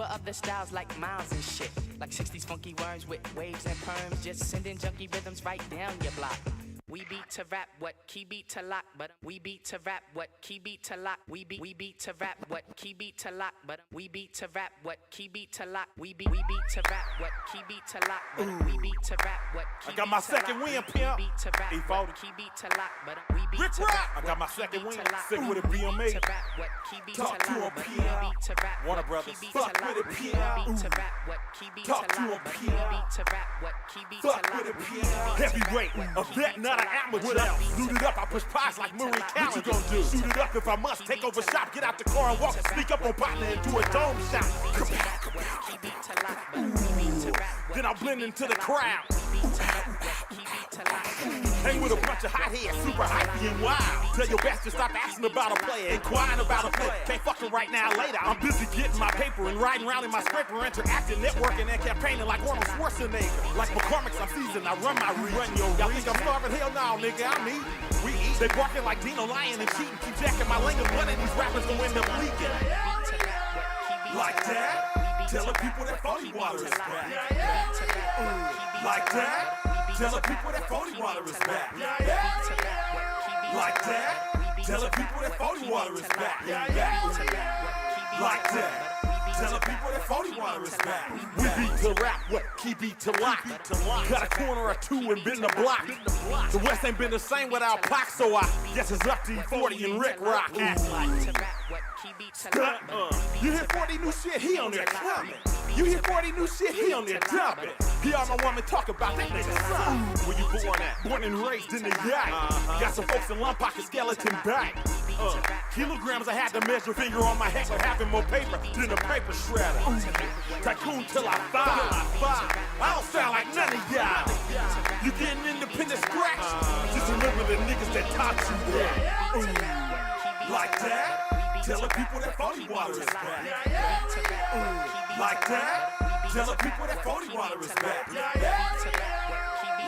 lover of the styles like Miles and shit. Like 60s funky worms with waves and perms. Just sending junky rhythms right down your block. We beat to rap, what key beat to lock, but we beat to rap, what key beat to lock. We beat to rap, what key beat to lock, but we beat to rap, what key beat to lock. We beat to rap, what key beat to lock, but we beat to rap, what key beat to lock. I got my second win, pimp. Beat to rap, what key beat to lock, but we beat to rap. I got my second win. Sick with it, BMA. Talk to him, pimp. Warner Brothers. Fuck with it, pimp. Talk to him, pimp. Fuck with it, pimp. Heavyweight, a vet, not an amateur. Loot it up, I push pies like Murray Callan. What you gonna do? Shoot it up if I must. Take over shop, get out the car and walk. Sneak up on partner and do a dome shot. Then I'll blend into the crowd. Hang with a bunch of hot heads, super hypey and wild. Tell your bastard stop asking about a player, inquiring about a player. Can't fuck her right now, later. I'm busy getting my paper and riding around in my scraper, interacting, networking, and campaigning like Arnold Schwarzenegger. Like McCormick's, I'm seasoned, I run my region. Y'all think I'm starving? Hell no, nigga, I'm eating. We eat. They barking like Dino lying and cheating. Keep jacking my lane, one of these rappers gon' end up leaking. Like that? Tell the people that phony water is back. Like that? Tell the people that phony water is back. Like that? Tell the people that phony water is back. Like that? Tell the people that phony water is back. We beat to rap, what key beat to lock. Got a corner or two and been the block. The West ain't been the same without Pac, so I guess it's up to E40 and Rick Rock. Stunt, you hear 40 new shit, he on there coming. You hear 40 new shit, he on there dumping. He all my woman talk about that nigga son. Where you born at? Born and raised in the yacht. Got some folks in lump pocket, skeleton back. Kilograms I had to measure, finger on my head for having more paper than a paper shredder. Tycoon till I five. I don't sound like none of y'all. You getting independent scratch? Just remember the niggas that taught you that. Like that? Tell the people that phony water is back. Like that? Tell the people that phony water is back.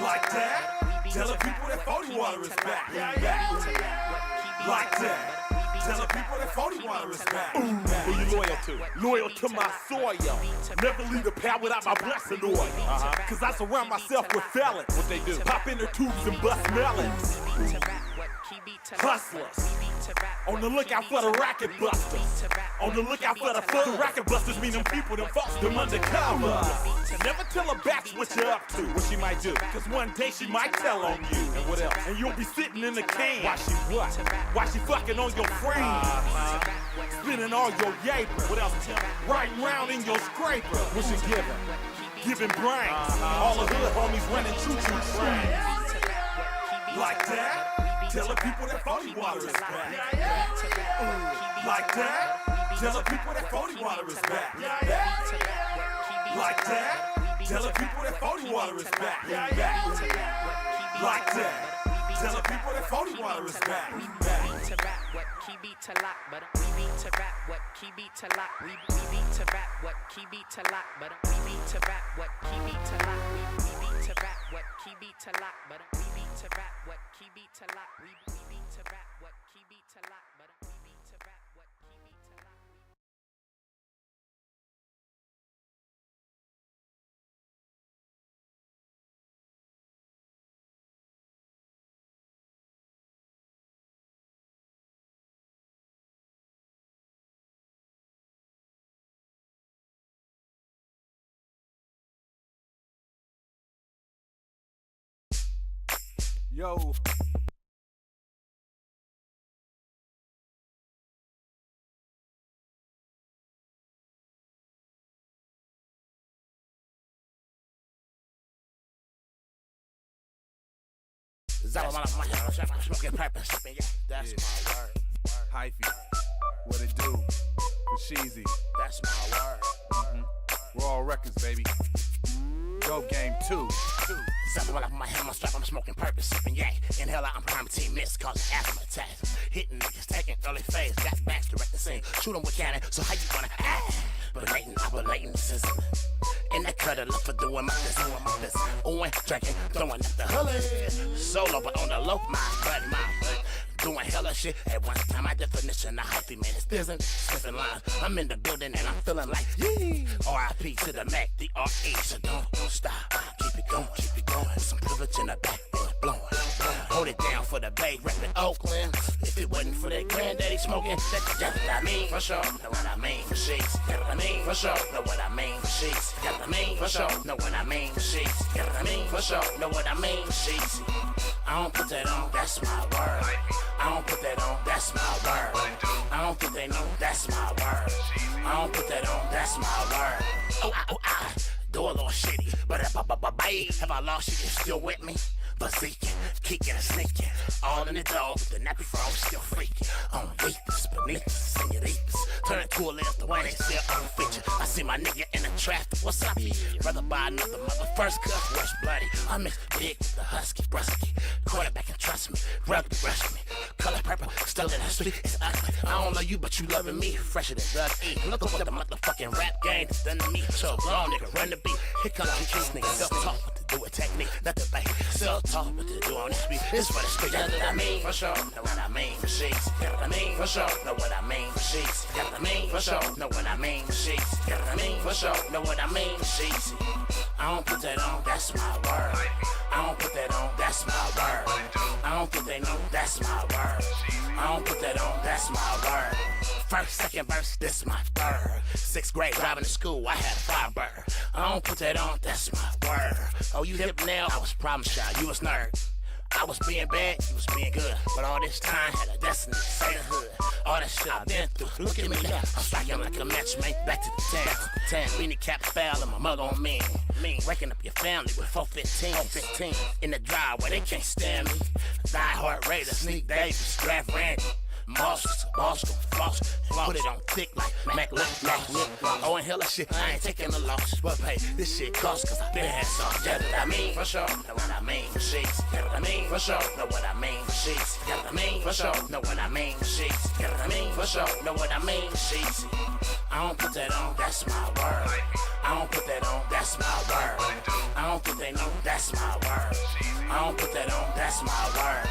Like that? Tell the people that phony water is back. Like that? Tell the people that phony water is back. Who you loyal to? Loyal to my soil. Never leave a pal without my blessing oil. Cause I surround myself with felons. What they do? Pop in their tubes and bust melons. Hustlers. On the lookout for the racket busters. On the lookout for the fuck. The racket busters mean them people, them folks, them undercover. Never tell a batch what you're up to. What she might do. Cause one day she might tell on you. And what else? And you'll be sitting in the can. Why she what? Why she fucking on your friends? Spinning all your yaper. What else, Tim? Riding round in your scraper. What you giving? Giving brains. All the hood homies running choo-choo trains. Like that? Tell the people that phony water is back. Like that? Tell the people that phony water is back. Like that? Tell the people that phony water is back. Like that? Tell the people that phony water is back. We beat to rap, what key beat to lock, but we beat to rap, what key beat to lock. We beat to rap, what key beat to lock, but we beat to rap, what key beat to lock. We beat to rap, what key beat to lock, but we beat to rap, what key beat to lock. We beat to rap, what key beat to lock, but we beat to rap, what key beat to lock. Yo. That's my word. Hyphy. What it do? Fasheezy. That's my word. Raw Records, baby. Dope Game 2. Something like my hammer strap, I'm smoking purpose, sipping yak. Inhale out, I'm priming team miss, cause asthma attacks. Hitting niggas, taking early phase, got backs direct the scene. Shoot them with cannon, so how you gonna Belating, operating system. In that cutter, look for doing my this. Ooh, drinking, throwing up the hully. Solo, but on the low, my buddy, my doing hella shit. At one time, my definition of healthy man is isn't sniffing lines. I'm in the building and I'm feeling like, yee. R.I.P. to the Mac, the R.E. So don't stop. Keep it going, keep it going. With some privilege in the back, blowing. Hold it down for the Bay, reppin' Oakland. If it wasn't for that granddaddy smoking, that's what I mean for sure. Know what I mean for sheets. Got what I mean for sure. Know what I mean for sheets. Got what I mean for sure. Know what I mean for sheets. Got what I mean for sure. Know what I mean for sheets. I don't put that on, that's my word. I don't put that on, that's my word. I don't think they know, that's my word. I don't put that on, that's my word. Oh, I do a little shitty, but have I lost you? You still with me? Baziking, kicking and sneaking, all in the dog, the nappy frog still freaking. On leapers, beneath us, senoritas, turn to a left, the one they still on feature. I see my nigga in the traffic, what's up here? Rather buy another mother, first cut, rush bloody. I mix big with the husky, brusky. Quarterback and trust me, rugby rush me. Color purple, still in the street, it's ugly. I don't love you, but you loving me, fresher than Doug E. Look at what the motherfucking rap game has done to me. So grown nigga, run the beat. Here comes the kids, nigga, self-talk, what to do with technique, not the bait. Self-talk, what to do on this beat, it's for the street. Got what I mean for sure, know what I mean for sheets. Got what I mean for sure, know what I mean for sheets. Got what I mean for sure, know what I mean for sheets. Got what I mean for sure, know what I mean for sheets. I don't put that on, that's my word. I don't put that on, that's my word. I don't think they know, that's my word. I don't put that on, that's my word. First, second verse, this my third. Sixth grade, driving to school, I had a Firebird. I don't put that on, that's my word. Oh, you hip now? I was problem child, you was nerd. I was being bad, you was being good. But all this time had a destiny, say the hood. All that shit I've been through, look at me now. I'm striking like a match, mate, back to the town. Beanie cap foul and my mug on me. Waking up your family with 415. In the driveway, they can't stand me. Die Hard Raider, Sneak Davis, Draft Randy. Boston, floss, put it on thick like Mac Lip. Oh, and hella shit, I ain't taking a loss. But hey, this shit costs cause I been had some. Got what I mean for sure, know what I mean for sheets. Got what I mean for sure, know what I mean for sheets. Got what I mean for sure, know what I mean for sheets. Got what I mean for sure, know what I mean for sheets. I don't put that on, that's my word. I don't put that on, that's my word. I don't think they know, that's my word. I don't put that on, that's my word.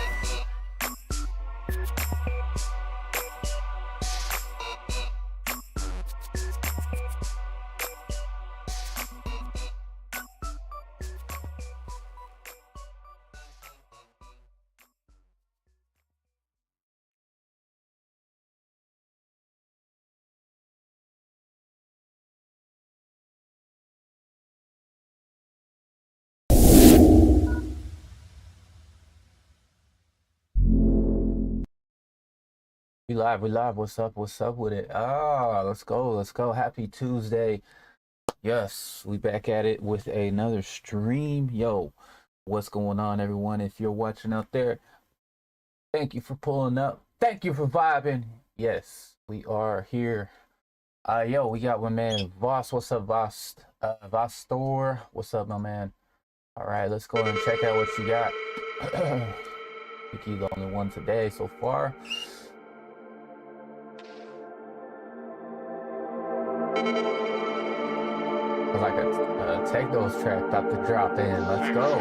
We live. What's up with it? Let's go. Happy Tuesday. Yes, we back at it with another stream. Yo, what's going on, everyone? If you're watching out there, thank you for pulling up. Thank you for vibing. Yes, we are here. Yo, we got my man Voss. What's up, Voss? Voss Store. What's up, my man? All right, let's go and check out what you got. I think you're the only one today so far. Like a take those track about to drop in. Let's go.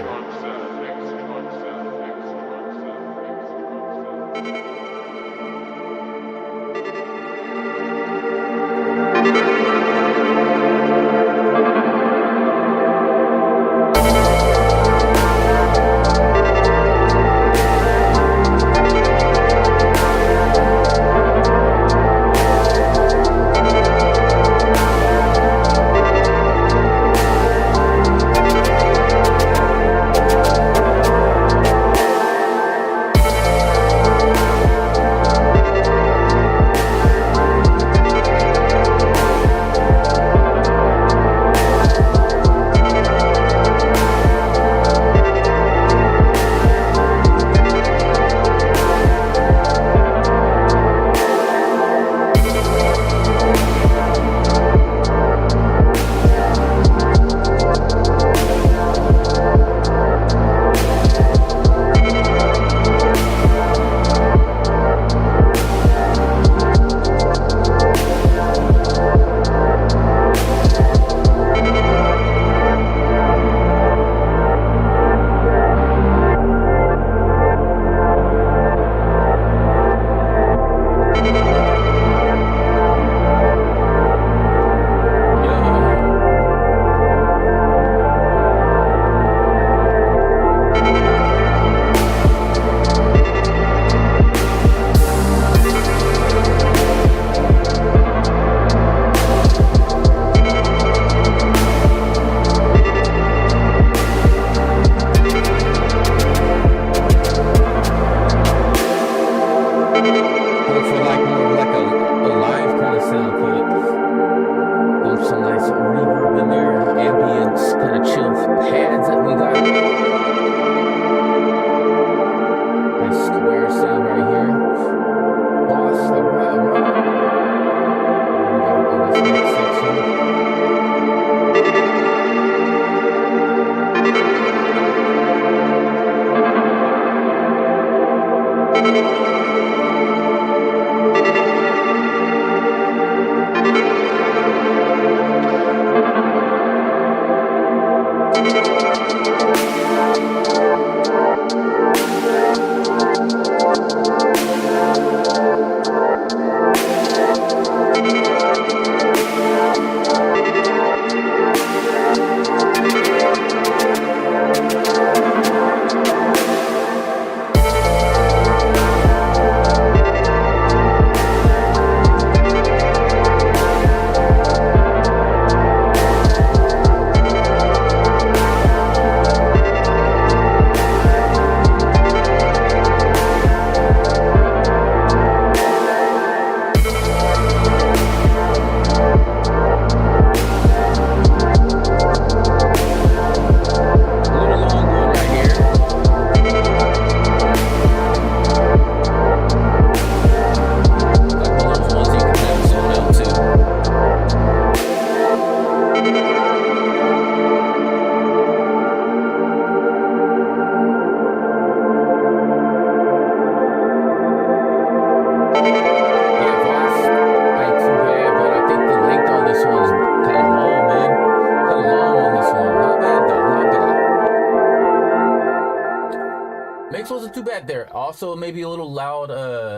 not too bad there. Also, maybe a little loud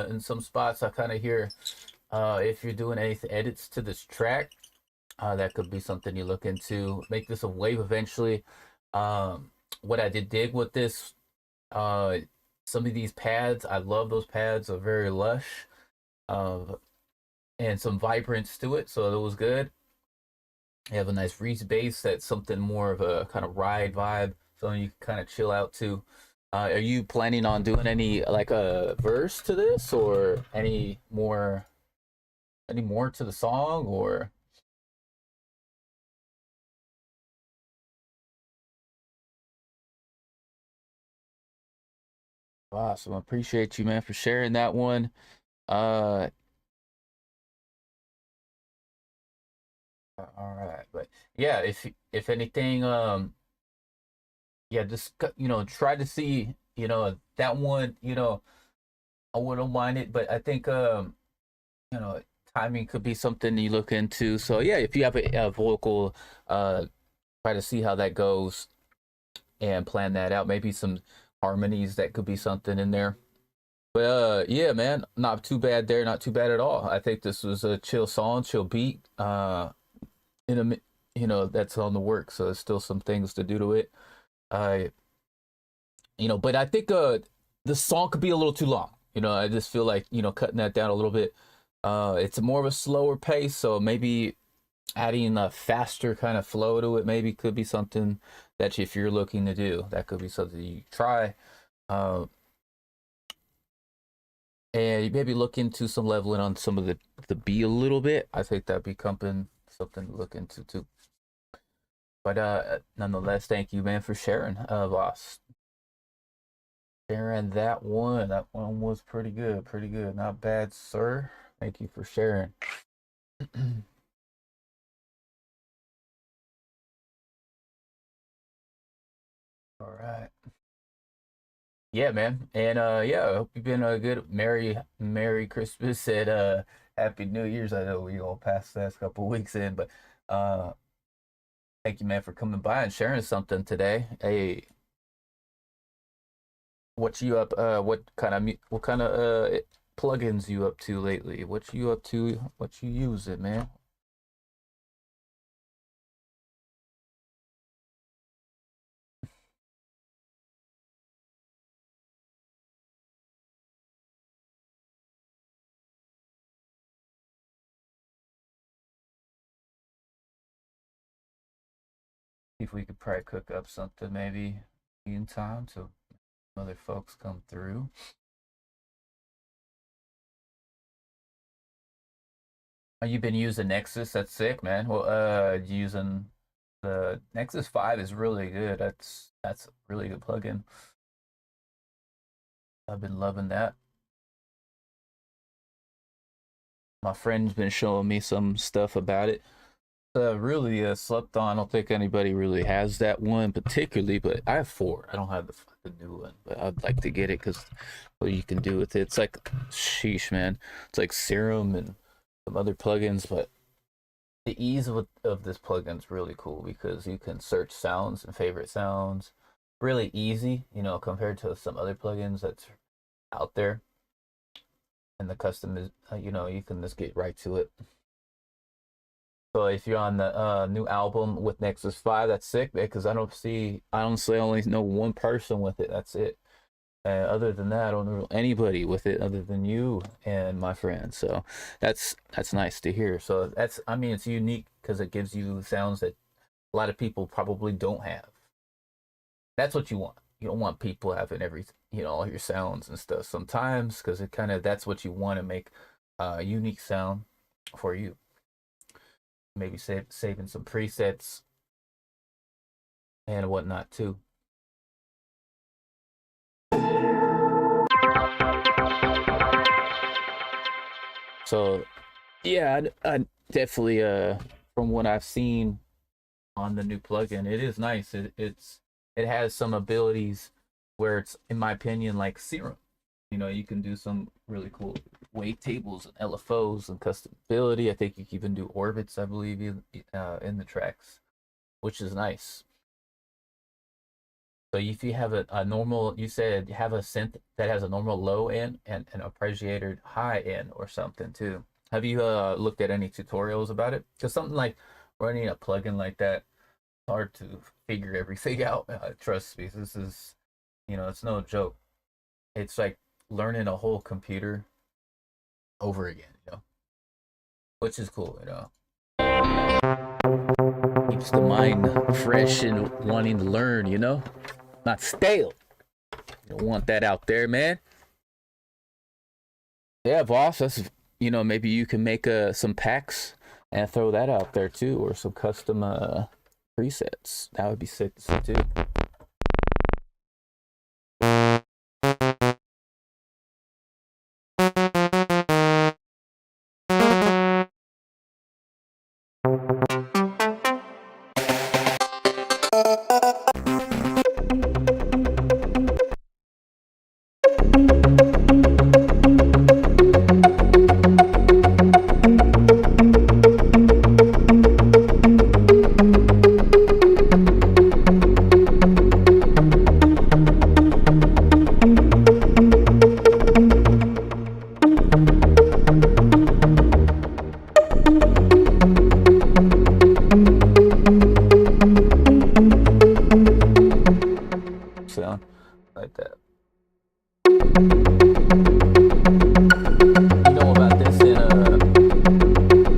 in some spots. I kind of hear if you're doing any edits to this track, that could be something you look into. Make this a wave eventually. What I did dig with this, some of these pads, I love those pads. Are very lush, and some vibrance to it, so it was good. You have a nice Reese bass that's something more of a kind of ride vibe, something you can kind of chill out to. Are you planning on doing any like a verse to this, or any more to the song, or? Awesome. I appreciate you, man, for sharing that one. Uh, all right, but yeah, if anything, yeah, just try to see, that one, I wouldn't mind it, but I think, you know, timing could be something you look into. So yeah, if you have a vocal, try to see how that goes and plan that out. Maybe some harmonies, that could be something in there. But yeah, man, not too bad there, not too bad at all. I think this was a chill song, chill beat. In a that's on the work, so there's still some things to do to it. Uh, but I think the song could be a little too long. I just feel like cutting that down a little bit. It's more of a slower pace, so maybe adding a faster kind of flow to it maybe could be something that if you're looking to do, that could be something you try. And maybe look into some leveling on some of the B a little bit. I think that'd be something to look into too. But nonetheless, thank you, man, for sharing, boss. Sharing that one. That one was pretty good. Pretty good. Not bad, sir. Thank you for sharing. All right. Yeah, man. And yeah, I hope you've been a good Merry Christmas and Happy New Year's. I know we all passed the last couple weeks in, but thank you, man, for coming by and sharing something today. Hey, what you up? What kind of plugins you up to lately? What you up to? What you using, man? See if we could probably cook up something maybe in time so other folks come through. Oh, you've been using Nexus? That's sick, man. Well, using the Nexus 5 is really good. That's a really good plugin. I've been loving that. My friend's been showing me some stuff about it. Really slept on. I don't think anybody really has that one particularly, but I have 4. I don't have the fucking new one, but I'd like to get it because what you can do with it. It's like, sheesh, man. It's like Serum and some other plugins, but the ease of this plugin is really cool because you can search sounds and favorite sounds really easy, compared to some other plugins that's out there. And the custom is, you can just get right to it. So if you're on the new album with Nexus 5, that's sick, man, because I honestly only know one person with it. That's it. Other than that, I don't know anybody with it other than you and my friend. So that's nice to hear. So it's unique because it gives you sounds that a lot of people probably don't have. That's what you want. You don't want people having all your sounds and stuff sometimes, because that's what you want to make a unique sound for you. Maybe saving some presets and whatnot too. So yeah, I definitely from what I've seen on the new plugin, it is nice. It has some abilities where it's, in my opinion, like Serum. You can do some really cool wave tables and LFOs and customability. I think you can even do orbits, I believe, in the tracks, which is nice. So if you have a normal, you said you have a synth that has a normal low end and appreciated high end or something too. Have you looked at any tutorials about it? Because something like running a plugin like that, it's hard to figure everything out. Trust me, this is, it's no joke. It's like learning a whole computer over again, which is cool, Keeps the mind fresh and wanting to learn, not stale. You don't want that out there, man. Yeah, boss. That's maybe you can make some packs and throw that out there too, or some custom presets. That would be sick to see too. Sound like that. About this in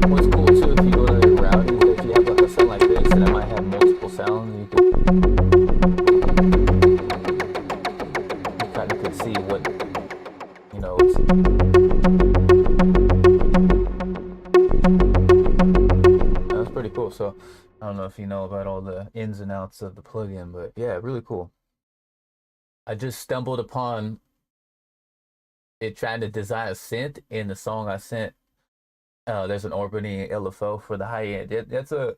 what's cool too, if you go to the routing, if you have like a sound like this and it might have multiple sounds, you kind of could see what that's pretty cool. So I don't know if you know about all the ins and outs of the plugin, but yeah, really cool. I just stumbled upon it trying to design a synth in the song I sent. There's an orbiting LFO for the high end. There's one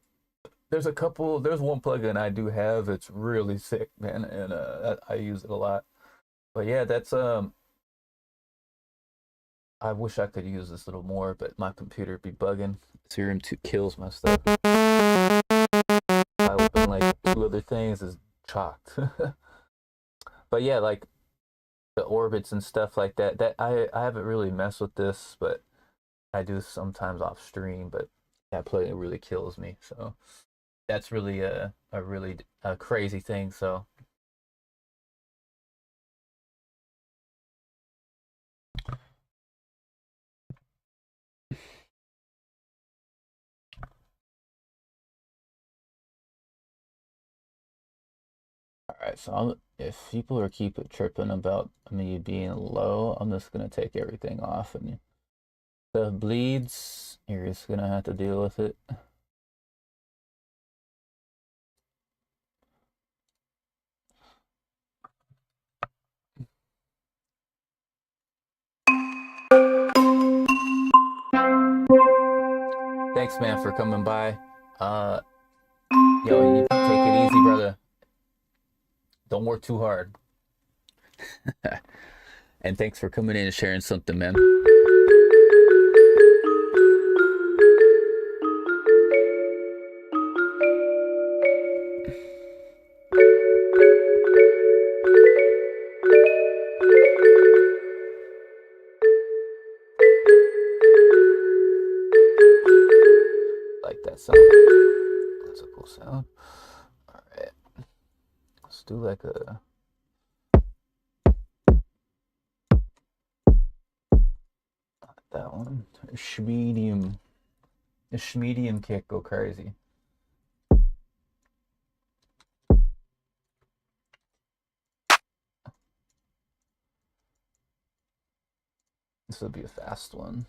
plugin I do have. It's really sick, man, and I use it a lot. But yeah, that's I wish I could use this a little more, but my computer be bugging. Serum 2 kills my stuff. I open like 2 other things, is chocked. But yeah, like the orbits and stuff like that I haven't really messed with this, but I do sometimes off stream. But that plugin really kills me, so that's really a crazy thing. So all right, so if people are keep tripping about me being low, I'm just gonna take everything off, and the bleeds, you're just gonna have to deal with it. Thanks, man, for coming by. Yo, you take it easy, brother. Don't work too hard. And thanks for coming in and sharing something, man. Like that sound. That's a cool sound. All right. Let's do like a... that one. Schmedium. The Schmedium kick go crazy. This will be a fast one.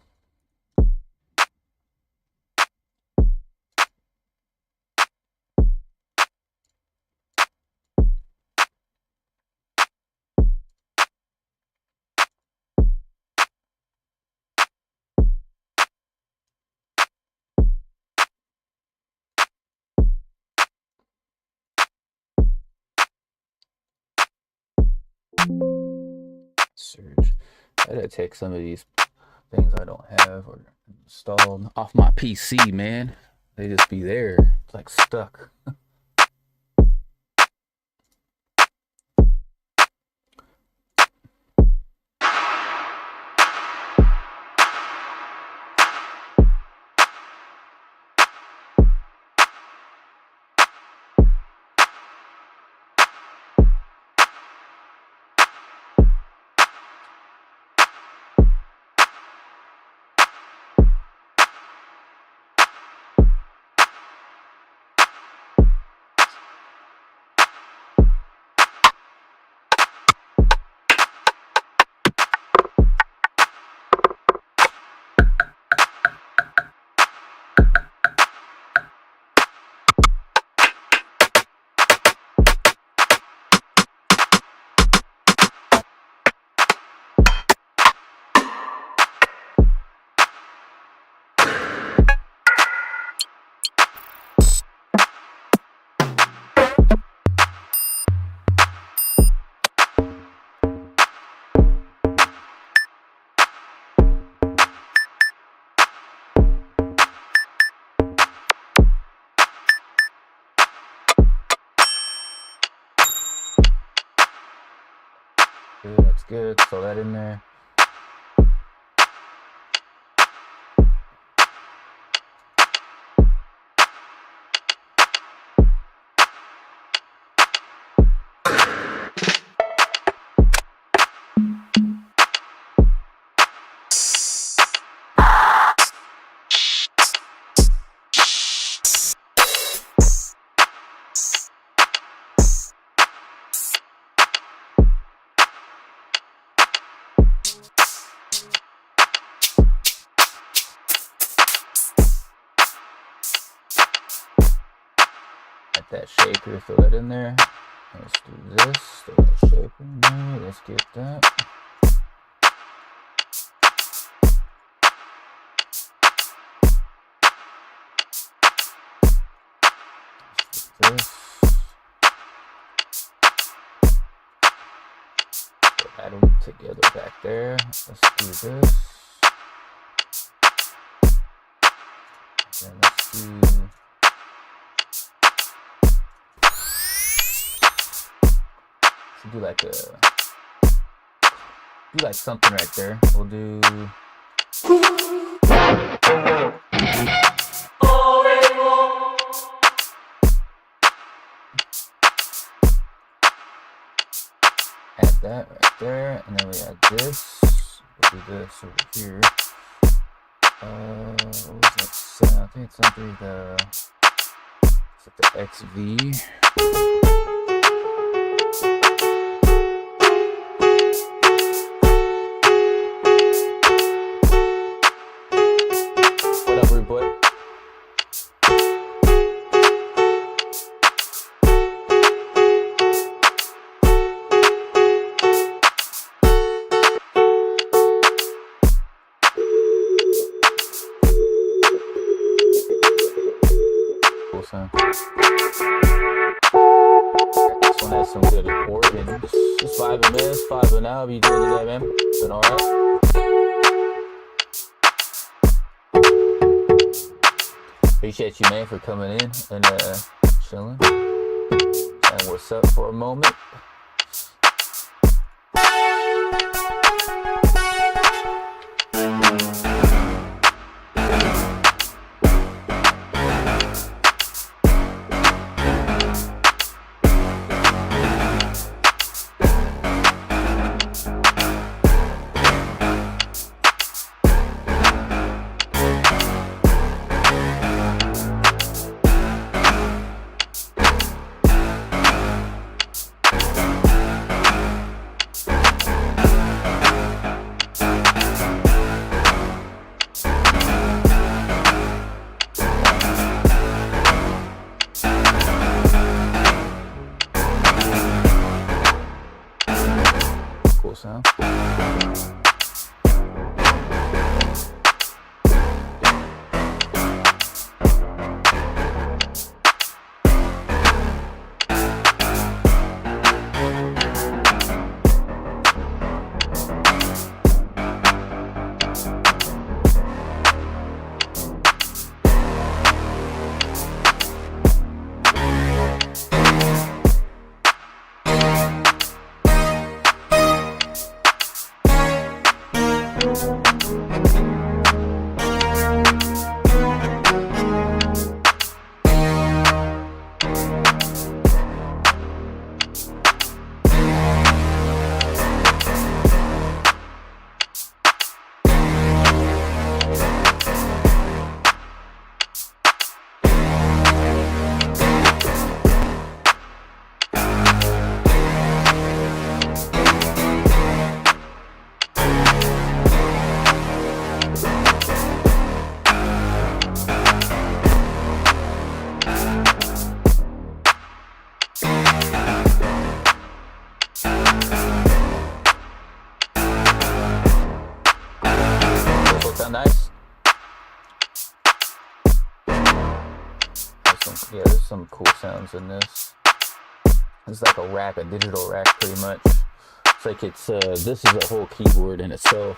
Surge. I gotta take some of these things I don't have or installed off my PC, man. They just be there. It's like stuck. good, that's good. Throw that in there. That shaker, throw that in there. Let's do this. Throw that shaker in there. Let's get that. Let's do this. Put that all together back there. Let's do this. And then let's do. Do like something right there. We'll do add that right there, and then we add this. We'll do this over here. What was that sound? I think it's under the XV. This one has some good organs. Just vibing, man. It's vibing now. How you doing today, man? Been alright? Appreciate you, man, for coming in and chilling. And what's up for a moment. Sound. Nice. Yeah, there's some cool sounds in this. It's like a rack, a digital rack, pretty much. It's like it's this is a whole keyboard in itself.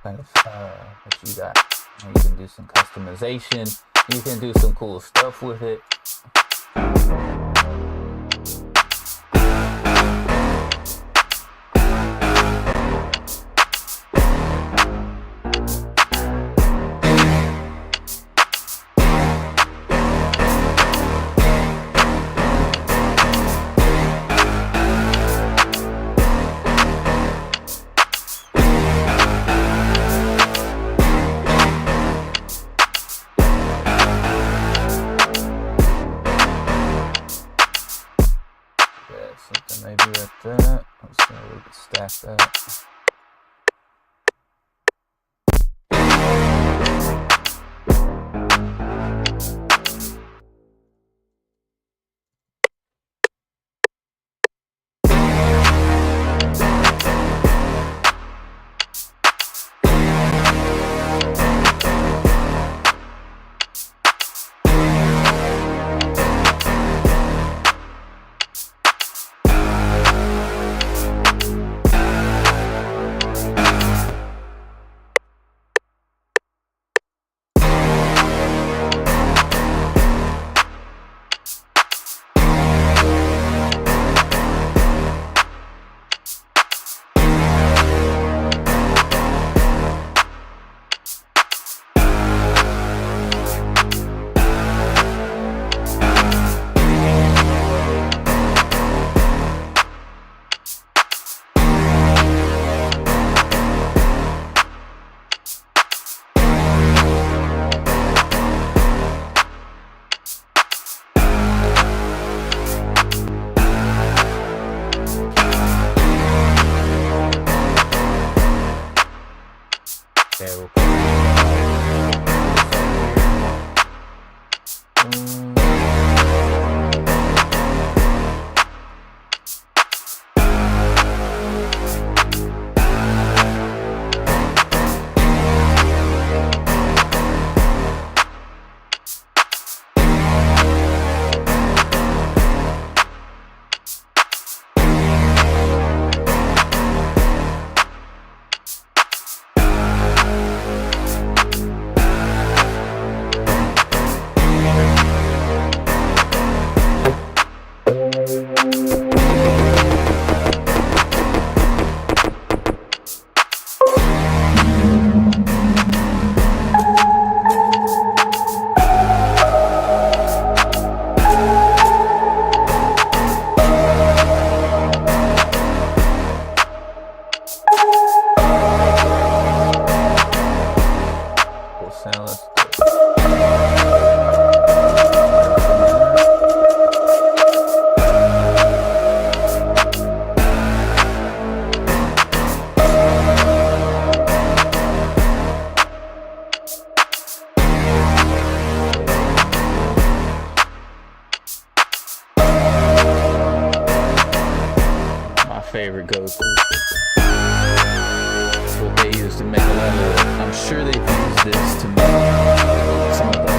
Kind of what you got. And you can do some customization. You can do some cool stuff with it. past that. Favorite go-to. That's what they use to make a lot of. I'm sure they've used this to make some of the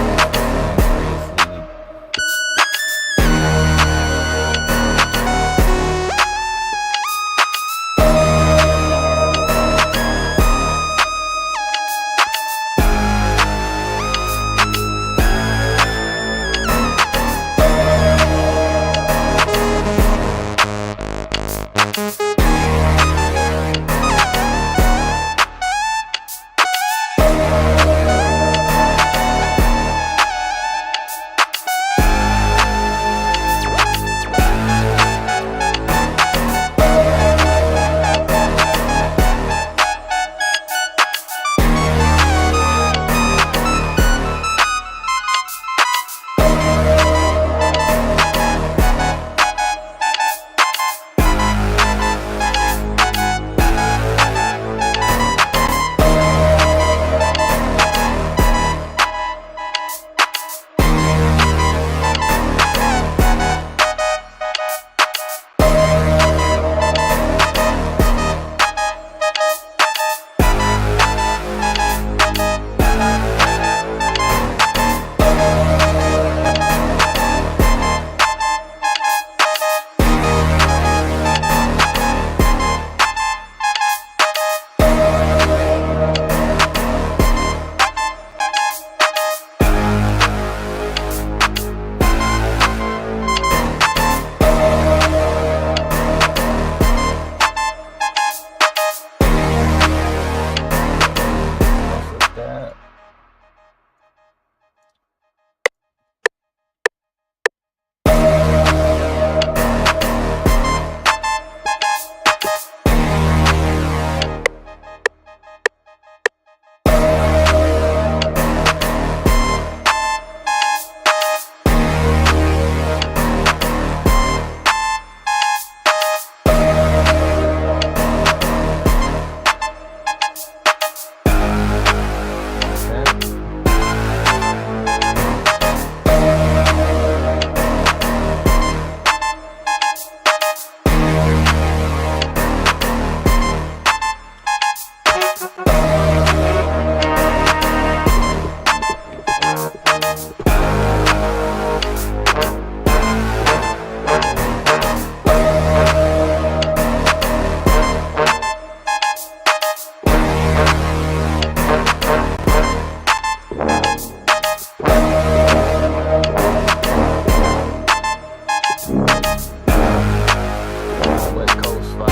West Coast vibes.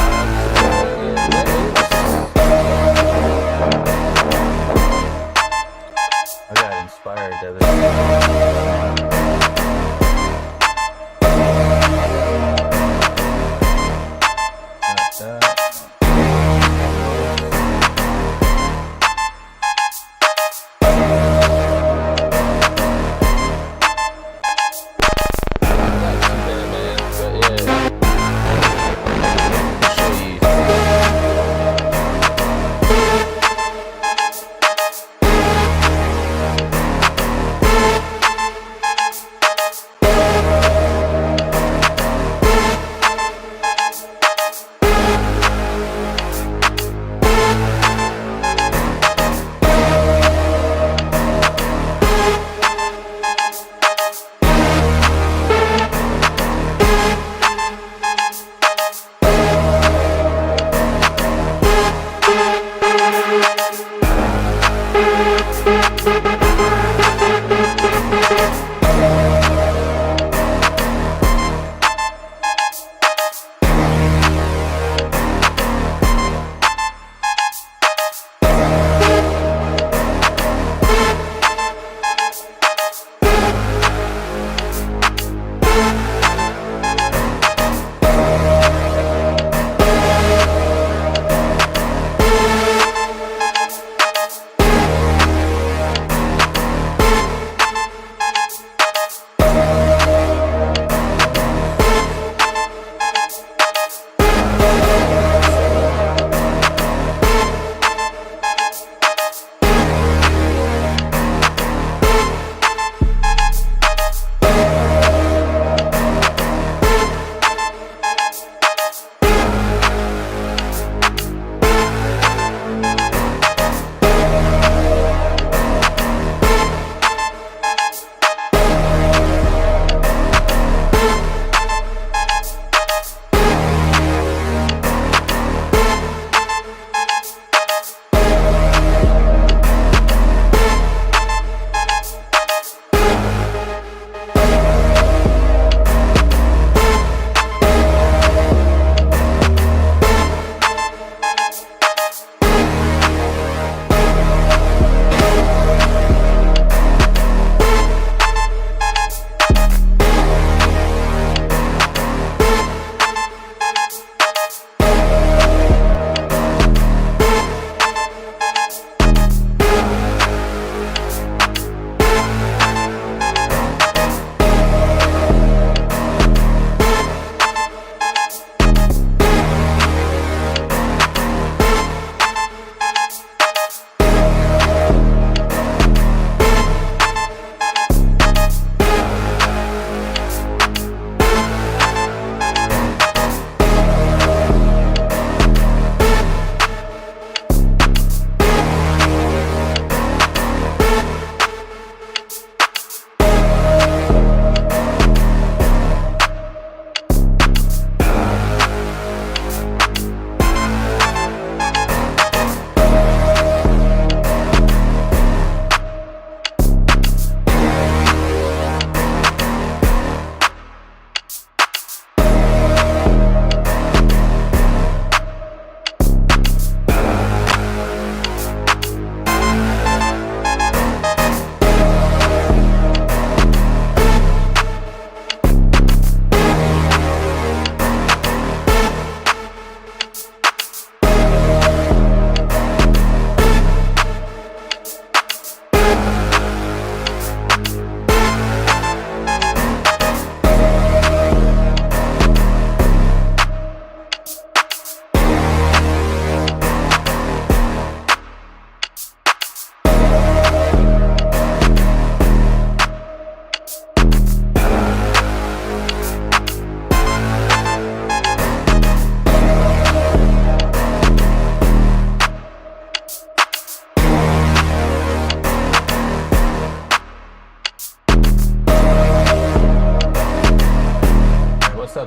Yeah, that is.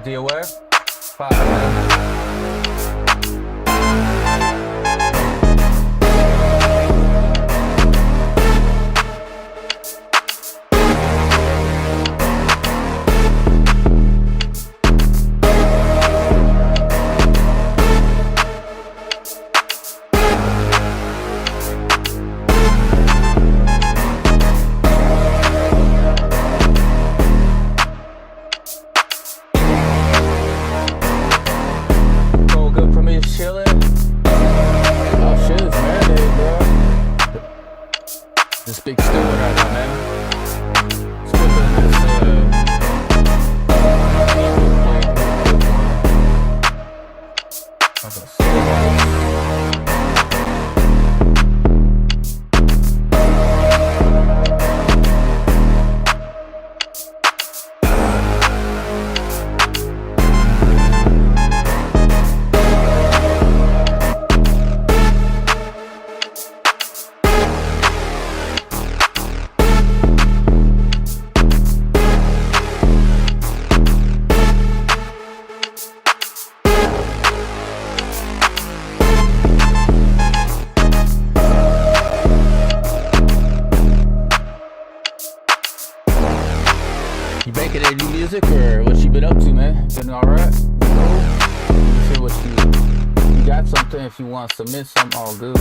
D aware. 5, man. Chilling. Oh shit, it's marinated, bro. This big stewing right now, man. Let's put You making any music or what you been up to, man? Been alright? See what you got something if you want to submit something, all good.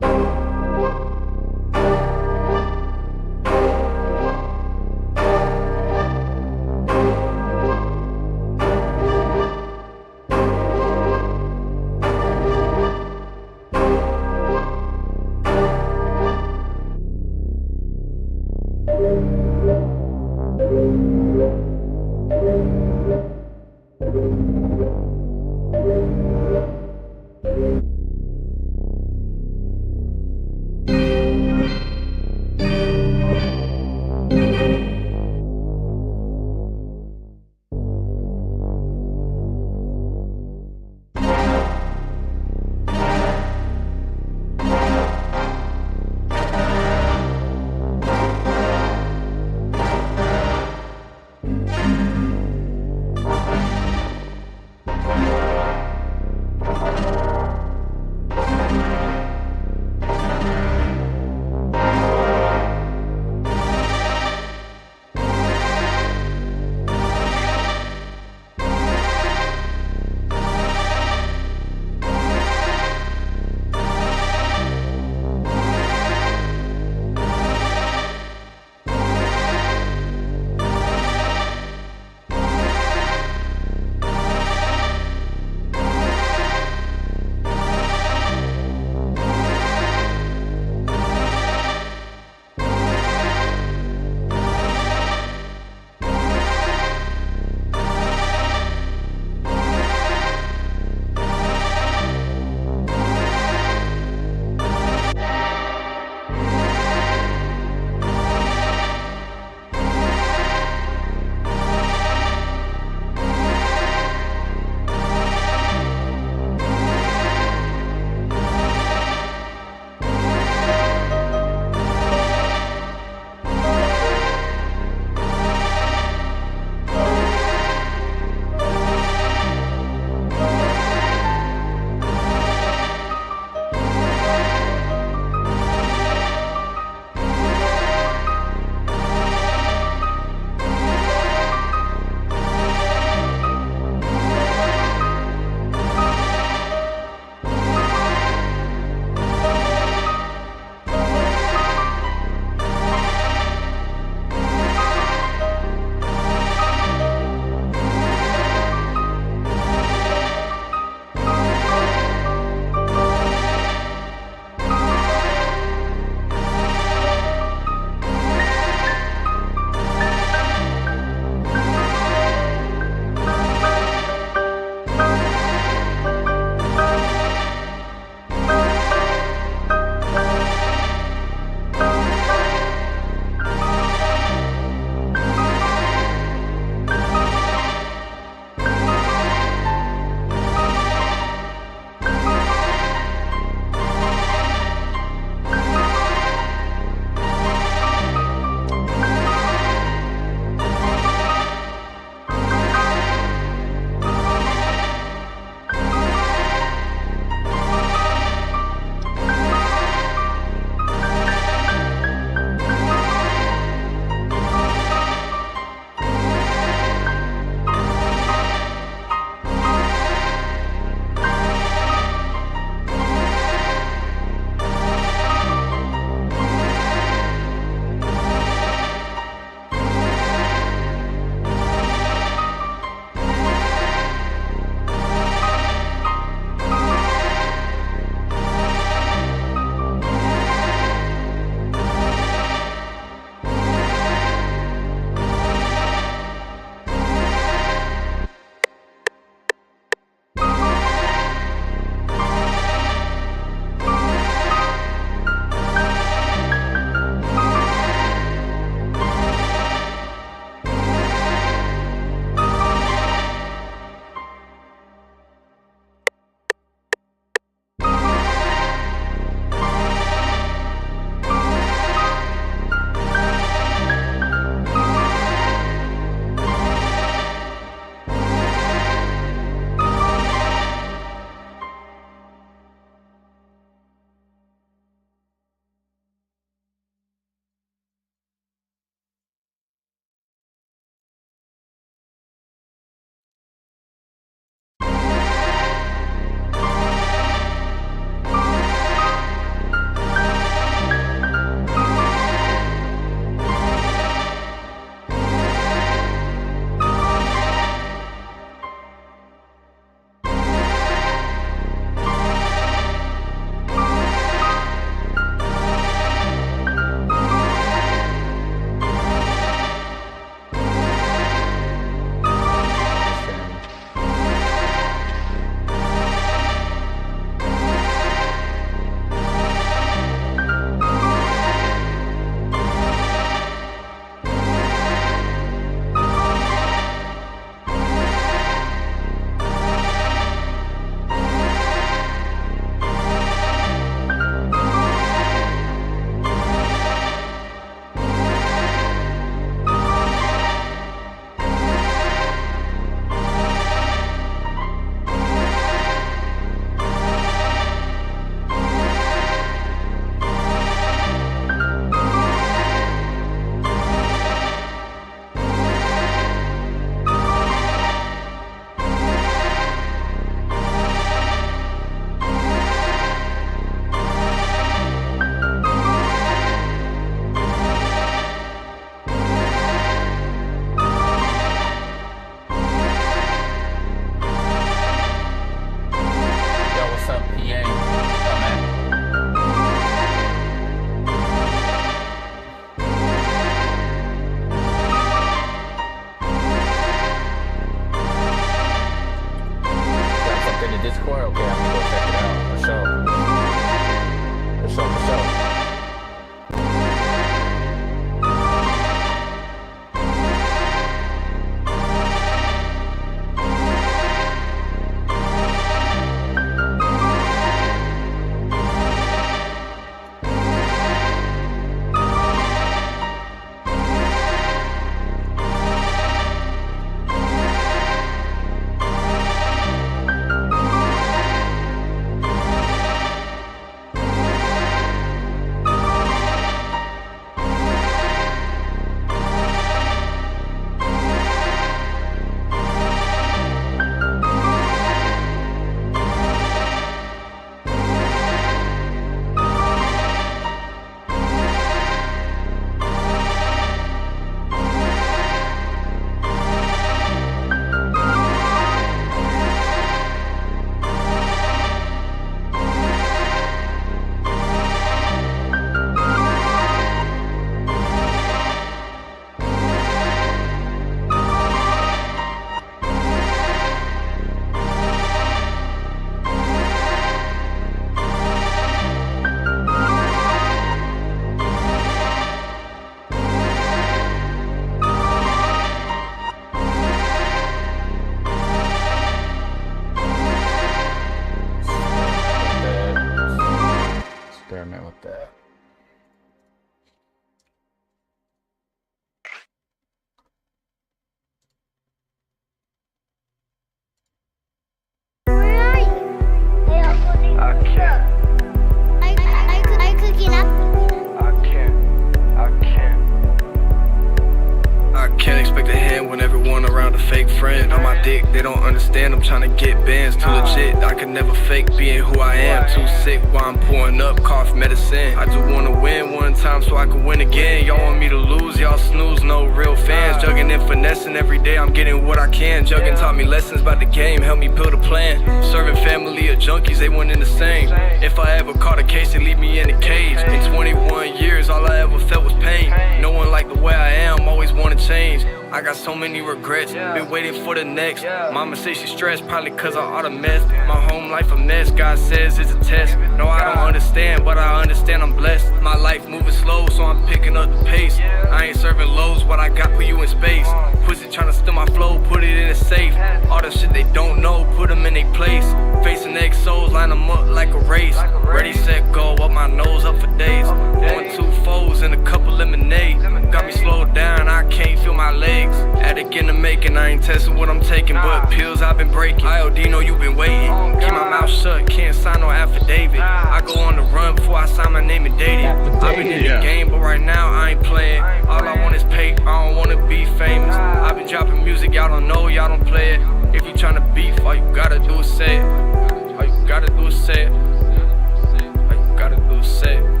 They don't understand, I'm trying to get bands. Too legit, I can never fake being who I am. Too sick while I'm pouring up cough medicine. I just wanna win one time so I can win again. Y'all want me to lose, y'all snooze, no real fans. Jugging and finessing every day, I'm getting what I can. Jugging taught me lessons about the game, helped me build a plan. Serving family of junkies, they one in the same. If I ever caught a case, they leave me in a cage. In 21 years, all I ever felt was pain. No one liked the way I am, always wanna change. I got so many regrets, been waiting for the next. Mama says she's stressed, probably cause of all the mess. My home life a mess, God says it's a test. No, I don't understand, but I understand I'm blessed. My life moving slow, so I'm picking up the pace. I ain't serving lows, what I got put you in space. Pussy tryna steal my flow, put it in a safe. All the shit they don't know, put them in their place. Facing XOs, line them up like a race. Ready, set, go, up my nose up for days. 1, 2 foes and a couple lemonade. Got me slowed down, I can't feel my legs. Addict in the making, I ain't testing what I'm taking, but pills I've been breaking. IOD know you been waiting. Keep my mouth shut, can't sign no affidavit. I go on the run before I sign my name and date it. I've been in the game, but right now I ain't playing. All I want is pay, I don't wanna be famous. I've been dropping music, y'all don't know, y'all don't play it. If you tryna beef, all you gotta do is say it. All you gotta do is say it. All you gotta do is say it.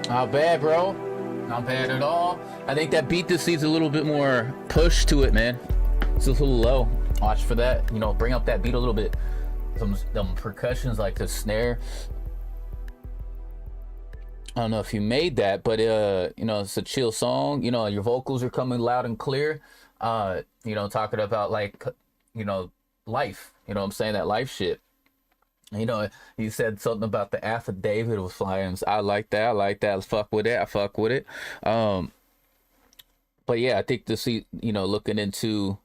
Not bad, bro. Not bad at all. I think that beat just needs a little bit more push to it, man. It's just a little low. Watch for that. You know, bring up that beat a little bit. Some percussions like the snare. I don't know if you made that, but you know, it's a chill song. You know, your vocals are coming loud and clear. You know, talking about like, you know, life. You know what I'm saying? That life shit. You know, you said something about the affidavit was flying. I like that. I like that. Fuck with it. I fuck with it. But yeah, I think to see, you know, looking into,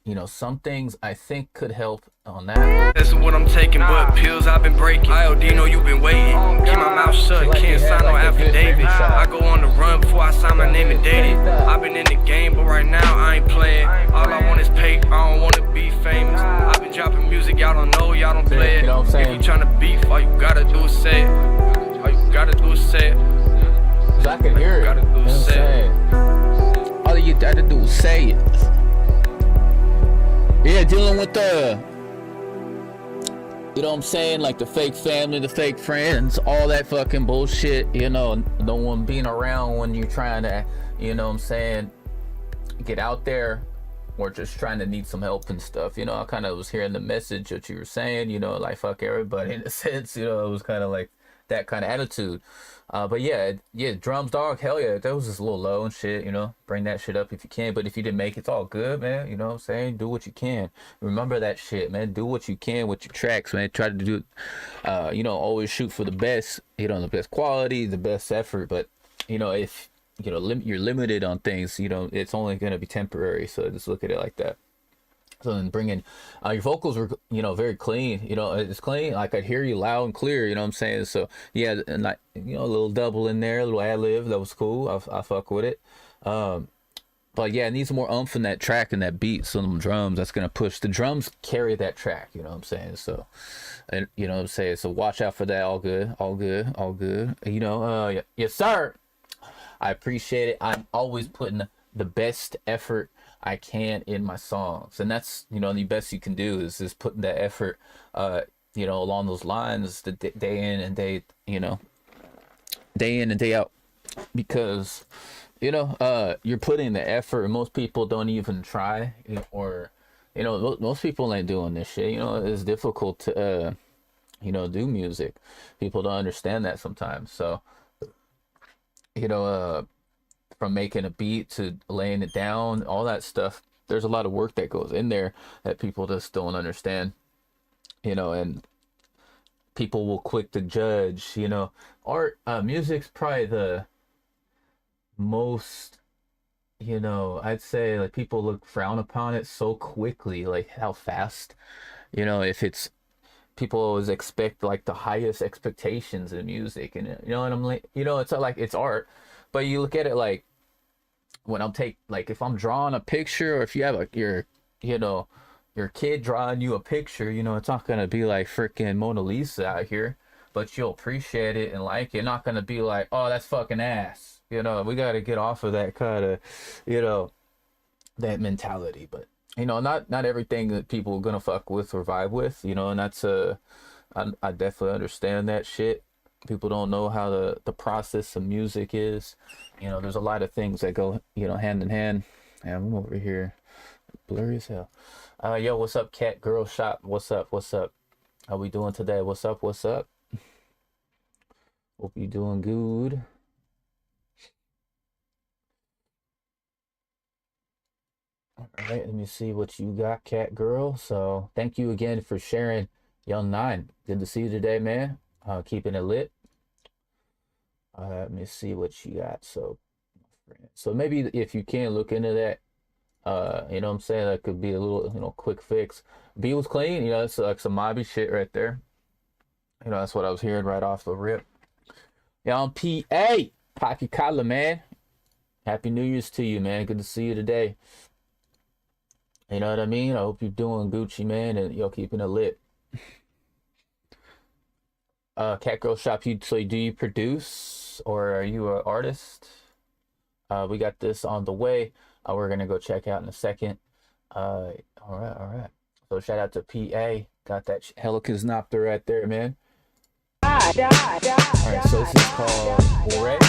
you know, some things I think could help on that. That's what I'm taking, but pills I've been breaking. IOD know you been waiting. Keep my mouth shut, can't sign no affidavit. I go on the run before I sign my name and date it. I've been in the game, but right now I ain't playing. All I want is pay, I don't wanna be famous. I've been dropping music, y'all don't know, y'all don't play it. You know what I'm saying? If you tryna beef, all you gotta do is say it. All you gotta do is say it. Cause I can hear it. Gotta do is say it. All you gotta do is say it. Yeah, dealing with the, you know what I'm saying, like the fake family, the fake friends, all that fucking bullshit, you know, no one being around when you're trying to, you know what I'm saying, get out there or just trying to need some help and stuff. You know, I kind of was hearing the message that you were saying, you know, like fuck everybody in a sense, you know, it was kind of like that kind of attitude. But yeah, drums, dog, hell yeah, that was just a little low and shit, you know, bring that shit up if you can. But if you didn't make it, it's all good, man, you know what I'm saying, do what you can. Remember that shit, man, do what you can with your tracks, man. Try to do, you know, always shoot for the best, you know, the best quality, the best effort. But, you know, if, you know, you're limited on things, you know, it's only going to be temporary. So just look at it like that. So then bringing your vocals were, you know, very clean, you know, it's clean. Like I'd hear you loud and clear, you know what I'm saying? So yeah, and like, you know, a little double in there, a little ad lib, that was cool. I fuck with it. But yeah, it needs more oomph in that track and that beat. So them drums, that's gonna push. The drums carry that track, you know what I'm saying? So, and you know what I'm saying? So watch out for that. All good, all good, all good. You know, yeah, yes sir. I appreciate it. I'm always putting the best effort I can in my songs, and that's, you know, the best you can do is putting that effort, you know, along those lines, the day in and day, you know, day in and day out, because, you know, you're putting the effort, and most people don't even try, or, you know, most people ain't doing this shit. You know, it's difficult to, you know, do music. People don't understand that sometimes. So, you know, from making a beat to laying it down, all that stuff, there's a lot of work that goes in there that people just don't understand, you know, and people will quick to judge, you know. Art, music's probably the most, you know, I'd say, like, people frown upon it so quickly, like how fast you know, if it's people always expect like the highest expectations in music, and you know, and I'm like, you know, it's not like it's art, but you look at it like when like if I'm drawing a picture, or if you have like you know, your kid drawing you a picture, you know, it's not gonna be like freaking Mona Lisa out here, but you'll appreciate it and like it. Not gonna be like, oh, that's fucking ass. You know, we gotta get off of that kind of, you know, that mentality. But you know, not everything that people are gonna fuck with or vibe with, you know, and that's I definitely understand that shit. People don't know how the process of music is. You know, there's a lot of things that go, you know, hand in hand. And I'm over here, blurry as hell. Yo, what's up, Cat Girl Shop? What's up? What's up? How we doing today? What's up? What's up? Hope you doing good. All right, let me see what you got, Cat Girl. So thank you again for sharing, Young Nine. Good to see you today, man. Keeping it lit. Let me see what you got. So maybe if you can look into that, you know what I'm saying, that could be a little, you know, quick fix. B was clean, you know, it's like some mobby shit right there. You know, that's what I was hearing right off the rip. Yeah, I'm PA, Pocky Collar, man. Happy New Year's to you, man. Good to see you today. You know what I mean? I hope you're doing Gucci, man, and you're keeping it lit. Cat Girl Shop, so do you produce, or are you an artist? We got this on the way. We're gonna go check out in a second. All right. So shout out to PA. Got that Helicopter right there, man. All right, so this is called Ore. All right.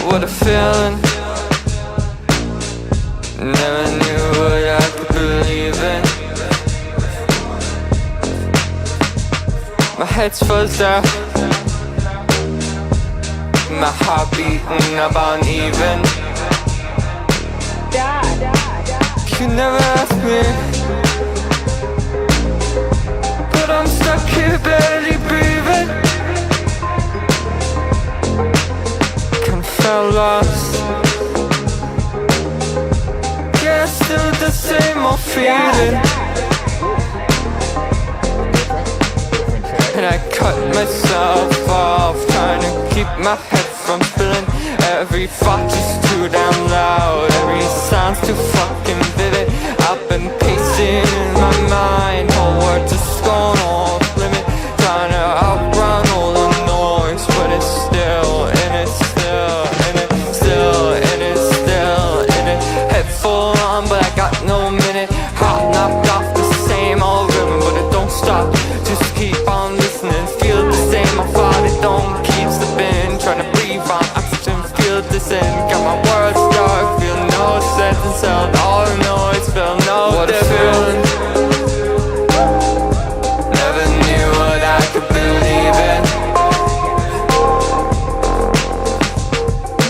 What a feeling. Never knew what I could believe in. My head's fuzzed out, my heart beating up uneven. You never asked me, but I'm stuck here barely breathing. Kinda felt lost. Yeah, still the same old feeling. And I cut myself off, trying to keep my head from spilling. Every thought is too damn loud, every sound's too fucking vivid. I've been pacing in my mind, whole world just gone off limit. Trying to outrun all the noise, but it's still in it, still in it, still in it, still in it. Head full on, but I got no minute. Heart knocked off the same old rhythm, but it don't stop. Just keep on listening, feel the same. My thought it don't keep slipping, trying to breathe on oxygen, feel this in. Got my words dark, feel no sense, held all the noise, feel no different. Never knew what I could believe in.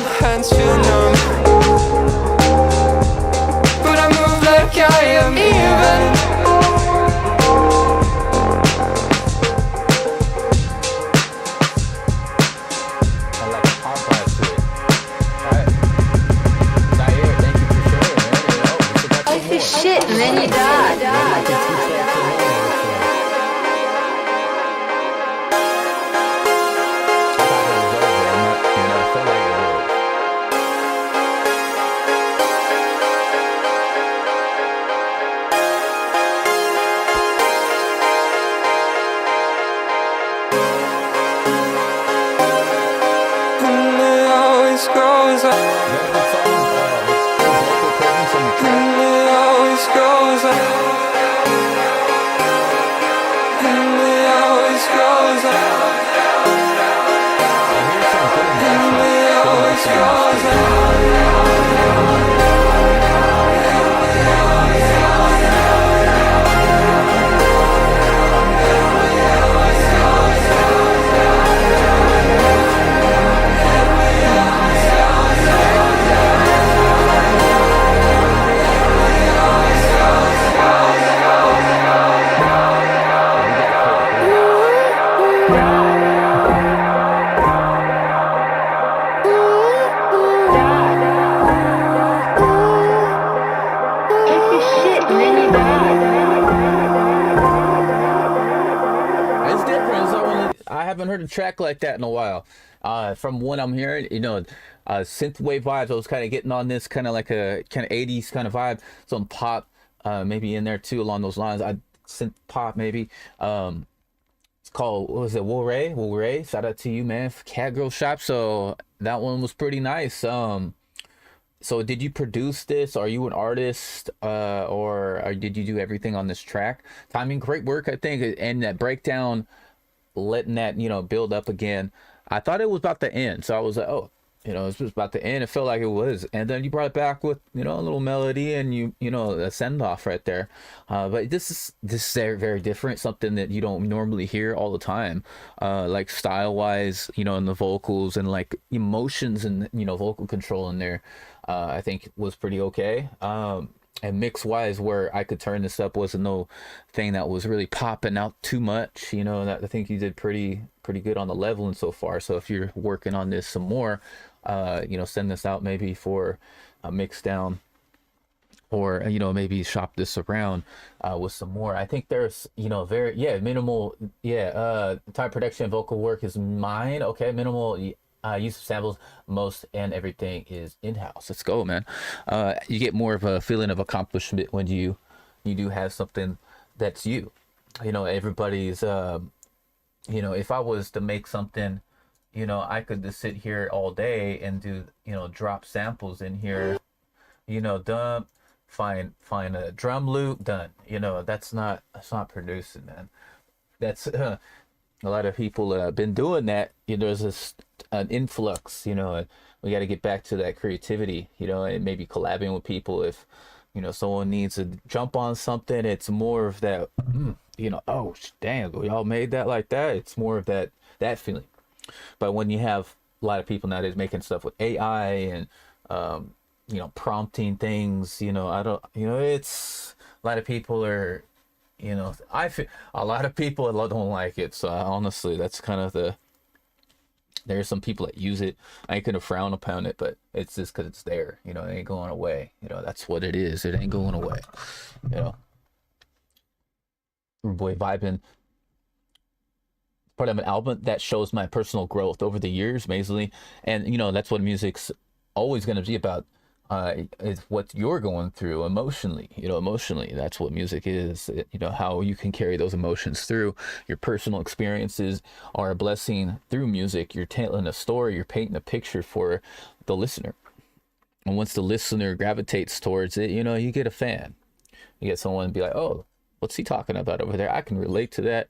My hands feel numb, but I move like I am even. Shit, and then you die. And it always grows up. And it always goes up. heard a track like that in a while. From what I'm hearing, synthwave vibes. I was kind of getting on this kind of like a kind of 80s kind of vibe. Some pop, maybe in there too along those lines. Synth pop maybe. It's called, what was it? Wool Ray. Shout out to you, man. Cat Girl Shop. So that one was pretty nice. So did you produce this? Are you an artist, or did you do everything on this track? Timing, great work, I think, and that breakdown, letting that build up again. I thought it was about to end, so I was like, oh, it's just about to end. It felt like it was, and then you brought it back with a little melody and a send off right there. But this is very, very different, something that you don't normally hear all the time, like style wise, in the vocals and like emotions and vocal control in there. I think was pretty okay. And mix wise, where I could turn this up wasn't no thing that was really popping out too much. That I think you did pretty good on the leveling so far. So if you're working on this some more, send this out maybe for a mix down, or maybe shop this around with some more. I think there's very minimal time production vocal work is mine. Okay, minimal use of samples, most and everything is in-house. Let's go, man. You get more of a feeling of accomplishment when you do have something that's you. Everybody's if I was to make something, I could just sit here all day and do drop samples in here, dump, find a drum loop, done. That's not producing, man. That's a lot of people have been doing that. There's an influx, we got to get back to that creativity, and maybe collabing with people. If someone needs to jump on something, it's more of that, oh damn, we all made that like that. It's more of that feeling. But when you have a lot of people nowadays making stuff with AI and prompting things, it's a lot of people are, I feel a lot of people don't like it. So honestly, that's kind of there's some people that use it. I ain't gonna frown upon it, but it's just because it's there. It ain't going away. That's what it is. It ain't going away. Boy, vibing. Part of an album that shows my personal growth over the years, amazingly, and that's what music's always gonna be about. Is what you're going through emotionally. Emotionally, that's what music is. How you can carry those emotions through. Your personal experiences are a blessing through music. You're telling a story, you're painting a picture for the listener. And once the listener gravitates towards it, you get a fan. You get someone to be like, oh, what's he talking about over there? I can relate to that.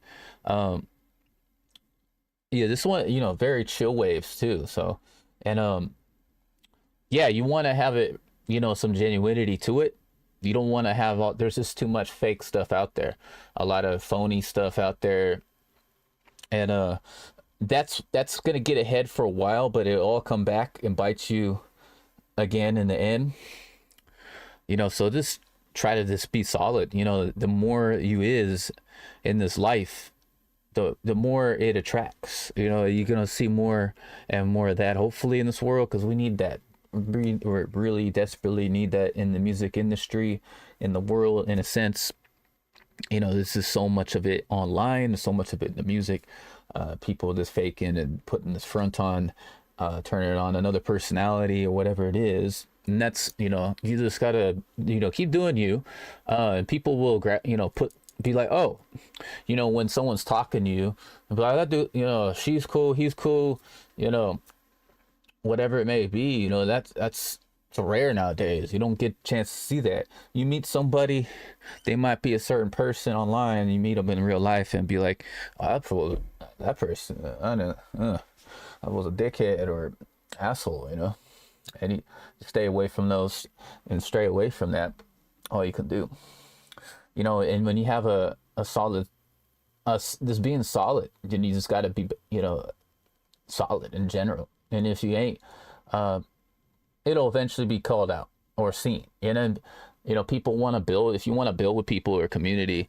This one, very chill waves too. So, and you want to have it, some genuinity to it. You don't want to have there's just too much fake stuff out there, a lot of phony stuff out there, and that's gonna get ahead for a while, but it'll all come back and bite you again in the end. So just try to just be solid. The more you is in this life, the more it attracts. You're gonna see more and more of that, hopefully, in this world, because we need that. We really desperately need that in the music industry, in the world, in a sense. This is so much of it online, so much of it in the music. People just faking and putting this front on, turning it on another personality or whatever it is. And that's, you just gotta, keep doing you. And people will, be like, oh, when someone's talking to you, be like, that dude, she's cool, he's cool, whatever it may be, that's it's rare nowadays. You don't get a chance to see that. You meet somebody, they might be a certain person online, and you meet them in real life and be like, oh, that person, I was a dickhead or asshole, and you stay away from those and stray away from that. All you can do, and when you have a solid, just being solid, then you just got to be, solid in general. And if you ain't, it'll eventually be called out or seen. And then, people want to build. If you want to build with people or community,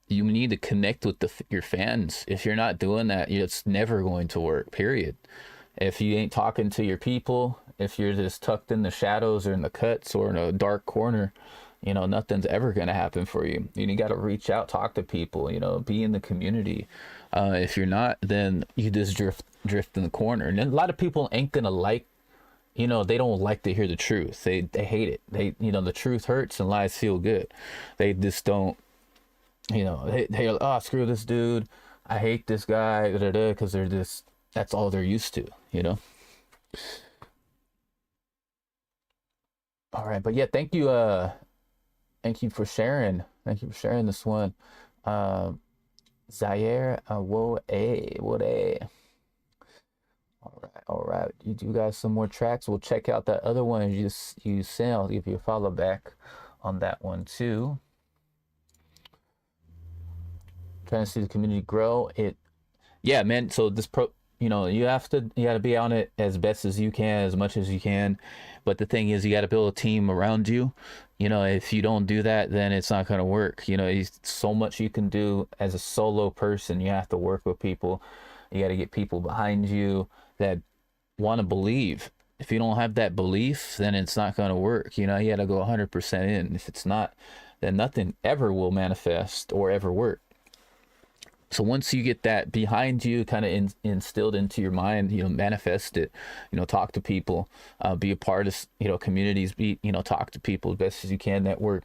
you need to connect with your fans. If you're not doing that, it's never going to work, period. If you ain't talking to your people, if you're just tucked in the shadows or in the cuts or in a dark corner, you know, nothing's ever going to happen for you. You got to reach out, talk to people, you know, be in the community. If you're not, then you just drift in the corner. And then a lot of people ain't going to like, you know, they don't like to hear the truth. They hate it. You know, the truth hurts and lies feel good. They just don't, you know, they're, oh, screw this dude. I hate this guy, because they're just, that's all they're used to, you know? All right. But yeah, thank you for sharing. Thank you for sharing this one. Zaire, what a. All right. You do got some more tracks. We'll check out that other one you sent. I'll give you a follow back on that one too. Trying to see the community grow. Yeah, man. So this you know, you got to be on it as best as you can, as much as you can. But the thing is, you got to build a team around you. You know, if you don't do that, then it's not going to work. You know, there's so much you can do as a solo person. You have to work with people. You got to get people behind you that want to believe. If you don't have that belief, then it's not going to work. You know, you got to go 100% in. If it's not, then nothing ever will manifest or ever work. So once you get that behind you, kind of instilled into your mind, you know, manifest it, you know, talk to people, be a part of, you know, communities, you know, talk to people as best as you can, network,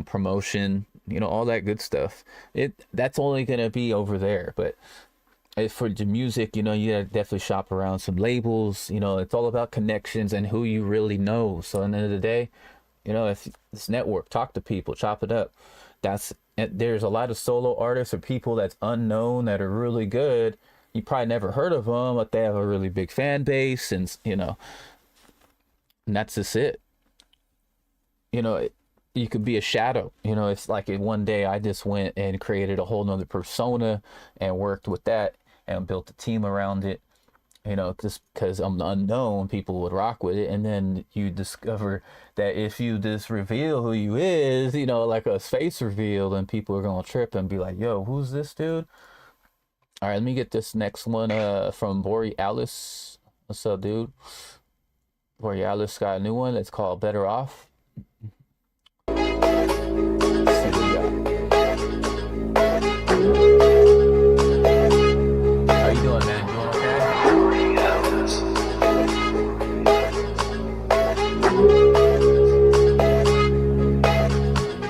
promotion, you know, all that good stuff. That's only going to be over there. But for the music, you know, you gotta definitely shop around some labels. You know, it's all about connections and who you really know. So at the end of the day, you know, if this network, talk to people, chop it up. There's a lot of solo artists or people that's unknown that are really good. You probably never heard of them, but they have a really big fan base, and you know, and that's just it. You know, you could be a shadow. You know, it's like one day I just went and created a whole nother persona and worked with that and built a team around it. You know, just because I'm unknown, people would rock with it. And then you discover that if you just reveal who you is, you know, like a face reveal, then people are going to trip and be like, yo, who's this dude? All right, let me get this next one from Borealis. What's up, dude? Borealis got a new one. It's called Better Off. Let's see what we got. How you doing, man? Doing okay?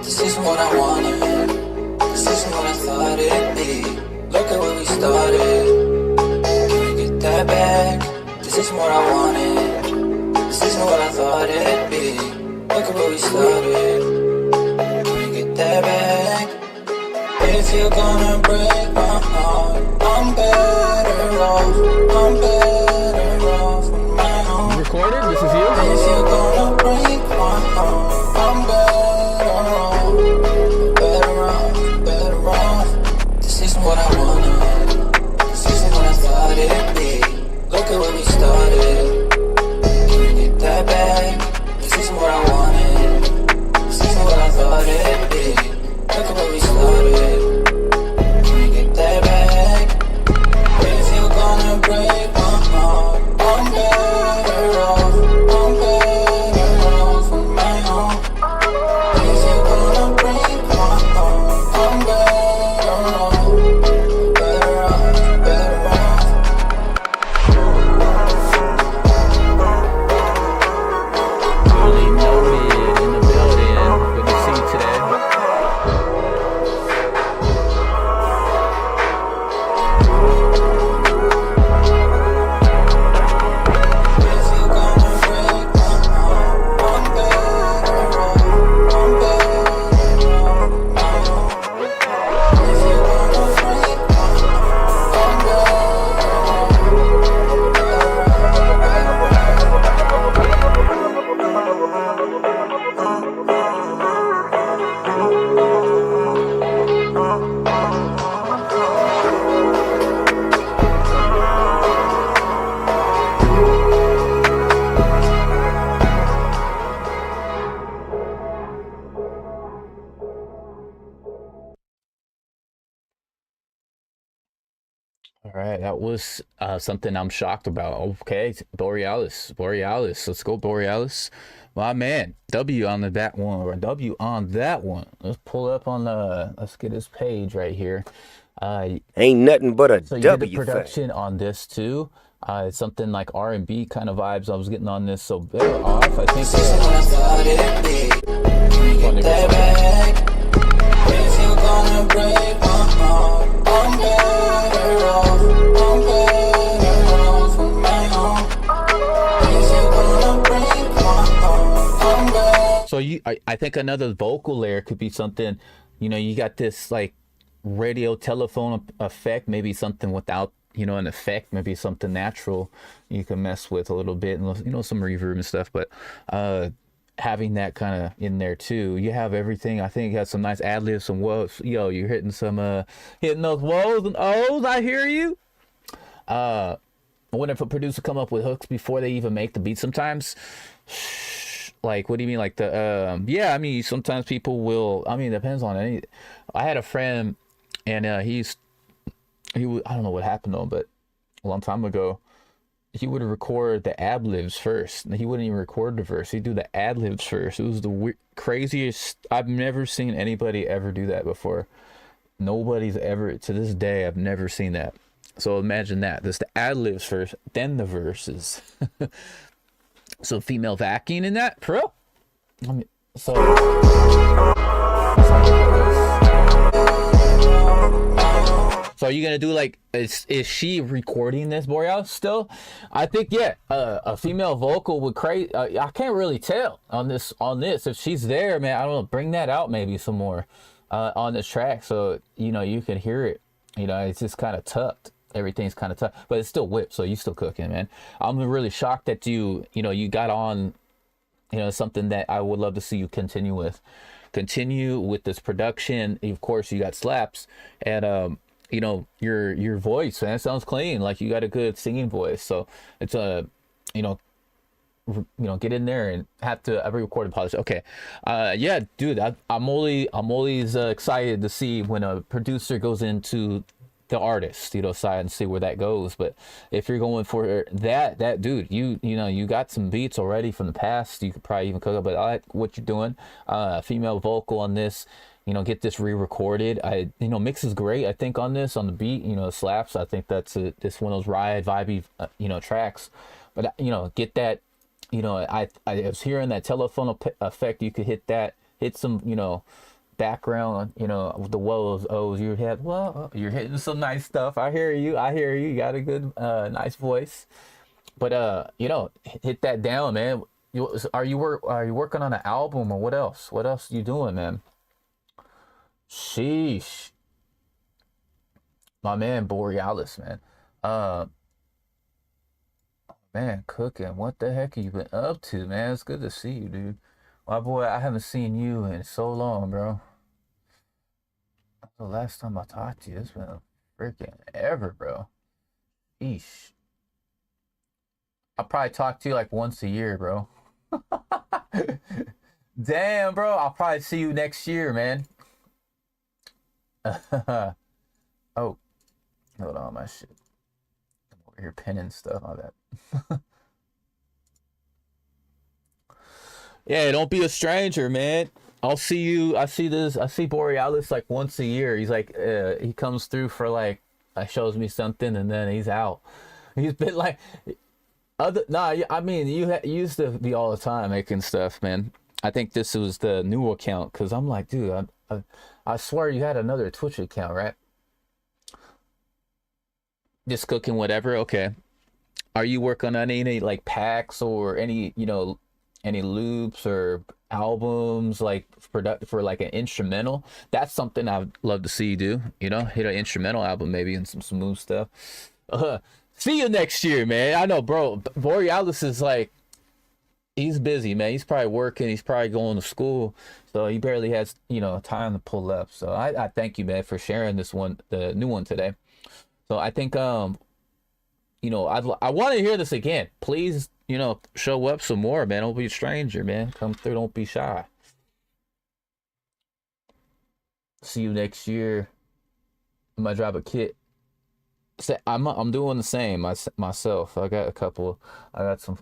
This isn't what I wanted. This isn't what I thought it'd be. Look at where we started. Can we get that back? This isn't what I wanted. This isn't what I thought it'd be. Look at where we started. Can we get that back? If you're gonna break my heart, I'm better off. I'm better off on my own. You recorded? This is you? If you're gonna break my heart, I'm better off. Better off. This isn't what I wanted. This isn't what I thought it'd be. Look at where we started. Can we get that back? This isn't what I wanted. This isn't what I thought it'd be. Look at where we started. Can we get that back? If you're gonna break my heart, I'm better off. All right, that was something I'm shocked about. Okay, Borealis. Let's go, Borealis. My man, W on that one, or W on that one. Let's pull up on the. Let's get his page right here. Ain't nothing but a So you did the W production on this too. It's something like R&B kind of vibes I was getting on this. So better off, I think. This is what I thought it'd be. Can you get that back? If you're gonna break my heart, I'm better off. I'm better off on my own. If you're gonna break my heart, I'm better. So I think another vocal layer could be something. You know, you got this like radio telephone effect, maybe something without, you know, an effect, maybe something natural you can mess with a little bit, and, you know, some reverb and stuff. But having that kind of in there too, you have everything. I think you have some nice ad libs, some woes. Yo, you're hitting some hitting those woes and ohs. I hear you. I wonder if a producer come up with hooks before they even make the beat sometimes. Like, what do you mean? Like the yeah, I mean, sometimes people will, I mean, it depends on any. I had a friend, and I don't know what happened to him, but a long time ago, he would record the ad libs first. He wouldn't even record the verse. He'd do the ad libs first. It was the craziest. I've never seen anybody ever do that before. Nobody's ever, to this day, I've never seen that. So imagine that. This the ad libs first, then the verses. So female vacuuming in that, bro. I mean, so. So are you gonna do like, is she recording this, Boreal, still? I think, yeah, a female vocal would create. I can't really tell on this. If she's there, man, I don't know. Bring that out maybe some more on this track, so you know you can hear it. You know, it's just kind of tucked. Everything's kind of tough, but it's still whipped, so you still cooking, man. I'm really shocked that you got on, you know, something that I would love to see you continue with this production. Of course, you got slaps, and you know, your voice, man, sounds clean. Like you got a good singing voice, so it's you know, get in there and have to every recorded polish. Okay, yeah, dude, I'm always excited to see when a producer goes into the artist, you know, side and see where that goes. But if you're going for that dude, you know, you got some beats already from the past, you could probably even cook up. But I like what you're doing. Female vocal on this, you know, get this re-recorded. You know, mix is great, I think, on this, on the beat, you know, slaps. I think that's this one of those ride vibey you know, tracks. But you know, get that, you know, I was hearing that telephone effect. You could hit some, you know, background, you know, with the woes, ohs, you're hitting some nice stuff. I hear you. You got a good nice voice. But you know, hit that down, man. Are you working on an album, or what else you doing, man? Sheesh, my man Borealis, man. Man, cooking, what the heck have you been up to, man? It's good to see you, dude. My boy, I haven't seen you in so long, bro. The last time I talked to you, it's been freaking ever, bro. Eesh. I'll probably talk to you like once a year, bro. Damn, bro. I'll probably see you next year, man. Oh. Hold on, my shit. I'm over here pinning stuff on that. Yeah, don't be a stranger, man. I see Borealis like once a year. He's like, he comes through for like, shows me something, and then he's out. He's been like, I mean, you used to be all the time making stuff, man. I think this was the new account, because I'm like, dude, I swear you had another Twitch account, right? Just cooking whatever, okay. Are you working on any like packs or any, you know, any loops or albums like for like an instrumental? That's something I'd love to see you do, you know, hit an instrumental album maybe, and some smooth stuff. See you next year, man. I know, bro, Borealis is like, he's busy, man. He's probably working, he's probably going to school, so he barely has, you know, time to pull up. So I thank you, man, for sharing this one, the new one today. So I think you know, I want to hear this again. Please, you know, show up some more, man. Don't be a stranger, man. Come through. Don't be shy. See you next year. I might drop a kit. I'm doing the same myself. I got a couple. I got some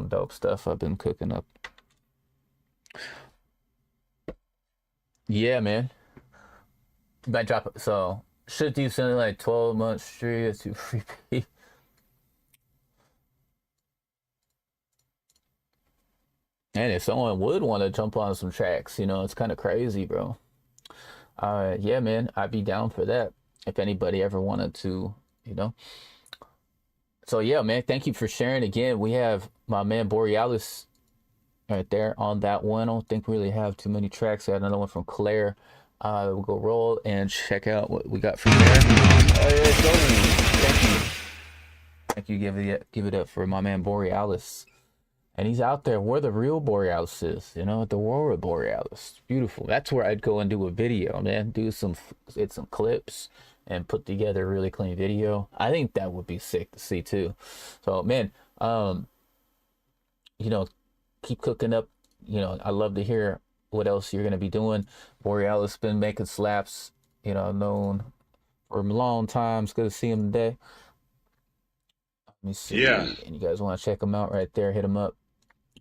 dope stuff I've been cooking up. Yeah, man. Might drop it. So should do something like 12 months straight to repeat. And if someone would want to jump on some tracks, you know, it's kind of crazy, bro. Yeah, man, I'd be down for that if anybody ever wanted to, you know. So yeah, man, thank you for sharing again. We have my man Borealis right there on that one. I don't think we really have too many tracks. I had another one from Claire. We'll go roll and check out what we got from there. Thank you. Thank you. Give it up for my man Borealis. And he's out there where the real Borealis is, you know, at the Aurora Borealis. Beautiful. That's where I'd go and do a video, man. Do some clips and put together a really clean video. I think that would be sick to see too. So, man, you know, keep cooking up. You know, I love to hear what else you're going to be doing. Borealis been making slaps, you know, known for a long time. It's good to see him today. Let me see. Yeah. And you guys want to check him out right there, hit him up.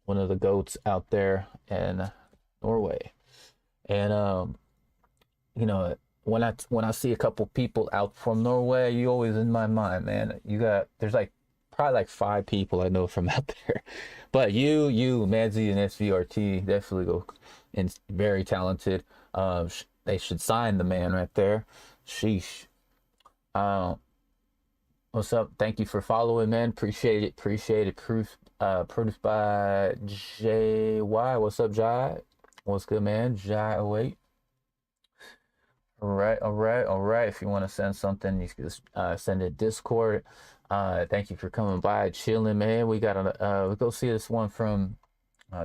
One of the goats out there in Norway. And you know, when I see a couple people out from Norway, you always in my mind, man. There's like probably like 5 people I know from out there. But you, Madzi and SVRT definitely go and very talented. They should sign the man right there. Sheesh. What's up? Thank you for following, man. Appreciate it. Produced by JY. What's up, Jai? What's good, man? Jai 08. All right. If you want to send something, you can send it Discord. Thank you for coming by, chilling, man. We got we'll go see this one from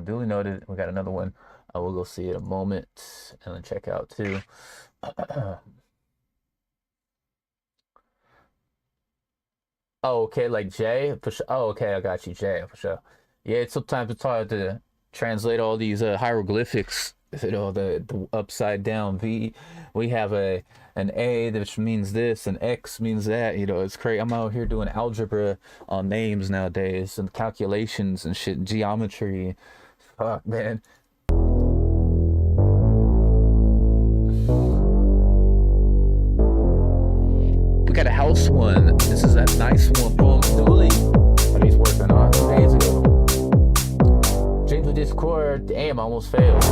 duly noted. We got another one. We'll go see it in a moment and then check out too. Oh, okay, like Jay. Oh, okay, I got you, Jay, for sure. Yeah, sometimes it's hard to translate all these hieroglyphics. You know, the upside down V. We have an A, which means this, and X means that. You know, it's crazy. I'm out here doing algebra on names nowadays and calculations and shit, geometry. Fuck, man. Got a house one. This is that nice one from Dooley that he's working on 2 days ago. Change the Discord. Damn, I almost failed.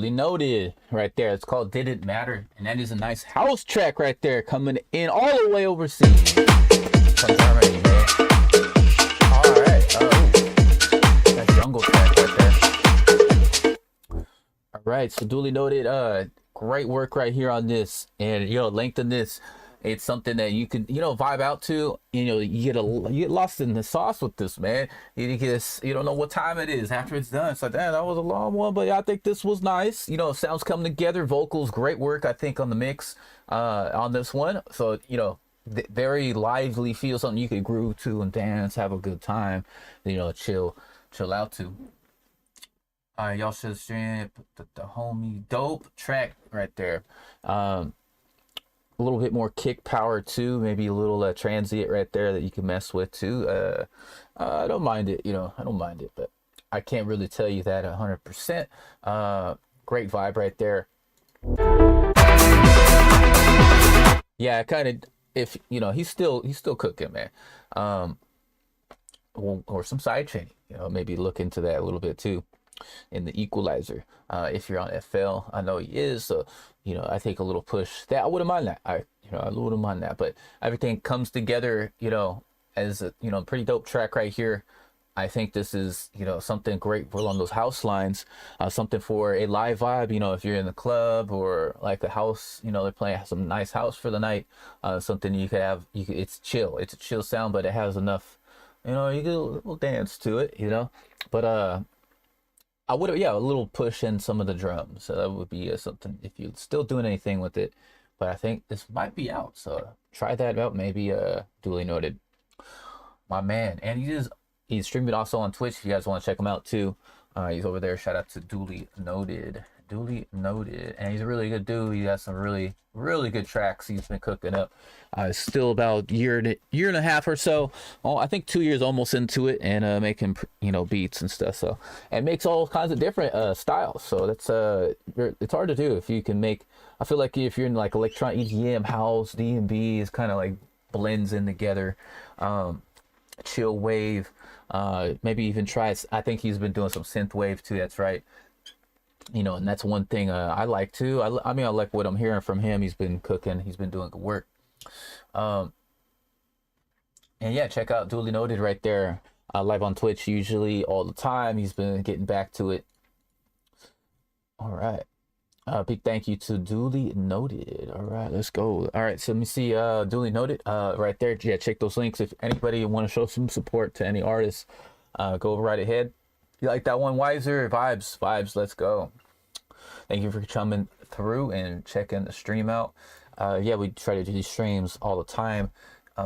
Duly noted right there. It's called Didn't Matter. And that is a nice house track right there, coming in all the way overseas from Germany, man. Alright. That jungle track right there. Alright, so Duly noted. Great work right here on this. And length of this. It's something that you could, vibe out to. You get lost in the sauce with this, man. You don't know what time it is after it's done. It's like, damn, that was a long one, but I think this was nice. Sounds coming together, vocals, great work, I think, on the mix on this one. So, very lively feel, something you could groove to and dance, have a good time, chill out to. All right, y'all should stream the homie dope track right there. A little bit more kick power too, maybe a little transient right there that you can mess with too. I don't mind it, I don't mind it, but I can't really tell you that 100%. Great vibe right there. Yeah, kind of. If he's still cooking, man. Or some side chaining, maybe look into that a little bit too. In the equalizer, if you're on FL, I know he is, so I take a little push that I wouldn't mind that. I wouldn't mind that, but everything comes together, as a pretty dope track right here. I think this is something great for along those house lines, something for a live vibe. If you're in the club or like a house, they're playing some nice house for the night, something you could have. It's chill. It's a chill sound, but it has enough. You get a little dance to it. But I would have, a little push in some of the drums. So that would be something if you're still doing anything with it. But I think this might be out. So try that out. Maybe Duly noted. My man. And he's streaming also on Twitch if you guys want to check him out too. He's over there. Shout out to Duly noted. Duly noted. And he's a really good dude. He has some really, really good tracks he's been cooking up. Still about year and a half or so. Oh, I think 2 years almost into it, and making beats and stuff. So and makes all kinds of different styles. So that's it's hard to do if you can make. I feel like if you're in like electronic EDM, house, D&B is kind of like blends in together. Chill wave. Maybe even try. I think he's been doing some synth wave too. That's right. And that's one thing I like too. I mean, I like what I'm hearing from him. He's been cooking. He's been doing good work. And yeah, check out Duly noted right there. Live on Twitch usually all the time. He's been getting back to it. All right. Big thank you to Duly noted. All right, let's go. All right, so let me see Duly noted right there. Yeah, check those links. If anybody want to show some support to any artists, go right ahead. You like that one? Wiser vibes, let's go. Thank you for coming through and checking the stream out. Yeah, we try to do these streams all the time.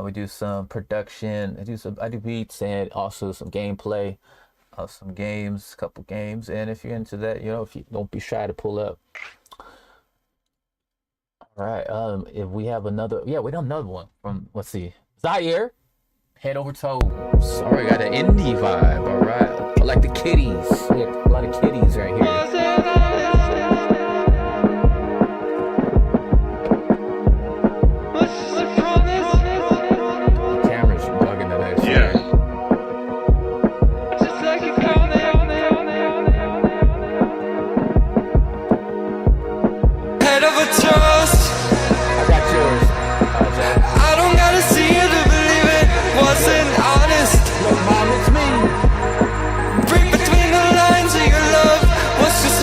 We do some production, I do beats and also some gameplay, some games, a couple games. And if you're into that, if you don't be shy to pull up. All right, if we have another, we got another one from, let's see, Zaire. Head over toes. Sorry, got an indie vibe. All right, I like the kitties. We got a lot of kitties right here. Break between the lines of your love. What's just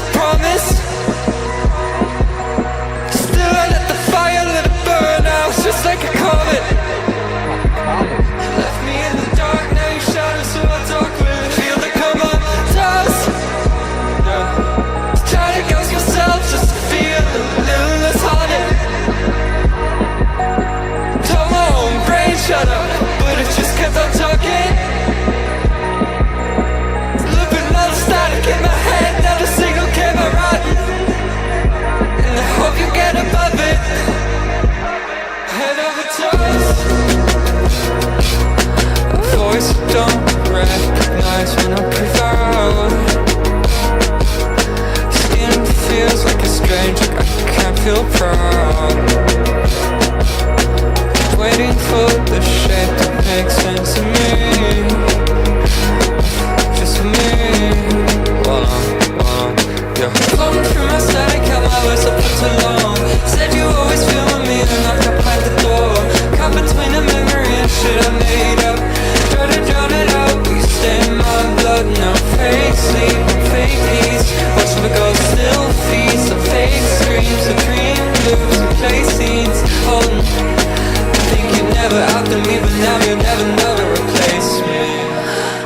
you never, never replace me.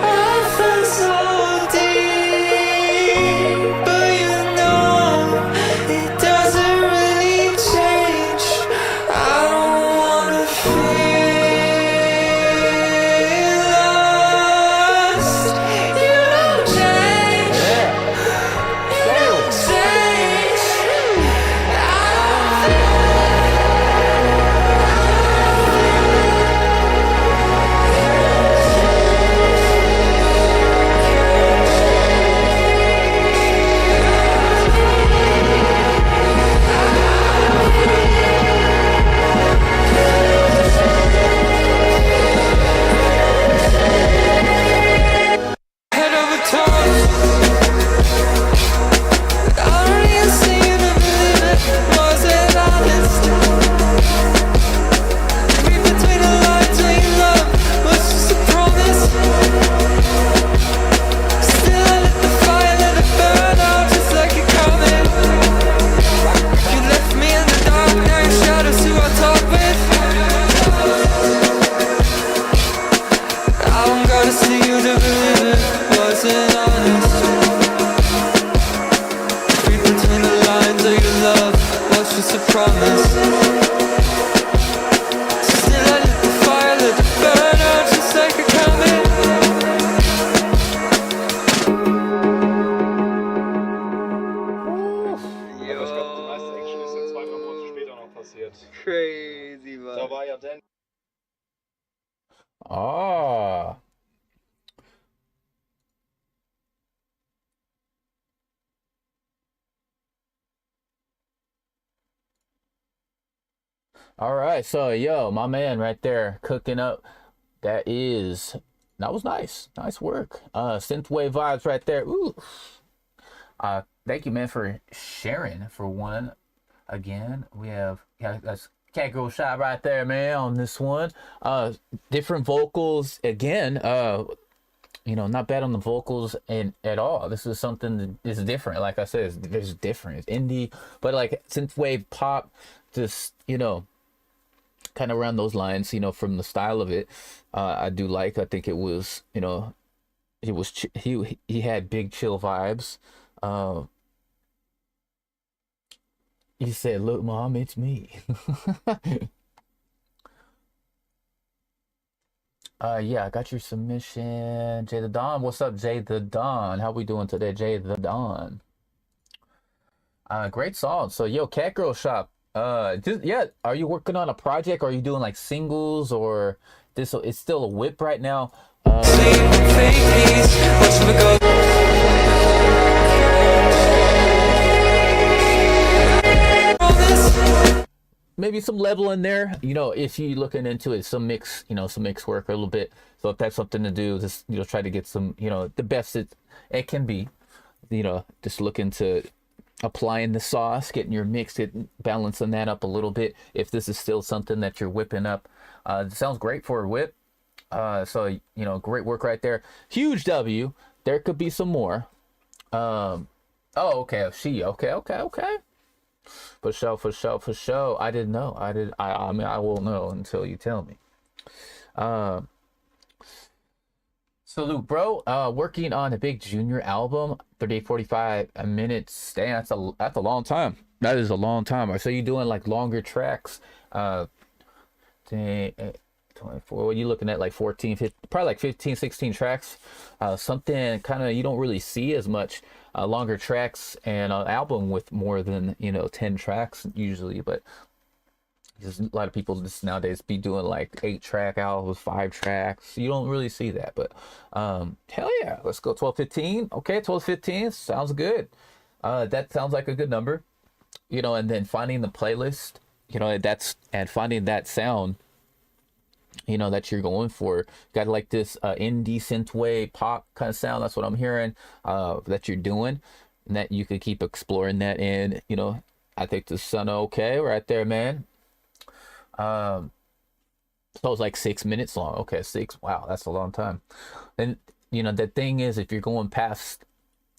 I feel so deep, but you know it doesn't really change. I don't wanna feel lost. You don't change. You don't change. Head over toes. I don't even see you to believe it. Was it honest? Read between the lines when you love was just a promise. Still I lit the fire, let it burn out just like it coming. You left me in the dark, now your shadows who I talk with. I don't gotta see you to believe it. Wasn't honest. Read between the lines of your love was just a promise. Still I lit the fire, let it burn out just like a comet. Crazy, man. Ah. All right, so yo, my man right there cooking up. That was nice. Nice work. Synthwave vibes right there. Ooh. Thank you, man, for sharing for one. Again, we have that's Cat Girl Shot right there, man, on this one. Different vocals again. Not bad on the vocals and at all. This is something that is different. Like I said, it's different. It's indie, but like synthwave pop, just kind of around those lines. From the style of it, I do like. I think it was he had big chill vibes. He said, "Look, Mom, it's me." Yeah, I got your submission. Jay the Don. What's up, Jay the Don? How we doing today, Jay the Don? Great song. So, yo, Cat Girl Shop. Are you working on a project? Or are you doing like singles or this? It's still a whip right now. Maybe some level in there, if you looking into it, some mix work a little bit. So if that's something to do, just try to get some, the best it can be. Just look into applying the sauce, getting your mix, balancing that up a little bit. If this is still something that you're whipping up, it sounds great for a whip. So great work right there. Huge W. There could be some more. Okay. Okay. For sure. I didn't know. I mean, I won't know until you tell me. Salute, bro. Working on a big junior album, 45 minutes. Damn, that's a long time. That is a long time. So you doing like longer tracks? 24. What are you looking at? Like 14, 15, probably like 15, 16 tracks. Something kind of you don't really see as much. Longer tracks and an album with more than 10 tracks usually, but just a lot of people just nowadays be doing like 8-track albums, 5 tracks. You don't really see that, but hell yeah, let's go 12-15. Okay, 12-15 sounds good. That sounds like a good number, and then finding the playlist, and finding that sound that you're going for. Got like this indie synthwave pop kind of sound. That's what I'm hearing that you're doing, and that you could keep exploring that. And I think this sound okay right there, man. So it's like 6 minutes long. Okay, 6. Wow, that's a long time. And the thing is, if you're going past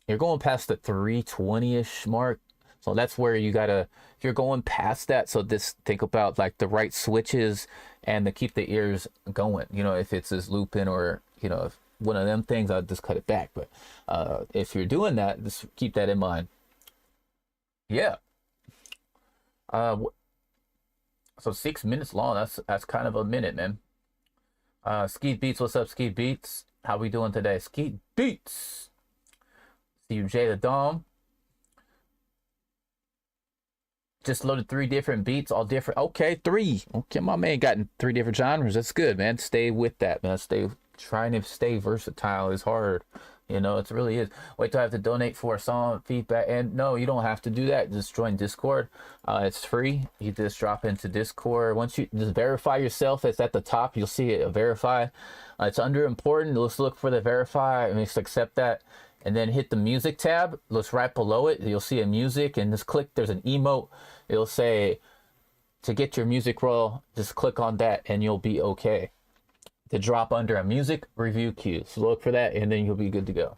the 3:20-ish mark, So that's where you gotta, if you're going past that, so just think about like the right switches and to keep the ears going. You know, if it's just looping or, you know, if one of them things, I'll just cut it back. But if you're doing that, just keep that in mind. Yeah. So 6 minutes long. That's kind of a minute, man. Skeet Beats, what's up, Skeet Beats? How we doing today? Skeet Beats. See you, Jay the Dom. Just loaded 3 different beats, all different. Okay, 3. Okay, my man got in 3 different genres. That's good, man. Stay with that, man. Trying to stay versatile is hard. You know, it really is. Wait till I have to donate for a song feedback. And no, you don't have to do that. Just join Discord. It's free. You just drop into Discord. Once you just verify yourself, it's at the top. You'll see it, verify. It's under important. Let's look for the verify and just accept that. And then hit the music tab. Looks right below it. You'll see a music and just click. There's an emote. It'll say to get your music roll. Just click on that and you'll be okay. To drop under a music review queue. So look for that and then you'll be good to go.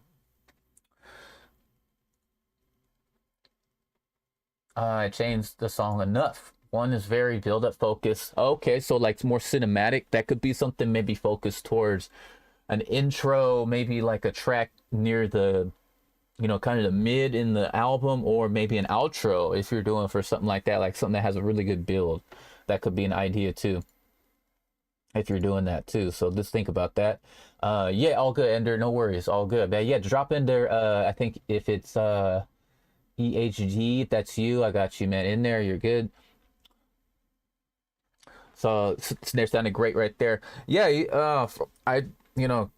I changed the song enough. One is very build up focus. Okay, so like more cinematic. That could be something maybe focused towards an intro, maybe like a track near the, you know, kind of the mid in the album, or maybe an outro if you're doing for something like that, like something that has a really good build. That could be an idea too, if you're doing that too. So just think about that. Yeah, all good, Ender, no worries, all good. But yeah, drop in there. I think if it's EHG, if that's you, I got you, man, in there, you're good. So snare sounded great right there. Yeah, you know,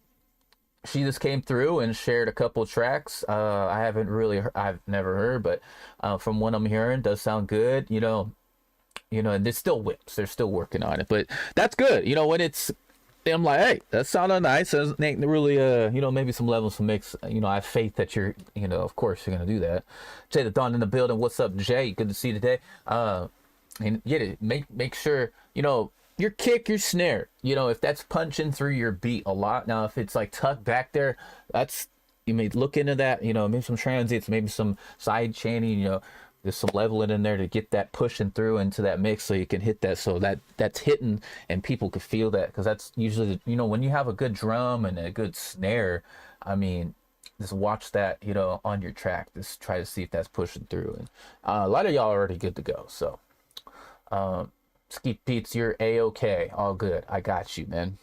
she just came through and shared a couple tracks. I've never heard, but from what I'm hearing, does sound good. You know, and there's still whips. They're still working on it, but that's good. You know, when I'm like, hey, that sounded nice. It ain't really, you know, maybe some levels to mix. You know, I have faith that you're, you know, of course you're gonna do that. Jay the Dawn in the building. What's up, Jay? Good to see you today. And get it. Make sure, you know, your kick, your snare, you know, if that's punching through your beat a lot. Now, if it's like tucked back there, you may look into that, you know, maybe some transits, maybe some side chaining, you know, there's some leveling in there to get that pushing through into that mix so you can hit that, so that's hitting and people could feel that, because that's usually, you know, when you have a good drum and a good snare, I mean, just watch that, you know, on your track. Just try to see if that's pushing through. And a lot of y'all are already good to go. So, Skeet Beats, you're A-okay. All good. I got you, man.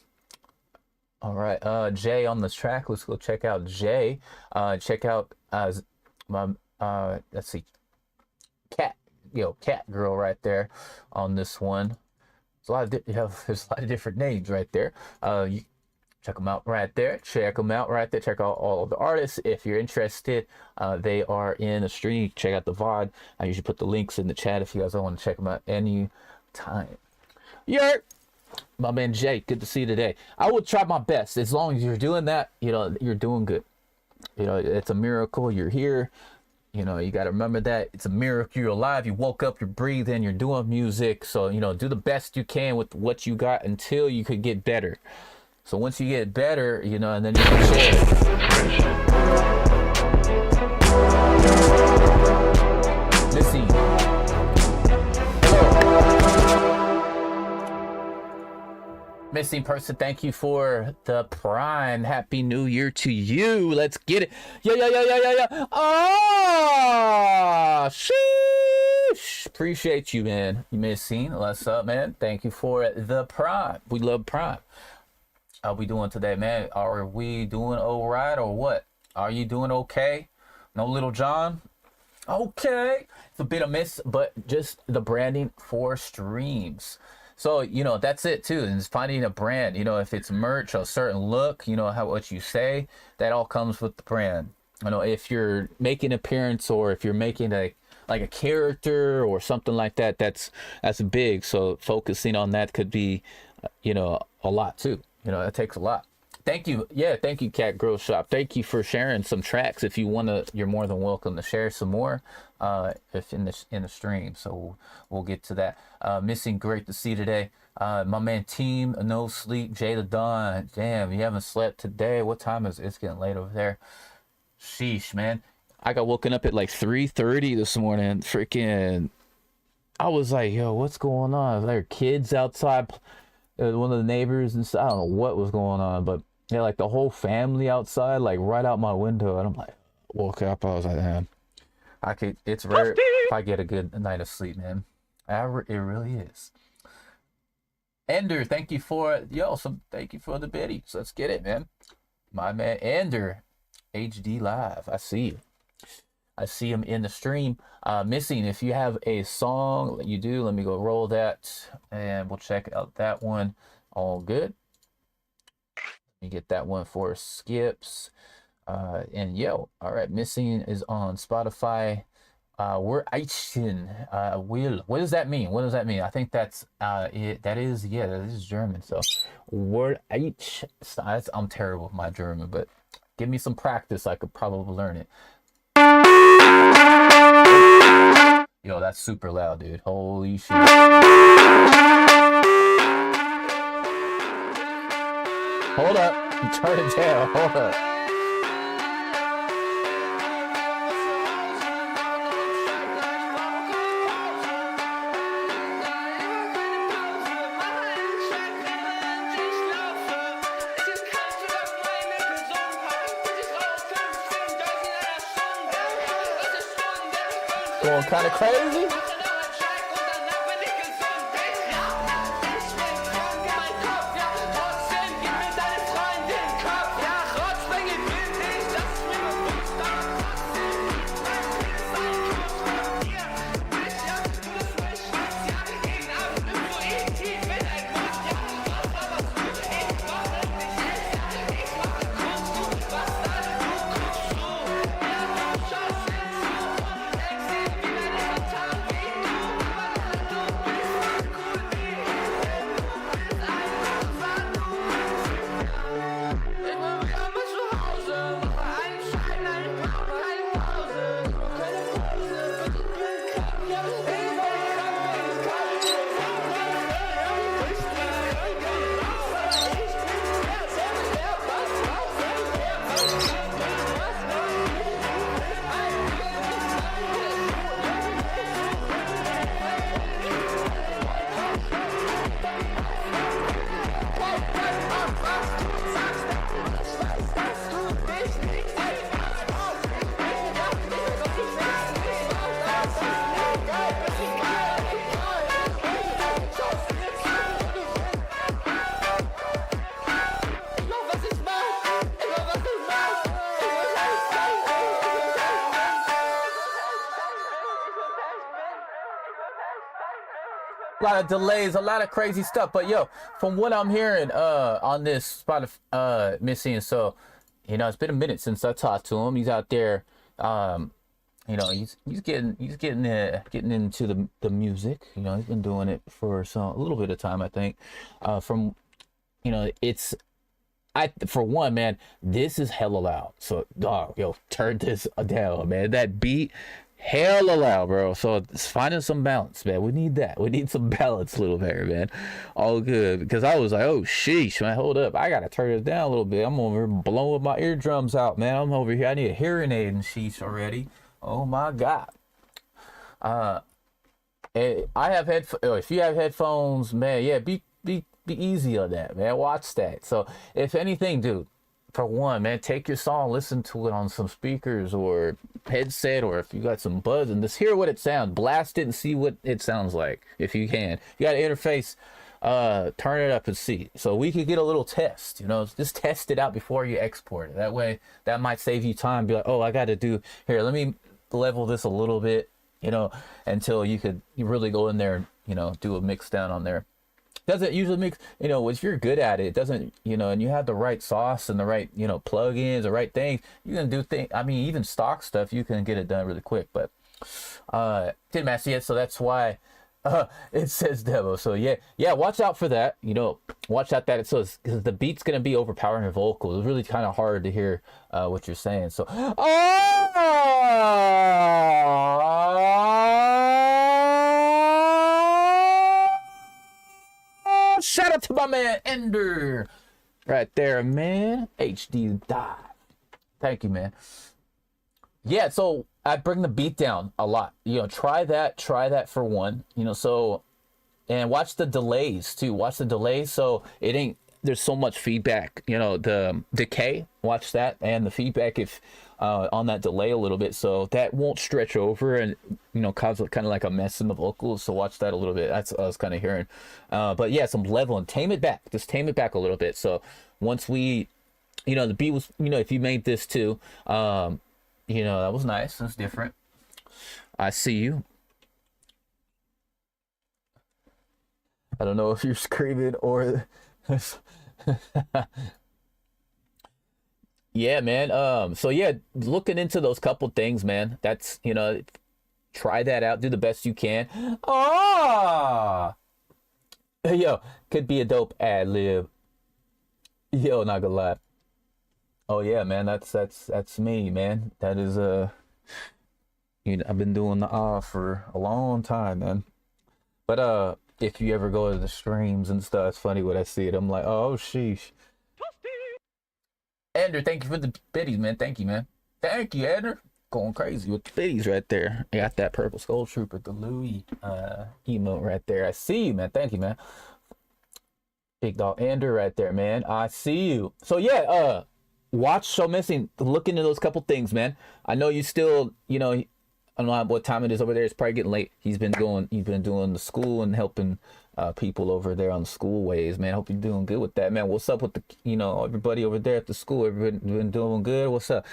All right. Jay on this track. Let's go check out Jay. Check out let's see. Cat girl right there on this one. There's a lot of different names right there. You check them out right there. Check out all of the artists if you're interested. They are in the stream. Check out the VOD. I usually put the links in the chat if you guys don't want to check them out any time. Yeah, my man Jay, good to see you today. I will try my best. As long as you're doing that, you know, you're doing good. You know, it's a miracle you're here. You know, you got to remember that it's a miracle you're alive. You woke up, you're breathing, you're doing music. So, you know, do the best you can with what you got until you could get better. So once you get better, you know, and then you can share it. Missy. Missing person, thank you for the prime. Happy New Year to you. Let's get it. Yeah. Oh, sheesh. Appreciate you, man. You Missing. What's up, man? Thank you for the prime. We love prime. How we doing today, man? Are we doing all right or what? Are you doing okay? No Little John? Okay. It's a bit of miss, but just the branding for streams. So, you know, that's it too. And it's finding a brand, you know, if it's merch, a certain look, you know, what you say, that all comes with the brand. You know, if you're making an appearance or if you're making like a character or something like that, that's big. So focusing on that could be, you know, a lot too. You know, it takes a lot. Thank you. Yeah, thank you, Cat Girl Shop. Thank you for sharing some tracks. If you want to, you're more than welcome to share some more if in the stream. So we'll get to that. Missing, great to see today. My man Team No Sleep, Jay the Dawn. Damn, you haven't slept today. What time is it? It's getting late over there. Sheesh, man. I got woken up at like 3:30 this morning. Freaking, I was like, yo, what's going on? There are kids outside. One of the neighbors and I don't know what was going on, but yeah, like the whole family outside, like right out my window, and I'm like, woke up. I was like, man, it's rare if I get a good night of sleep, man. It really is. Ender, thank you for it. Yo, thank you for the biddies. Let's get it, man. My man Ender, HD Live. I see you. I see him in the stream. Missing, if you have a song you do, let me go roll that and we'll check out that one. All good. Let me get that one for Skips. And yo, all right, Missing is on Spotify. We're Eichen. Will. What does that mean? What does that mean? I think that's it. That is German. So word Eich. I'm terrible with my German, but give me some practice. I could probably learn it. Yo, that's super loud, dude. Holy shit. Hold up. Turn it down. Hold up. Going kind of crazy. A lot of delays, a lot of crazy stuff. But yo, from what I'm hearing on this spot of Missing, so it's been a minute since I talked to him. He's out there, he's getting into the music. He's been doing it for a little bit of time, I think. For one, man, this is hella loud. So dog, yo, turn this down, man. That beat, hella loud, bro. So it's finding some balance, man. We need that. We need some balance a little better, man. All good. Because I was like, oh, sheesh, man. Hold up. I got to turn it down a little bit. I'm over here blowing my eardrums out, man. I'm over here. I need a hearing aid and sheesh already. Oh, my God. I have if you have headphones, man, yeah, be easy on that, man. Watch that. So if anything, dude, for one, man, take your song, listen to it on some speakers or headset, or if you got some buzz and just hear what it sounds, blast it and see what it sounds like. If you can, you got an interface, turn it up and see. So we could get a little test, just test it out before you export it. That way, that might save you time. Be like, oh, I got to do here. Let me level this a little bit, until you really go in there and, do a mix down on there. Doesn't usually mix, if you're good at it, it doesn't, and you have the right sauce and the right, plugins, the right things, you can do things. I mean, even stock stuff, you can get it done really quick, but didn't match yet. So that's why it says demo. So yeah, watch out for that. Watch out that because the beat's going to be overpowering your vocals. It's really kind of hard to hear what you're saying. So, shout out to my man Ender right there, man. HD dive. Thank you, man. Yeah, so I bring the beat down a lot. Try that for one. So and watch the delays too. Watch the delays so it ain't there's so much feedback. The decay. Watch that and the feedback if on that delay a little bit, so that won't stretch over and cause kind of like a mess in the vocals. So watch that a little bit. That's what I was kind of hearing. But yeah, some leveling. Tame it back. Just tame it back a little bit. So once we, the beat was, if you made this too, that was nice. That's different. I see you. I don't know if you're screaming or yeah, man. So yeah, looking into those couple things, man. That's try that out. Do the best you can. Ah, yo, could be a dope ad lib. Yo, not gonna lie. Oh yeah, man. That's me, man. That is I've been doing the for a long time, man. But if you ever go to the streams and stuff, it's funny when I see it. I'm like, oh sheesh. Andrew, thank you for the biddies, man. Thank you, man. Thank you, Andrew. Going crazy with the biddies right there. I got that purple skull trooper, the Louis emote right there. I see you, man. Thank you, man. Big dog Andrew right there, man. I see you. So yeah, watch Show Missing. Look into those couple things, man. I know you still, I don't know what time it is over there. It's probably getting late. He's been doing the school and helping people over there on the school ways, man. Hope you're doing good with that, man. What's up with the, everybody over there at the school? Everybody been doing good? What's up?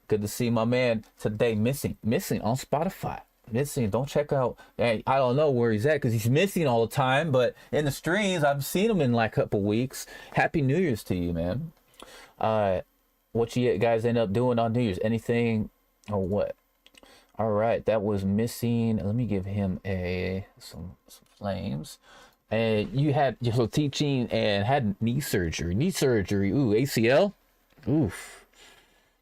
Good to see my man today. Missing on Spotify. Missing. Don't check out. I don't know where he's at because he's missing all the time. But in the streams, I've seen him in like a couple weeks. Happy New Year's to you, man. What you guys end up doing on New Year's? Anything or what? All right, that was Missing. Let me give him some flames. And you had your teaching and had knee surgery. Ooh, ACL. Oof.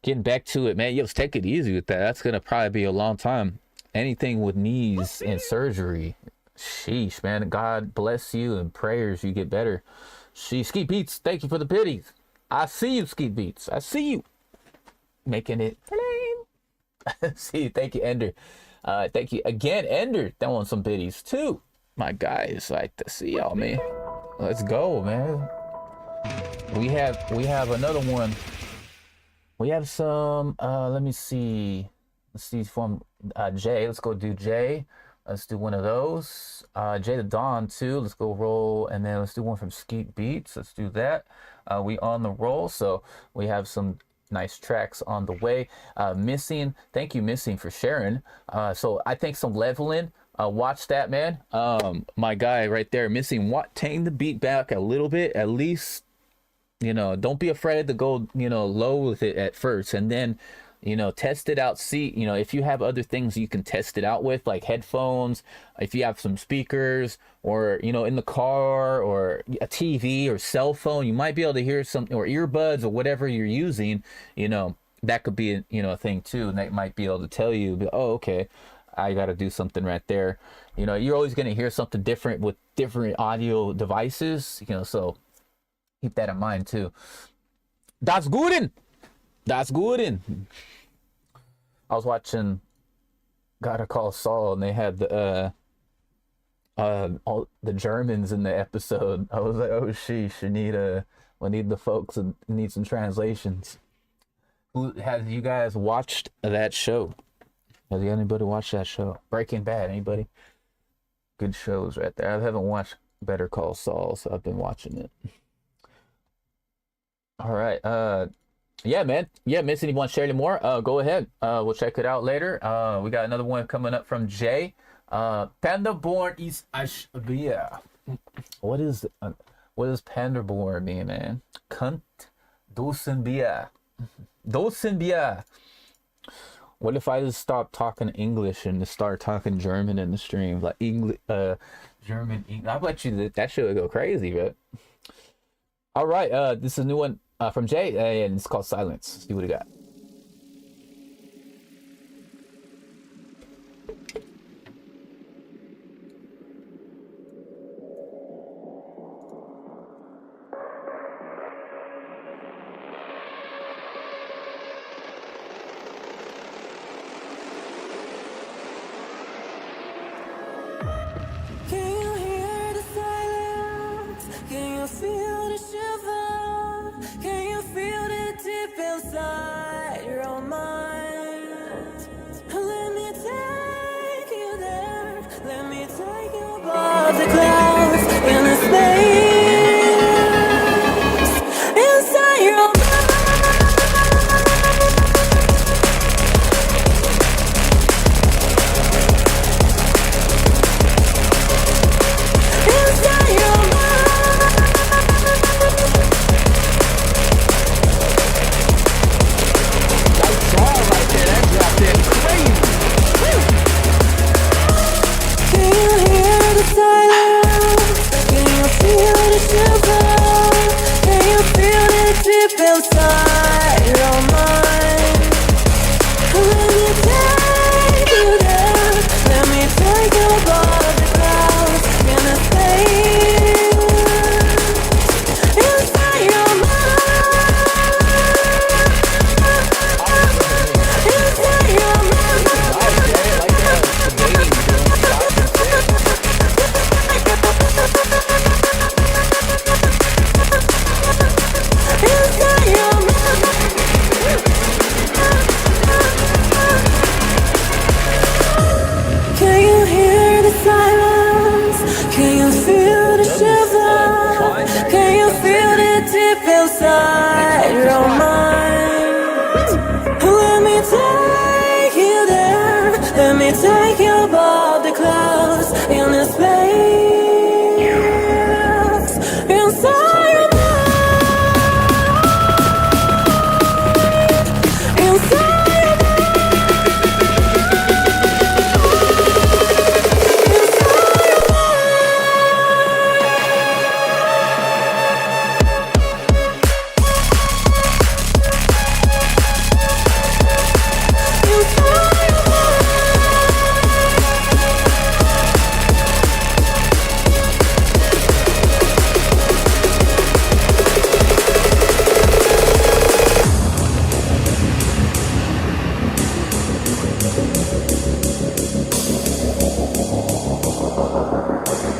Getting back to it, man. Just take it easy with that. That's gonna probably be a long time. Anything with knees and surgery. Sheesh, man. God bless you and prayers you get better. Sheesh. Skeet Beats, thank you for the pity. I see you, Skeet Beats. I see you. Making it. See you. Thank you, Ender. Thank you again, Ender. That wants some biddies too. My guys like to see y'all, man. Let's go, man. We have another one. We have some. Let me see. Let's see from Jay. Let's go do Jay. Let's do one of those. Jay the Dawn too. Let's go roll, and then let's do one from Skeet Beats. Let's do that. We on the roll, so we have some nice tracks on the way. Missing, thank you, Missing, for sharing. So I think some leveling. Watch that, man. My guy right there, Missing. Tame the beat back a little bit, at least. Don't be afraid to go, low with it at first, and then, test it out. See, if you have other things you can test it out with, like headphones, if you have some speakers, or in the car, or a TV or cell phone, you might be able to hear something, or earbuds or whatever you're using. That could be a thing too, and that might be able to tell you, oh, okay, I got to do something right there. You're always going to hear something different with different audio devices. So keep that in mind too. That's good. I was watching Gotta Call Saul, and they had the all the Germans in the episode. I was like, oh sheesh, we need the folks and need some translations. Has you guys watched that show? Has anybody watched that show? Breaking Bad, anybody? Good shows right there. I haven't watched Better Call Saul, so I've been watching it. All right. Yeah, man. Yeah, Missing, you want to share any more? Go ahead. We'll check it out later. We got another one coming up from Jay. Pandaborn is Ashbia. What does Pandaborn mean, man? Kunt Dosenbia. What if I just stop talking English and just start talking German in the stream? Like English, German, English. I bet you that shit would go crazy, right? All right, this is a new one from Jay, and it's called Silence. Let's see what we got. deep inside your mind. Let me take you there. Let me take you above the clouds in a space inside your mind. Inside your mind. Let me take you there. Let me take you above the clouds in a space inside your mind. Inside your mind. Can you hear the silence? Can you feel the shiver? Can you feel it deep inside your mind? Let me take you there. Let me take you above the clouds in the space inside your mind. Inside.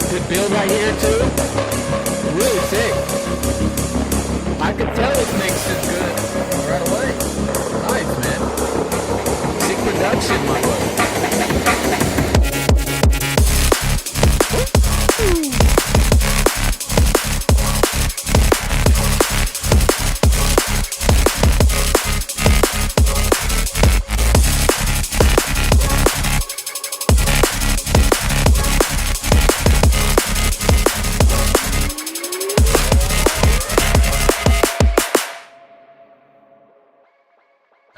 Good build right here too. Really sick. I could tell this mix is good right away. Nice, man. Sick production, my boy.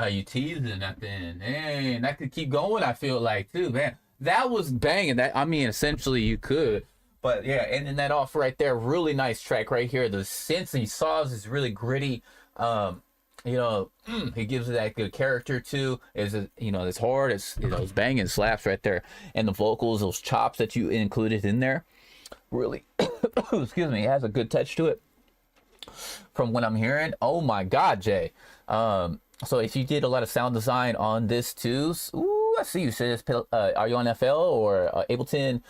You teasing that then, and that could keep going. I feel like too, man. That was banging. That, I mean, essentially you could, but yeah, ending that off right there. Really nice track right here. The synths he saws is really gritty. You know, he gives it that good character too. Is it, you know, it's hard. It's, you know, it's banging slaps right there, and the vocals, those chops that you included in there, really, excuse me, it has a good touch to it. From what I'm hearing, oh my God, Jay. So if you did a lot of sound design on this too, ooh, I see you said, are you on FL or Ableton?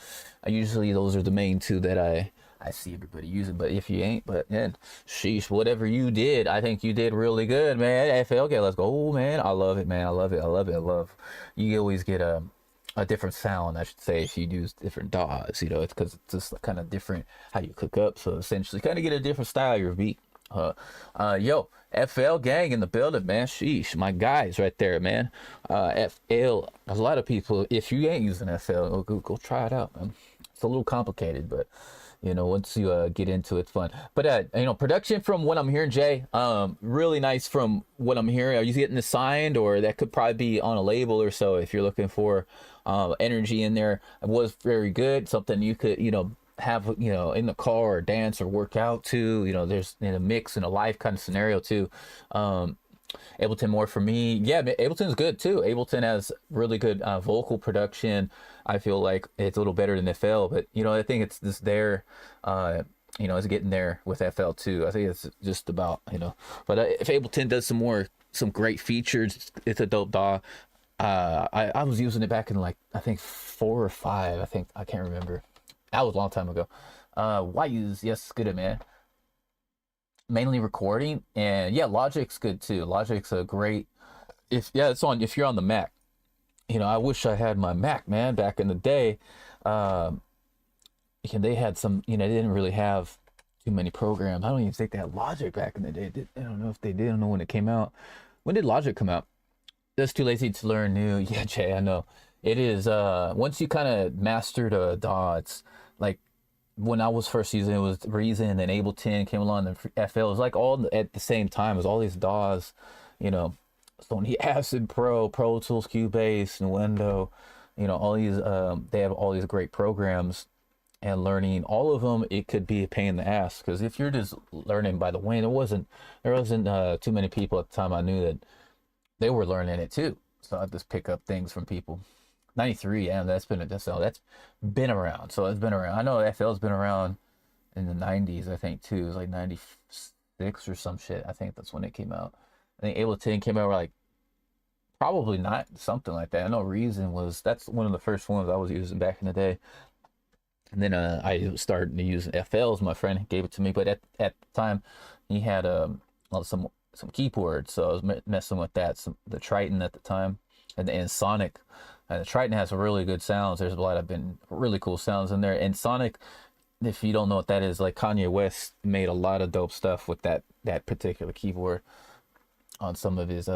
Usually those are the main two that I see everybody using, but if you ain't, but then, sheesh, whatever you did, I think you did really good, man. FL, okay, let's go, man. I love it, man. I love it. I love it. I love. You always get a different sound, I should say, if you use different DAWs, you know, it's because it's just kind of different how you cook up. So essentially, kind of get a different style of your beat. Yo, FL gang in the building, man. Sheesh, my guys right there, man. FL, a lot of people, if you ain't using FL, go try it out, man. It's a little complicated, but you know, once you get into it, it's fun. But you know, production from what I'm hearing, Jay, really nice from what I'm hearing. Are you getting this signed, or that could probably be on a label or so if you're looking for energy in there? It was very good, something you could, you know, have, you know, in the car or dance or work out too. You know, there's in a mix in a live kind of scenario too. Ableton more for me. Yeah, Ableton's good too. Ableton has really good vocal production. I feel like it's a little better than FL, but you know, I think it's just there. You know, it's getting there with FL too. I think it's just about, you know, but if Ableton does some great features, it's a dope DAW. I was using it back in like, I think 4 or 5. I think, I can't remember. That was a long time ago. Why use? Yes, good, man. mainly recording, and yeah, Logic's good too. Logic's a great, if you're on the Mac. I wish I had my Mac, man, back in the day. They had some, they didn't really have too many programs. I don't even think they had Logic back in the day. I don't know if they did. I don't know when it came out. When did Logic come out? That's too lazy to learn new. Yeah, Jay, I know. It is, once you kind of mastered a DAW, it's like, when I was first using it, was Reason, and Ableton came along, and FL. It was like all at the same time. It was all these DAWs, Sony Acid Pro, Pro Tools, Cubase, Nuendo, all these, they have all these great programs, and learning all of them, it could be a pain in the ass, because if you're just learning by the way, there wasn't too many people at the time I knew that they were learning it too. So I just pick up things from people. 93, yeah, that's been around. So it's been around. I know FL's been around in the 90s, I think too. It was like 96 or some shit. I think that's when it came out. I think Ableton came out like probably not something like that. I know Reason that's one of the first ones I was using back in the day. And then I started to use FLs. My friend gave it to me, but at the time he had some keyboards, so I was messing with that. The Triton at the time, and Sonic. The Triton has some really good sounds. There's a lot of really cool sounds in there. And Sonic, if you don't know what that is, like Kanye West made a lot of dope stuff with that particular keyboard on some of his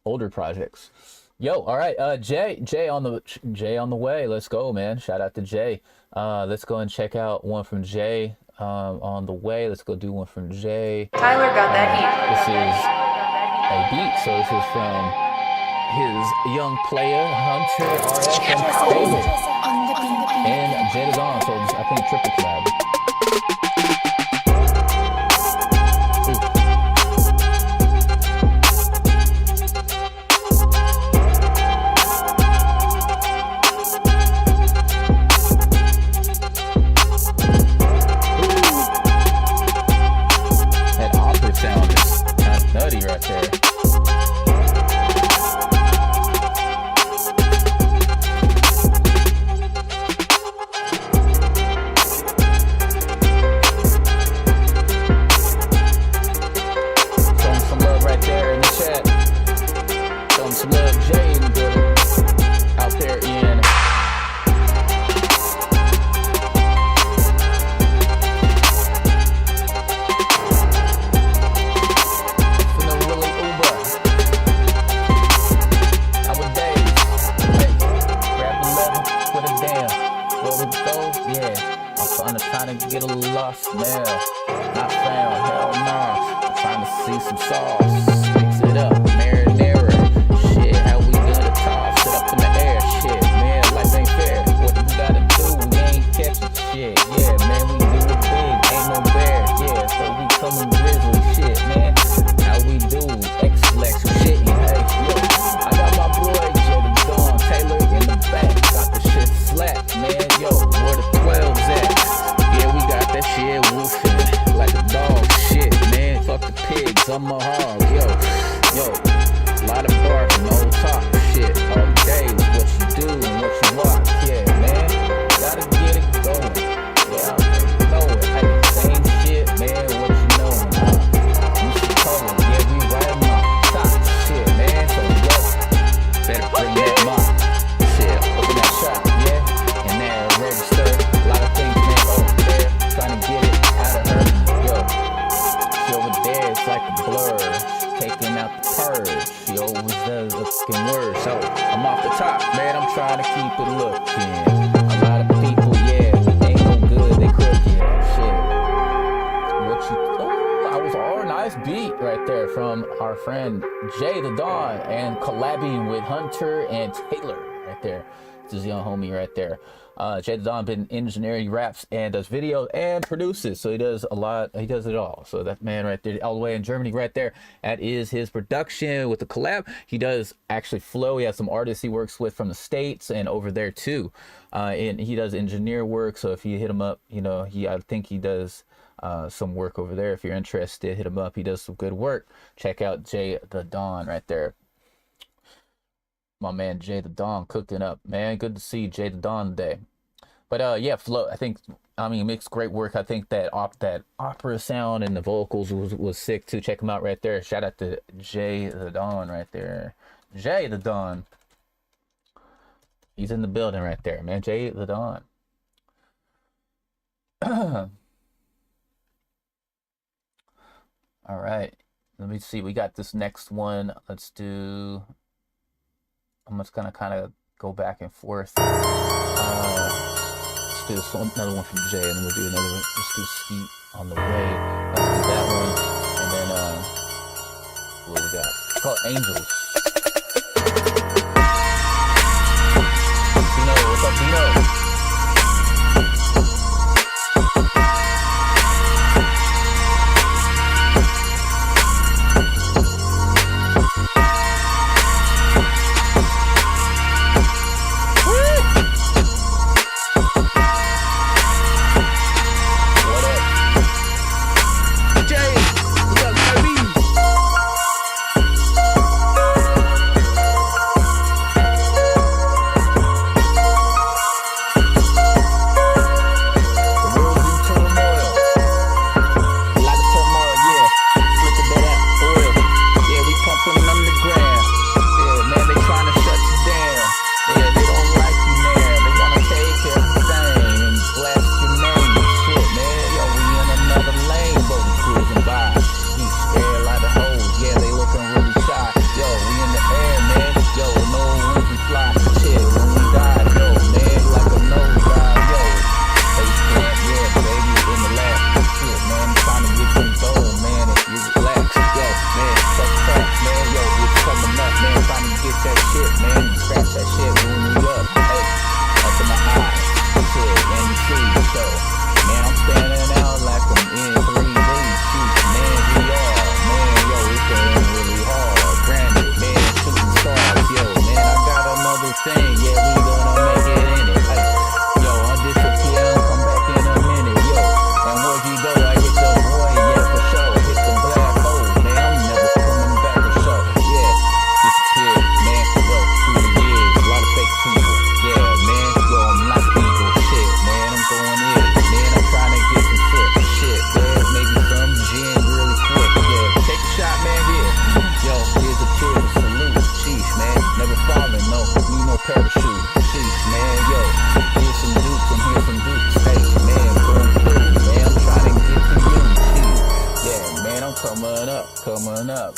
older projects. Yo, all right, Jay on the way. Let's go, man. Shout out to Jay. Let's go and check out one from Jay on the way. Let's go do one from Jay. Tyler got that heat. This is a beat, so this is from his young player, Hunter, RF, and Jay the Dawn, so I think triple collab. That opera sound is kind of nutty right there. Trying to get a lost mail, not found, hell no. I'm trying to see some sauce, mix it up, marinara. Shit, how we gonna toss it up in the air? Shit, man, life ain't fair. What we gotta do? We ain't catching shit. Yeah, man, we do it big, ain't no bear. Yeah, so we coming grizzly. Shit, man, how we do? X-Lex shitting, hey, yo. I got my boy Jay the Dawn, Taylor in the back, got the shit slapped, man. Yo, where the 12's at? Yeah, we got that shit woofing like a dog. Shit, man, fuck the pigs, I'm a hog. Yo, a lot of barking, no talk. Shit, all day is what you do and what you watch. Yeah, man, gotta get it going. Yeah, I know it. Hey, same shit, man, what you know? You should cover. Yeah, we riding my top. Shit, man, so what? Better bring that mop. Shit, open that shop, yeah, and there register. A lot of things, man, over there, trying to get it out of her. Yo, she over there, it's like a blur, taking out the purge. She always does a fucking word, so I'm off the top, man, I'm trying to keep it looking. A lot of people, yeah, they ain't no good, they crooked. Shit, what you, oh, I was all nice beat right there from our friend Jay the Dawn, and collabing with Hunter and Taylor right there. This is young homie right there. Jay the Dawn been engineering, he raps and does videos and produces, so he does a lot. He does it all. So that man right there, all the way in Germany, right there, that is his production with the collab. He does actually flow. He has some artists he works with from the States and over there too, and he does engineer work. So if you hit him up, I think he does some work over there. If you're interested, hit him up. He does some good work. Check out Jay the Dawn right there. My man Jay the Dawn cooking up, man. Good to see Jay the Dawn today. But yeah, flow. I think I mean, makes great work. I think that opera sound and the vocals was sick too. Check him out right there. Shout out to Jay the Don right there. Jay the Don. He's in the building right there, man. Jay the Don. All right. Let me see. We got this next one. Let's do. I'm just gonna kind of go back and forth. Let's do this one, another one from Jay, and then we'll do another one. Let's do Skeet on the Way. Let's do that one, and then what we got? It's called Angels. Dino, what's up, Dino?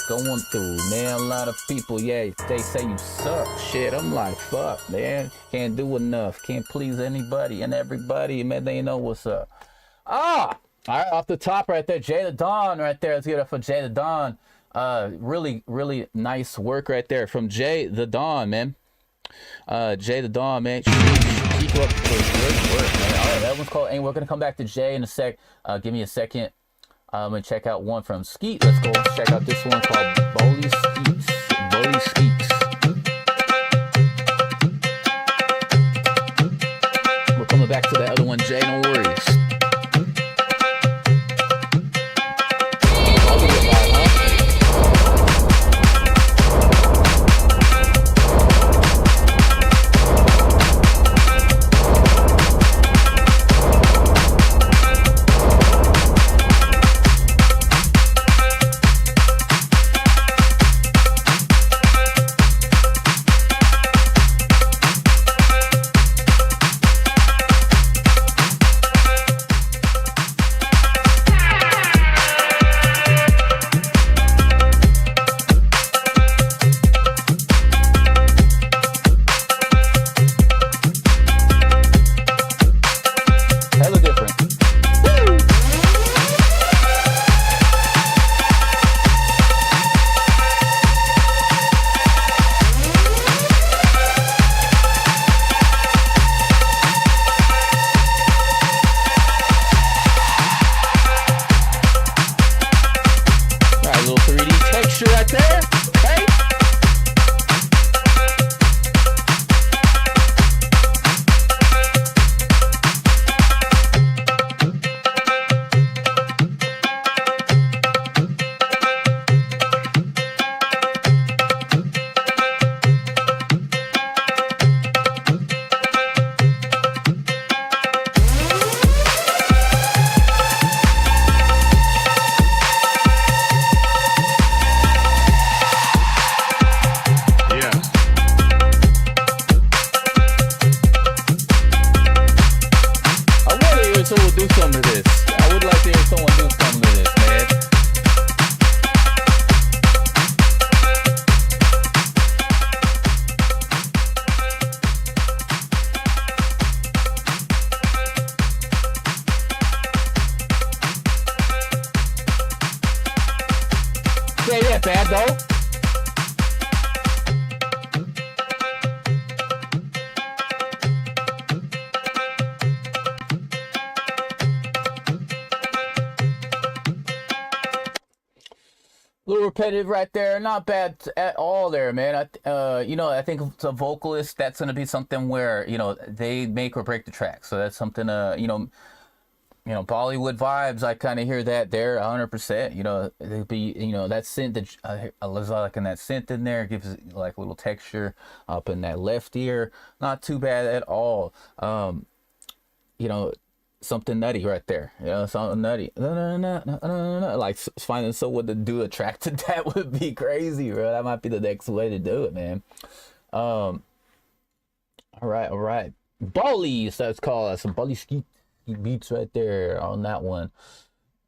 Going through, man, a lot of people, yeah, they say you suck. Shit, I'm like, fuck, man, can't do enough, can't please anybody and everybody, man, they know what's up. All right, off the top right there, Jay the Don right there. Let's give it up for Jay the Don. Really, really nice work right there from Jay the Don, man. Jay the Don, man. Keep up the good work, man. All right, that one's called, and we're gonna come back to Jay in a sec. Give me a second. I'm gonna check out one from Skeet. Let's go check out this one called Bowley Skeets. Bowley Skeets. We're coming back to the other one, Jay. No worries. repetitive right there. Not bad at all there, man. You know, I think it's a vocalist. That's going to be something where, you know, they make or break the track. So that's something, you know, Bollywood vibes. I kind of hear that there 100%. You know, it'd be, you know, that synth that I was liking that synth in there, gives it like a little texture up in that left ear. Not too bad at all. You know, something nutty right there. You know, something nutty. Like finding someone to do a track to that would be crazy, bro. That might be the next way to do it, man. All right. Bollies, that's called some Bolly ski beats right there on that one.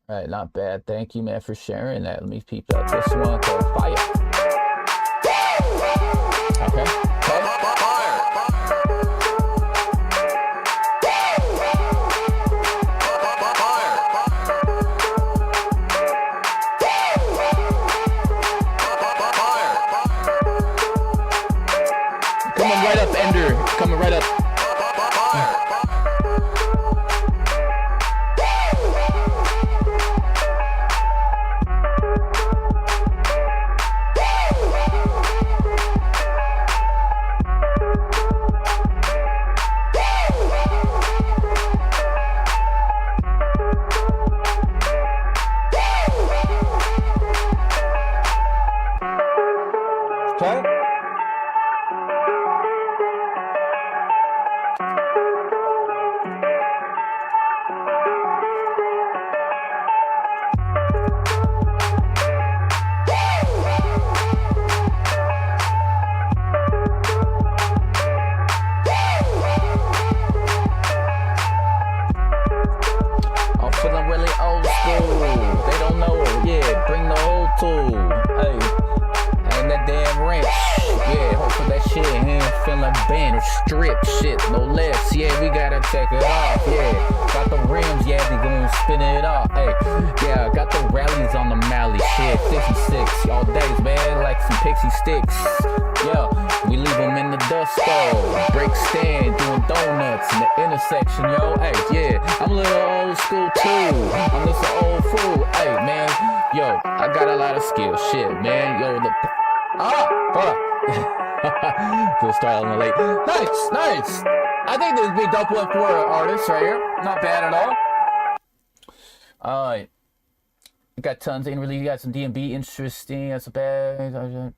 All right, not bad. Thank you, man, for sharing that. Let me peep out this one called Fire. Okay. Coming right up, Ender. Coming right up. Section, yo, hey, yeah, I'm a little old school too. I'm just an old fool, hey, man, yo, I got a lot of skills, shit, man, yo, we'll start on the late. Nice. I think this would be a dope one for an artist right here. Not bad at all. All right, we got tons in release. You got some D&B, interesting. That's a bad.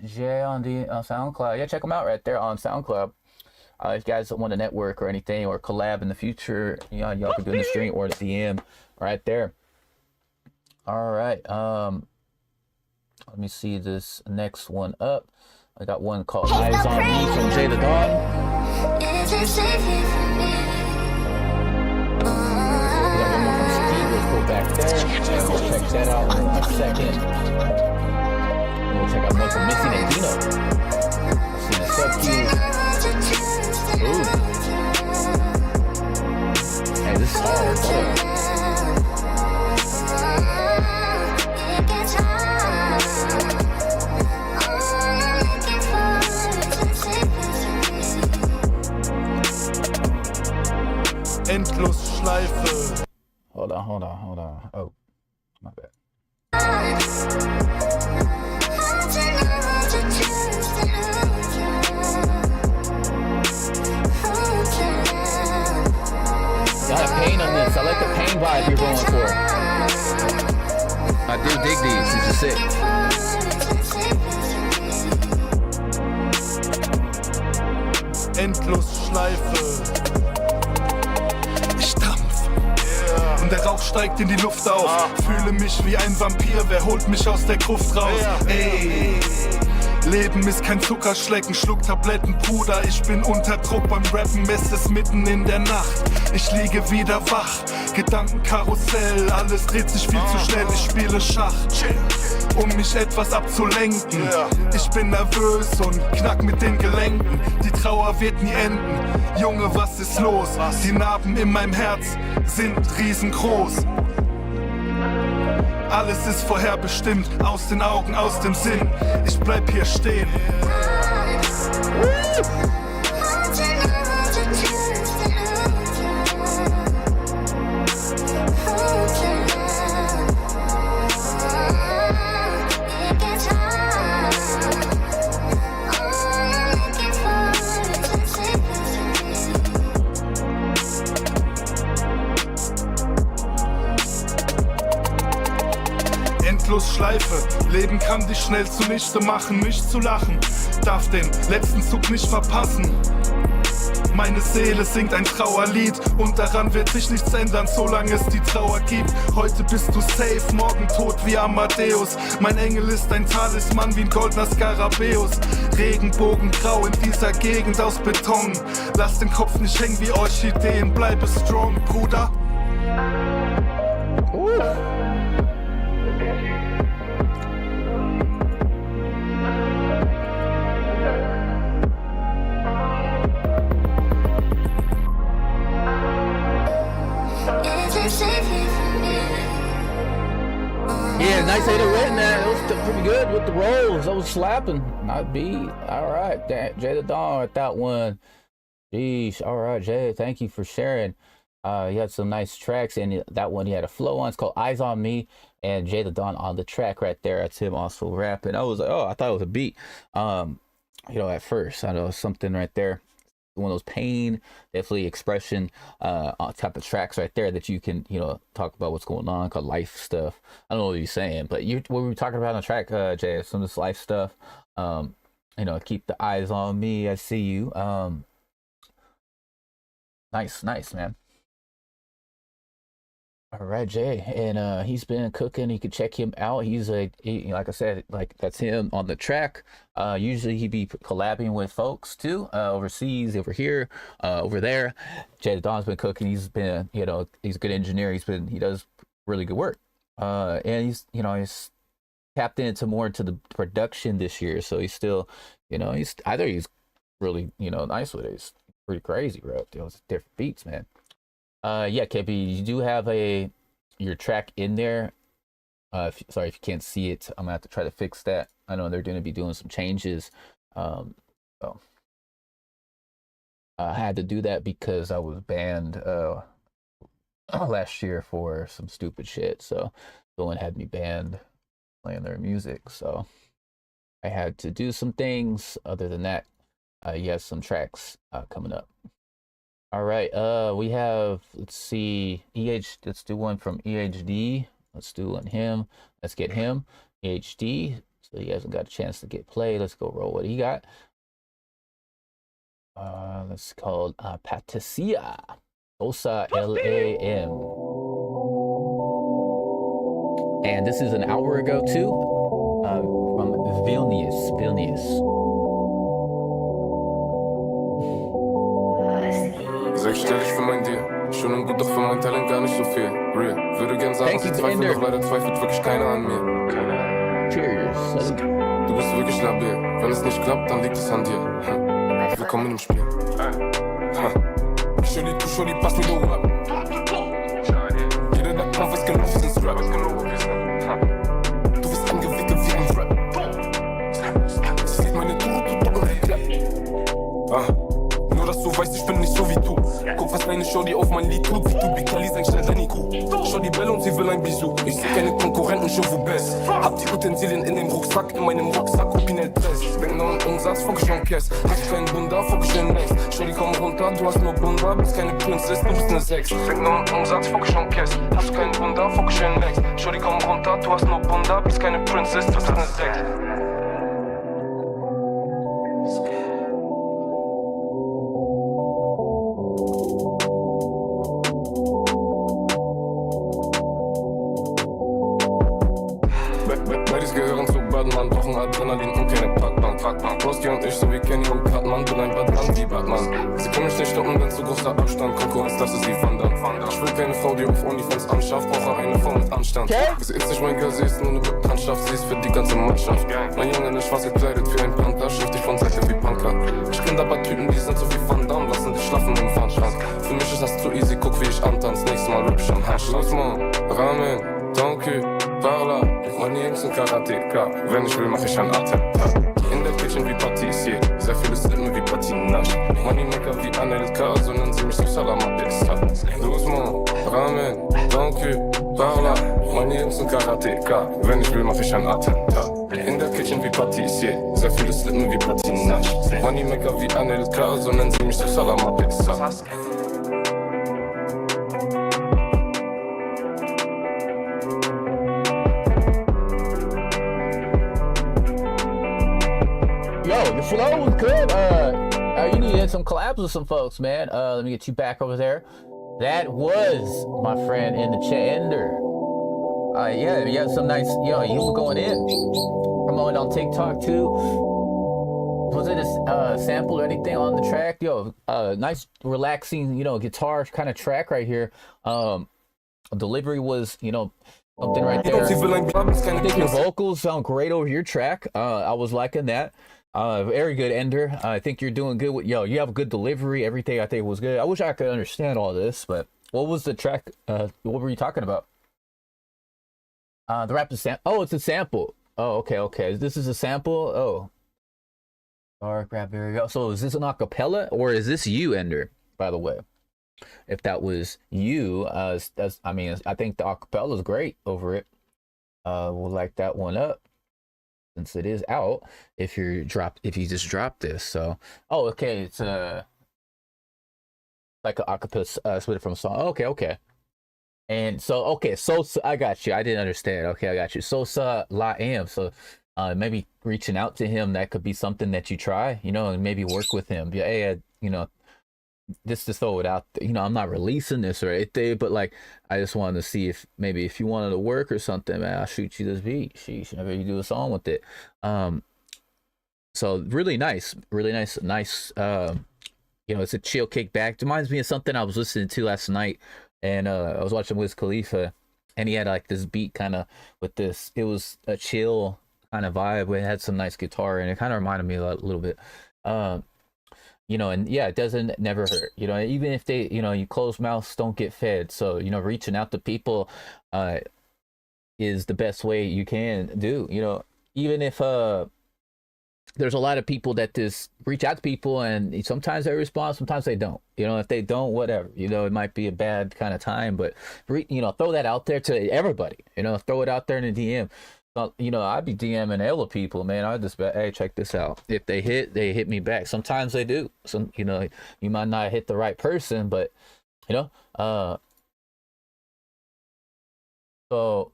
Jay on SoundCloud. Yeah, check them out right there on SoundCloud. If you guys want to network or anything or collab in the future, you know, y'all can do it in the stream or the DM right there. All right. Let me see this next one up. I got one called Eyes on Me from Jay the Dawn. We got one more from Steve. Let's go back there. We'll check that out in a second. And we'll check out one from Missy and Dino. See the sub-key. Ooh. Hey, this is hard. Endlosschleife. Hold on. Oh, my bad. Got a pain on this. I like the pain vibe you're going for. I do dig these. These are sick. Endlosschleife. Ich dampf. Und der Rauch steigt in die Luft auf. Fühle mich wie ein Vampir. Wer holt mich aus der Gruft raus? Ey. Leben ist kein Zuckerschlecken, schluck Tabletten, Bruder. Ich bin unter Druck beim Rappen, es ist mitten in der Nacht. Ich liege wieder wach, Gedankenkarussell, alles dreht sich viel zu schnell, ich spiele Schach, um mich etwas abzulenken. Ich bin nervös und knack mit den Gelenken, die Trauer wird nie enden. Junge, was ist los? Die Narben in meinem Herz sind riesengroß. Alles ist vorherbestimmt, aus den Augen, aus dem Sinn. Ich bleib hier stehen. Schleife. Leben kann dich schnell zunichte machen, mich zu lachen. Darf den letzten Zug nicht verpassen. Meine Seele singt ein Trauerlied und daran wird sich nichts ändern, solange es die Trauer gibt. Heute bist du safe, morgen tot wie Amadeus. Mein Engel ist ein Talisman wie ein goldener Skarabäus. Regenbogengrau in dieser Gegend aus Beton. Lass den Kopf nicht hängen wie Orchideen, bleibe strong, Bruder. Yeah, nice way to win that. It was pretty good with the rolls. I was slapping. Not beat. All right, Jay the Dawn with that one. Jeez. All right, Jay. Thank you for sharing. He had some nice tracks, and that one he had a flow on. It's called Eyes on Me, and Jay the Dawn on the track right there. That's him also rapping. I was like, oh, I thought it was a beat. At first, I know something right there. One of those pain, definitely expression type of tracks right there that you can, talk about what's going on, called life stuff. I don't know what you're saying, but what we were talking about on the track, Jay, some of this life stuff. Keep the eyes on me. I see you. Nice, man. All right, Jay, and he's been cooking. You can check him out. He's like I said, like that's him on the track. Usually he be collabing with folks too, overseas, over here, over there. Jay the Dawn's been cooking. He's been, he's a good engineer. He does really good work. And he's tapped into more into the production this year. So he's still, he's really, nice with it. It's pretty crazy, bro. It's different beats, man. Yeah, KB, you do have your track in there. Sorry if you can't see it. I'm gonna have to try to fix that. I know they're gonna be doing some changes. So I had to do that because I was banned last year for some stupid shit. So someone had me banned playing their music. So I had to do some things. Other than that, you have some tracks coming up. All right, we have, let's see, let's do one from EHD. Let's do one him. Let's get him, EHD. So he hasn't got a chance to get played. Let's go roll what he got. Let's call Patricia Osa LAM. And this is an hour ago too, from Vilnius. Sechsstellig für mein Deal. Schön und gut, doch für mein Talent gar nicht so viel. Real. Würde gern sagen, sie zweifeln, doch leider zweifelt wirklich keiner an mir. Cheers. Du bist wirklich labil. Wenn es nicht klappt, dann liegt es an dir. Willkommen im Spiel. Shorty, pass mir nur ab. Jeder, der kommt, weiß genau, was ins Rap. Du bist angewickelt wie ein Rap. Sie sieht meine Tour, nur, dass du weißt, ich bin nicht so wie du. Guck, was deine Shorty auf mein Lied tut. Wie du Bikali, sein schnell deine Kuh. Shorty belle und sie will ein Bisou. Ich seh keine Konkurrenten, je vous baisse. Hab die Utensilien in dem Rucksack, in meinem Rucksack, Opinel Press. Denk noch an Umsatz, fuck ich schon Cash. Hast keinen Bunda, fuck ich den Next. Shorty, komm runter, du hast nur Bunda, bist keine Princess, du bist ne Sex. Denk noch an Umsatz, fuck ich schon Cash. Hast keinen Bunda, fuck ich den Next. Shorty, komm runter, du hast nur Bunda, bist keine Princess, du bist ne Sex. Adrenalin und keine Packbank. Broski und ich, so wie Kenny und Cartman, bin ein Badman wie Batman. Sie können mich nicht stoppen, wenn zu großer Abstand. Konkurrenz, lasse sie wandern. Ich will keine Frau, die auf Onlyfans anschafft, brauche eine Frau mit Anstand. Sie ist nicht mein Girl, sie ist nur eine Bekanntschaft, sie ist für die ganze Mannschaft. Mein Junge, der schwarz gekleidet wie ein Panther, schläft dich von Seite wie Punker. Ich kenn aber Typen, die sind so wie Van Damme, lassen dich schlafen im Fahnenschrank. Für mich ist das zu easy, guck wie ich antanz, nächstes Mal rap ich am Handschlag. Ramen, ton cul, par là. Meine Jungs sind Karateka, wenn ich will, mach ich ein Attentat. In der Kitchen wie Patissier, sehr viele Slippen wie Patinage. Moneymaker wie Anelka, so nennen sie mich so Salamatessa. Doucement, Ramen, ton cul, par là. Meine Jungs sind Karateka, wenn ich will, mach ich ein Attentat. In der Kitchen wie Patissier, sehr viele Slippen wie Patinage. Moneymaker wie Anelka, so nennen sie mich so Salamatessa. Yo, the flow was good. You need to hit some collabs with some folks, man. Let me get you back over there. That was my friend in the Ender. Yeah, some nice. Yo, you were going in. Promoting on TikTok too. Was it a sample or anything on the track? Yo, nice, relaxing, guitar kind of track right here. Delivery was, something right there. I think your vocals sound great over your track. I was liking that. Very good, Ender. I think you're doing good with, you have a good delivery. Everything I think was good. I wish I could understand all this, but what was the track? What were you talking about? The rap is oh, it's a sample. Oh, okay. This is a sample. Oh, dark rap. There we go. So is this an acapella or is this you, Ender? By the way, if that was you, I think the acapella is great over it. We'll like that one up since it is out. If you just drop this, so okay, it's like an acapella split from a song. Okay. And so so I got you. I didn't understand. Okay, I got you. Sosa La Am. So maybe reaching out to him, that could be something that you try, and maybe work with him. Yeah, hey, just to throw it out there. I'm not releasing this or anything, but like I just wanted to see if you wanted to work or something, man, I'll shoot you this beat. Sheesh, maybe you do a song with it. So really nice. It's a chill kick back. It reminds me of something I was listening to last night, and I was watching Wiz Khalifa, and he had like this beat kind of with this. It was a chill kind of vibe. It had some nice guitar, and it kind of reminded me a little bit. And yeah, it doesn't never hurt. Even if they, you close mouths don't get fed. So reaching out to people is the best way you can do. Even if there's a lot of people that just reach out to people and sometimes they respond, sometimes they don't. If they don't, whatever. It might be a bad kind of time, but throw that out there to everybody. Throw it out there in the DM. I'd be DMing hella people, man. I just hey, check this out. If they hit me back. Sometimes they do. Some you might not hit the right person, but so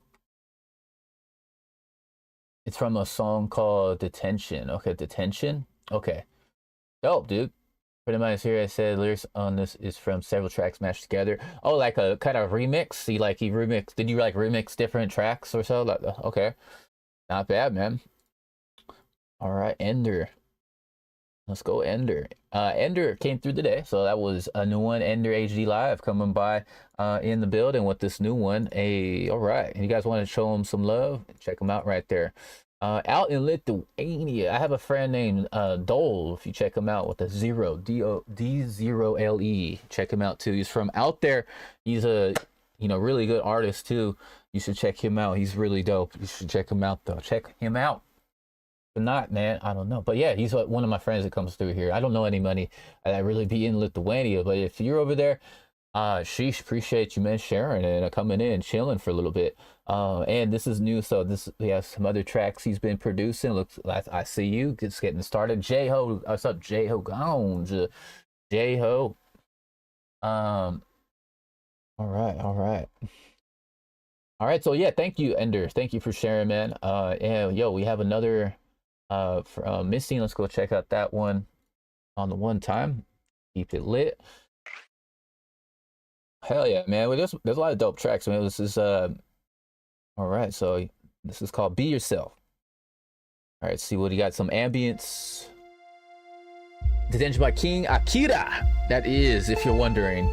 it's from a song called Detention. Okay, Detention. Okay. Dope, dude. Pretty much here I said lyrics on this is from several tracks mashed together. Oh, like a kind of remix? Did you remix different tracks or so? Okay. Not bad, man. All right, Ender. Let's go, Ender. Ender came through today, so that was a new one. Ender HD Live coming by in the building with this new one. All right, and you guys want to show him some love? Check him out right there. Out in Lithuania, I have a friend named Dole. If you check him out with a zero, D0LE, check him out too. He's from out there. He's a really good artist too. You should check him out. He's really dope. You should check him out though. Check him out. If not, man, I don't know. But yeah, he's one of my friends that comes through here. I don't know anybody that really be in Lithuania, but if you're over there, sheesh, appreciate you, man, sharing and coming in, chilling for a little bit. And this is new, so we have some other tracks he's been producing. Looks like I see you. It's getting started. J-Ho, what's up, J-Ho? J-Ho. All right. So yeah, thank you, Ender. Thank you for sharing, man. And yo, we have another from Missing. Let's go check out that one on the one time. Keep it lit. Hell yeah, man. Well, there's a lot of dope tracks, man. This is all right. So this is called Be Yourself. All right, see what you got. Some ambience. Detention by King Akira. That is, if you're wondering.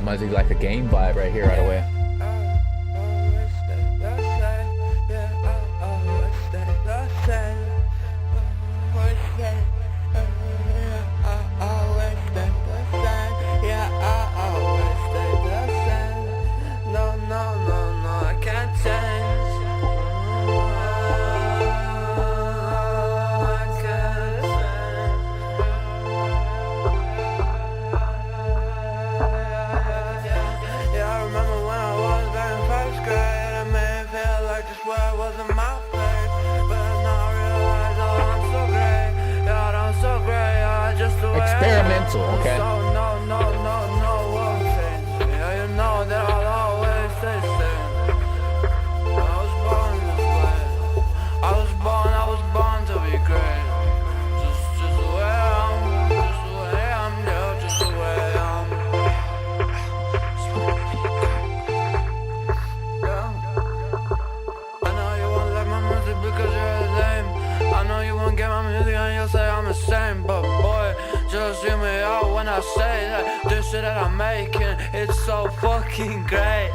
Might be like a game vibe right here, right away. Experimental, okay. I say that this shit that I'm making, it's so fucking great.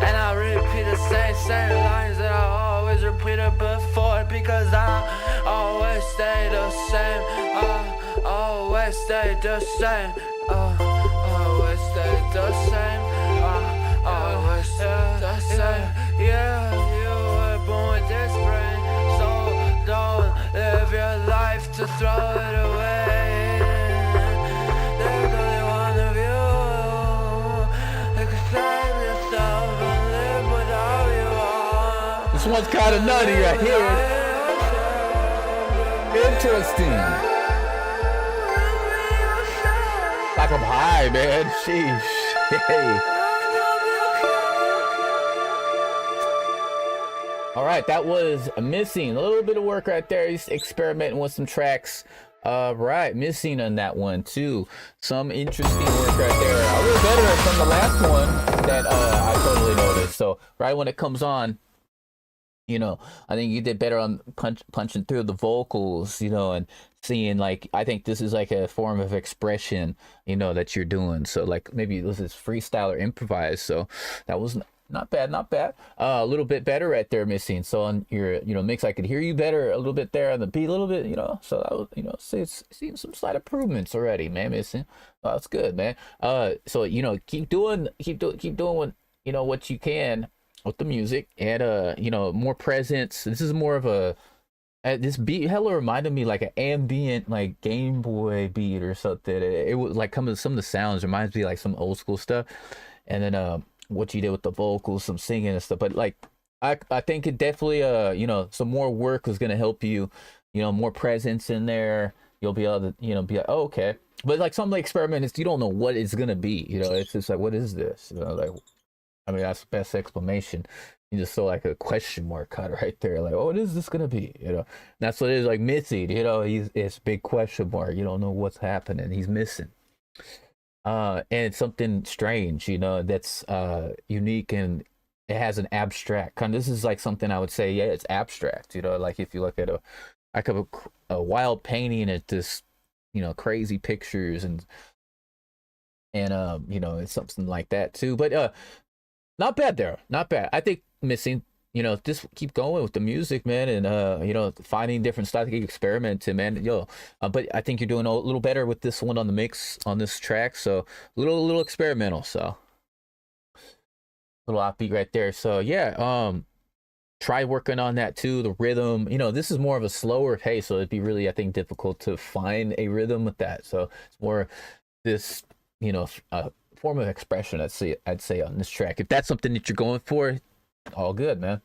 And I repeat the same lines that I always repeated before, because I always stay the same. Always stay the same. Always stay the same. Always stay the same. Yeah, you were born with this brain, so don't live your life to throw it away. There's only one of you. Accept yourself and live without you all. This one's kind of nutty right here. Interesting. Like I'm high, man. Sheesh. Hey. All right, that was Missing. A little bit of work right there. He's experimenting with some tracks. Right, Missing on that one too. Some interesting work right there. A little better from the last one that I totally noticed. So right when it comes on, you know, I think you did better on punching through the vocals, you know, and seeing, like, I think this is like a form of expression, you know, that you're doing. So like maybe this is freestyle or improvised. So that was not bad, not bad. A little bit better right there, Missing. So on your, you know, mix, I could hear you better a little bit there on the beat a little bit, you know. So that was, you know, seeing some slight improvements already, man, Missing. That's good, man. So, you know, keep doing what, you know, what you can with the music, and you know, more presence. This is more of a this beat hella reminded me like an ambient, like Game Boy beat or something. It was like some of the sounds reminds me like some old school stuff, and then what you did with the vocals, some singing and stuff. But like I think it definitely you know, some more work is gonna help you, you know, more presence in there. You'll be able to, you know, be like, oh, okay. But like some of the experiments, you don't know what it's gonna be, you know. It's just like, what is this, you know, like, I mean, that's the best explanation. You just saw like a question mark cut right there, like, oh, what is this gonna be? You know, and that's what it is. Like Missing, you know, it's big question mark. You don't know what's happening. He's missing. And it's something strange, you know, that's unique, and it has an abstract kind of. This is like something I would say, yeah, it's abstract. You know, like if you look at a wild painting at this, you know, crazy pictures and you know, it's something like that too. But not bad there, not bad. I think Missing, you know, just keep going with the music, man, and you know, finding different styles to keep experimenting, man. Yo, but I think you're doing a little better with this one on the mix on this track. So a little experimental, so little offbeat right there. So yeah, try working on that too. The rhythm, you know, this is more of a slower pace, so it'd be really, I think, difficult to find a rhythm with that. So it's more this, you know, form of expression, I'd say on this track. If that's something that you're going for, all good, man.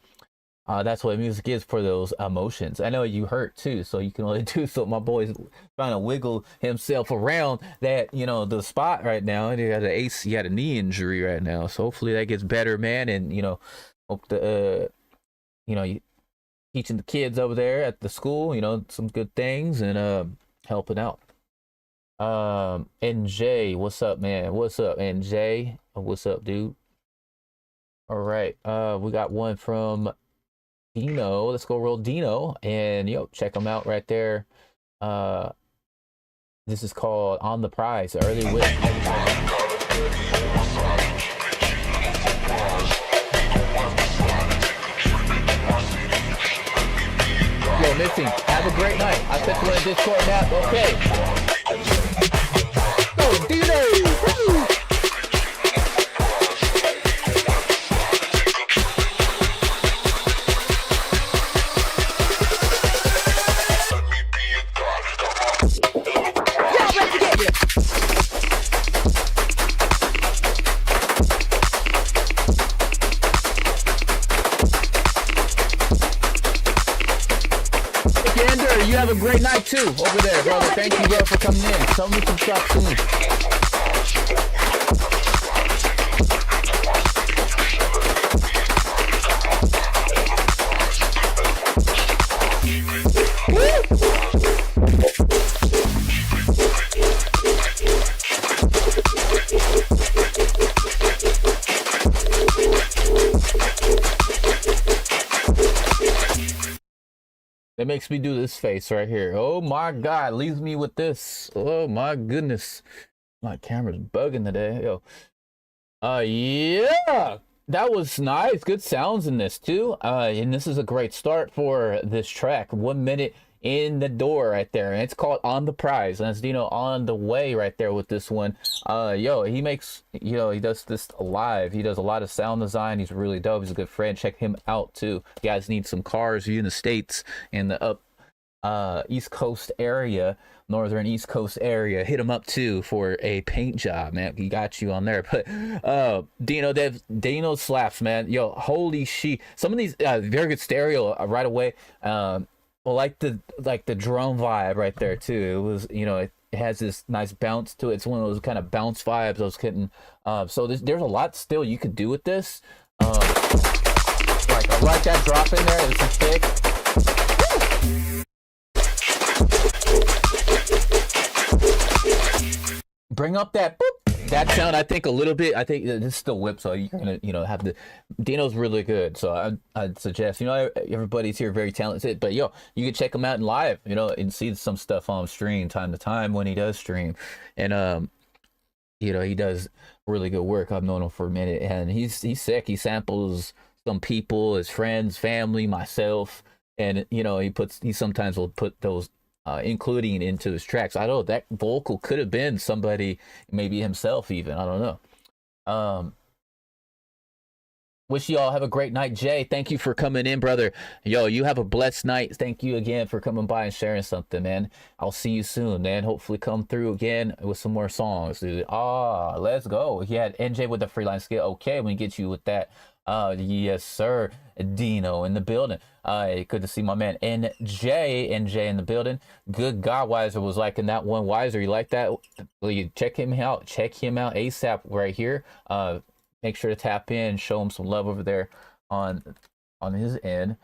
That's what music is, for those emotions. I know you hurt too, so you can only do so. My boy's trying to wiggle himself around that, you know, the spot right now, and he got a knee injury right now. So hopefully that gets better, man. And you know, hope the you know, you teaching the kids over there at the school, you know, some good things, and helping out. NJ, what's up, man? What's up, NJ? What's up, dude? All right, we got one from Dino. Let's go roll Dino, and yo, check him out right there. This is called On the Prize, early win. Yo, Missing, have a great night. I sent you in Discord now. Okay. Oh, Dino! Woo! You have a great night too over there, brother. Thank you, bro, for coming in. Tell me some stuff soon. That makes me do this face right here. Oh my God, leaves me with this. Oh my goodness. My camera's bugging today. Yo. Yeah. That was nice. Good sounds in this too. And this is a great start for this track. 1 minute in the door right there. And it's called On the Prize. And it's Dino on the way right there with this one. Yo, he makes, you know, he does this live. He does a lot of sound design. He's really dope. He's a good friend. Check him out too. You guys need some cars. You in the States in the East Coast area, northern East Coast area, hit him up too for a paint job, man. He got you on there. But Dino slaps, man. Yo, holy shit. Some of these very good stereo right away. Well, like the drum vibe right there too. It was, you know, it has this nice bounce to it. It's one of those kind of bounce vibes I was getting. So there's a lot still you could do with this. Like I like that drop in there. It's a thick. Bring up that boop, that sound. I think a little bit. I think it's still whip, so you're gonna, you know, have the Dino's really good. So I'd suggest, you know, everybody's here very talented, but yo, you can check him out in live, you know, and see some stuff on stream time to time when he does stream, and you know, he does really good work. I've known him for a minute, and he's sick. He samples some people, his friends, family, myself, and you know, he sometimes will put those. Including into his tracks. I don't know, that vocal could have been somebody, maybe himself even. I don't know. Wish you all have a great night. Jay, thank you for coming in, brother. Yo, you have a blessed night. Thank you again for coming by and sharing something, man. I'll see you soon, man. Hopefully come through again with some more songs, dude. Let's go. He had NJ with the freelance skill. Okay, we get you with that. Yes, sir. Dino in the building. Good to see my man NJ in the building. Good God, Wiser was liking that one. Wiser, you like that? Well, you check him out. Check him out ASAP right here. Make sure to tap in, show him some love over there on his end.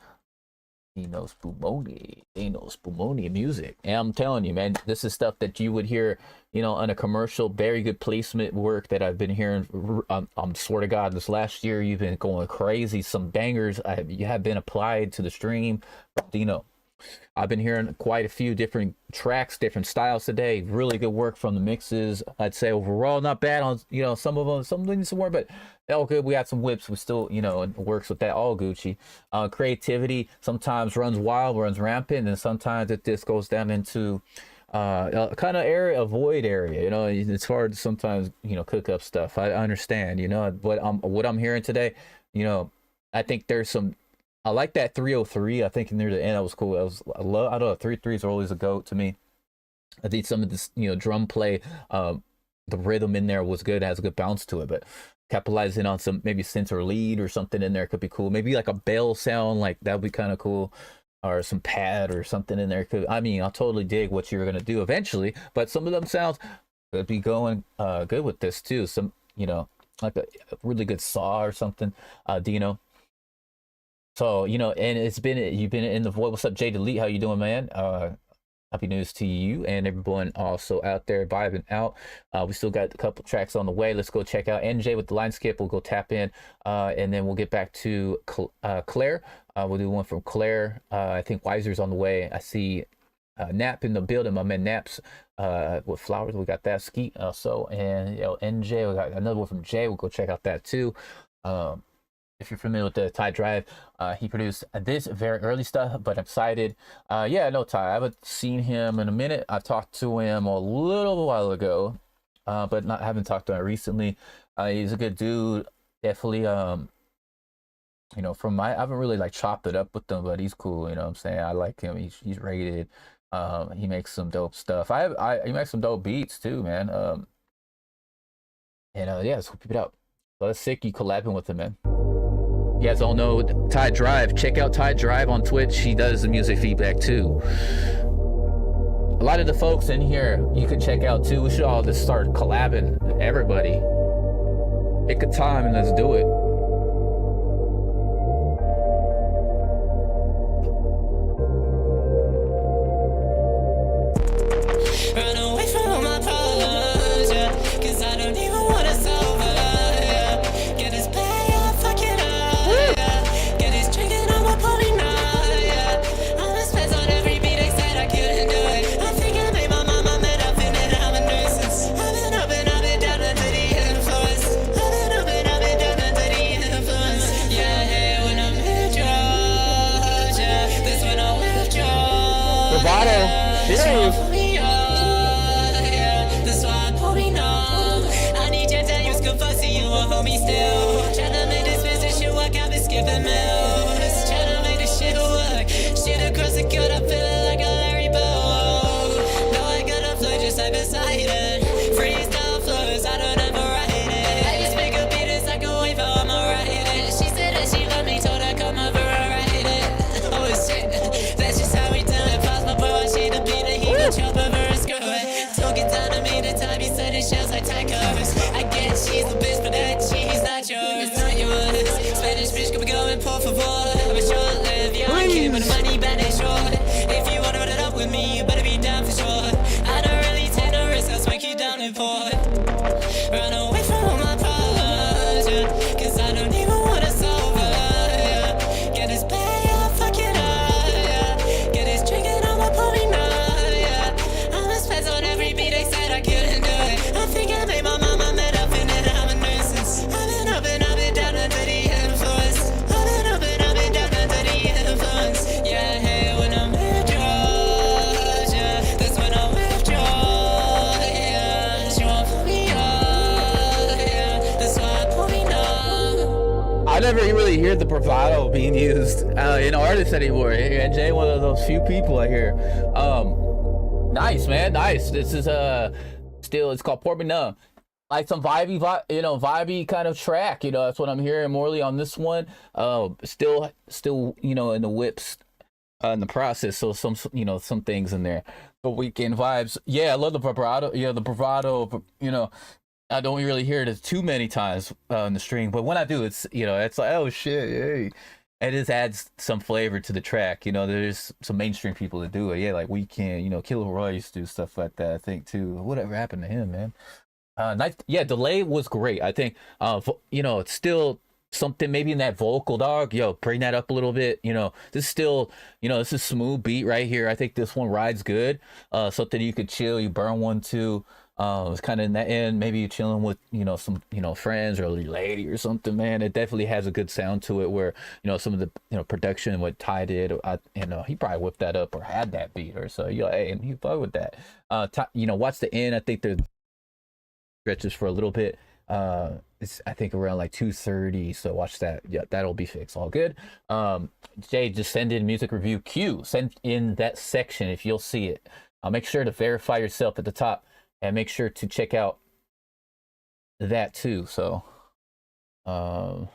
Dino Spumoni music. And I'm telling you, man, this is stuff that you would hear, you know, on a commercial. Very good placement work that I've been hearing. I'm swear to God, this last year you've been going crazy. Some bangers you have been applied to the stream from Dino. I've been hearing quite a few different tracks, different styles today. Really good work from the mixes. I'd say overall not bad on, you know, some of them, some needing some more, but all good. We had some whips. We still, you know, it works with that. All Gucci. Creativity sometimes runs wild, runs rampant, and sometimes it just goes down into kind of area, a void area. You know, it's hard to sometimes, you know, cook up stuff. I understand, you know, but what I'm hearing today, you know, I think there's some. I like that 303. I think near the end that was cool. I don't know. 3/3s are always a goat to me. I think some of this, you know, drum play, the rhythm in there was good. It has a good bounce to it, but capitalizing on some maybe synth or lead or something in there could be cool. Maybe like a bell sound, like that would be kind of cool, or some pad or something in there. I'll totally dig what you're gonna do eventually, but some of them sounds could be going good with this too. Some, you know, like a really good saw or something, Dino. So, you know, and you've been in the void. What's up, Jay Delete? How you doing, man? Happy news to you and everyone also out there vibing out. We still got a couple tracks on the way. Let's go check out NJ with the line skip. We'll go tap in, and then we'll get back to Claire. We'll do one from Claire. I think Wiser's on the way. I see Nap in the building. My man Naps with flowers. We got that Skeet also, and you know, NJ. We got another one from Jay. We'll go check out that too. If you're familiar with the Ty Drive, he produced this very early stuff, but I'm excited. Yeah, no, Ty, I haven't seen him in a minute. I talked to him a little while ago, but haven't talked to him recently. He's a good dude. Definitely, you know, I haven't really like chopped it up with him, but he's cool. You know what I'm saying? I like him. He's rated. He makes some dope stuff. He makes some dope beats too, man. And yeah, let's keep it up. So that's sick. You collabing with him, man. You guys all know Ty Drive. Check out Ty Drive on Twitch. He does the music feedback too. A lot of the folks in here you can check out too. We should all just start collabing. Everybody. Pick a time and let's do it. Run away from all my problems, yeah, 'cause I don't even wanna solve it, yeah. Get this play up, fuck it up, yeah. Get this drinking on my pony now, yeah. I'ma spend on every beat, they said I couldn't do it. I think I made my mama mad, I feel that I'm a nuisance. I've been up and bravado. Shit. That's why I pull me numb. I need your time, you can fuss you won't hold me still. Tryna make this business shit work, I've been skipping meals. Tryna make this shit work. Shit across the cut, I'm feeling like a Larry Bow. No, I got a flow just like beside it. Freestyle flows, I don't ever write it. I just make a beat, it's like a wave, I'ma write it. She said that she loved me, told her come over and write it. Oh shit, that's just how we do it. Pass my bro, I shade the beat, and he gon' chop over and screw it. Talk it down to me, the time you said it shells like tacos. I get she's the bitch, but that cheese not yours, not yours. Spanish bitch, can we go and por favor? I'm a short live, young kid, but the money bad and short. If you wanna run it up with me, you better be down for sure. I don't really take no risks, I'll swank you down and port. Run away from all my problems, yeah, cause I don't even wanna solve it, yeah. Get this bag, yeah, fuck it up, yeah. Get this drinking on my pony now, yeah. I'ma spend on every beat, they said I couldn't do it. I think I made my mama mad up in it, I'm a nuisance. I've been up and down under the influence. I've been up and down under the influence. Yeah, I hate when I'm withdraws, yeah. That's when I withdraw, yeah. She won't pull me up, yeah. That's why I pull me up. I never really hear the bravado being used in artists anymore. And Jay, one of those few people I hear. Nice, man, nice. This is still, it's called Pour Me Numb. Like some vibey kind of track. That's what I'm hearing morely on this one. Still, in the whips, in the process. So some things in there. But weekend vibes. Yeah, I love the vibrato. Yeah, the bravado. I don't really hear it too many times in the stream, but when I do, it's it's like, oh shit, hey. It just adds some flavor to the track. There's some mainstream people that do it. Yeah, like Weeknd, Killer Roy used to do stuff like that, I think too. Whatever happened to him, man? Nice. Yeah, delay was great. I think it's still something maybe in that vocal, dog. Bring that up a little bit. This is still, this is smooth beat right here. I think this one rides good. Something you could chill, you burn one too. It's kind of in that end, maybe you're chilling with, some, friends or your lady or something, man. It definitely has a good sound to it where, some of the, production, what Ty did, he probably whipped that up or had that beat or so. Hey, and he fuck with that. Watch the end. I think the stretches for a little bit. It's, I think, around like 2:30. So watch that. Yeah, that'll be fixed. All good. Jay, just send in music review Q. Send in that section if you'll see it. Make sure to verify yourself at the top. And make sure to check out that too. So I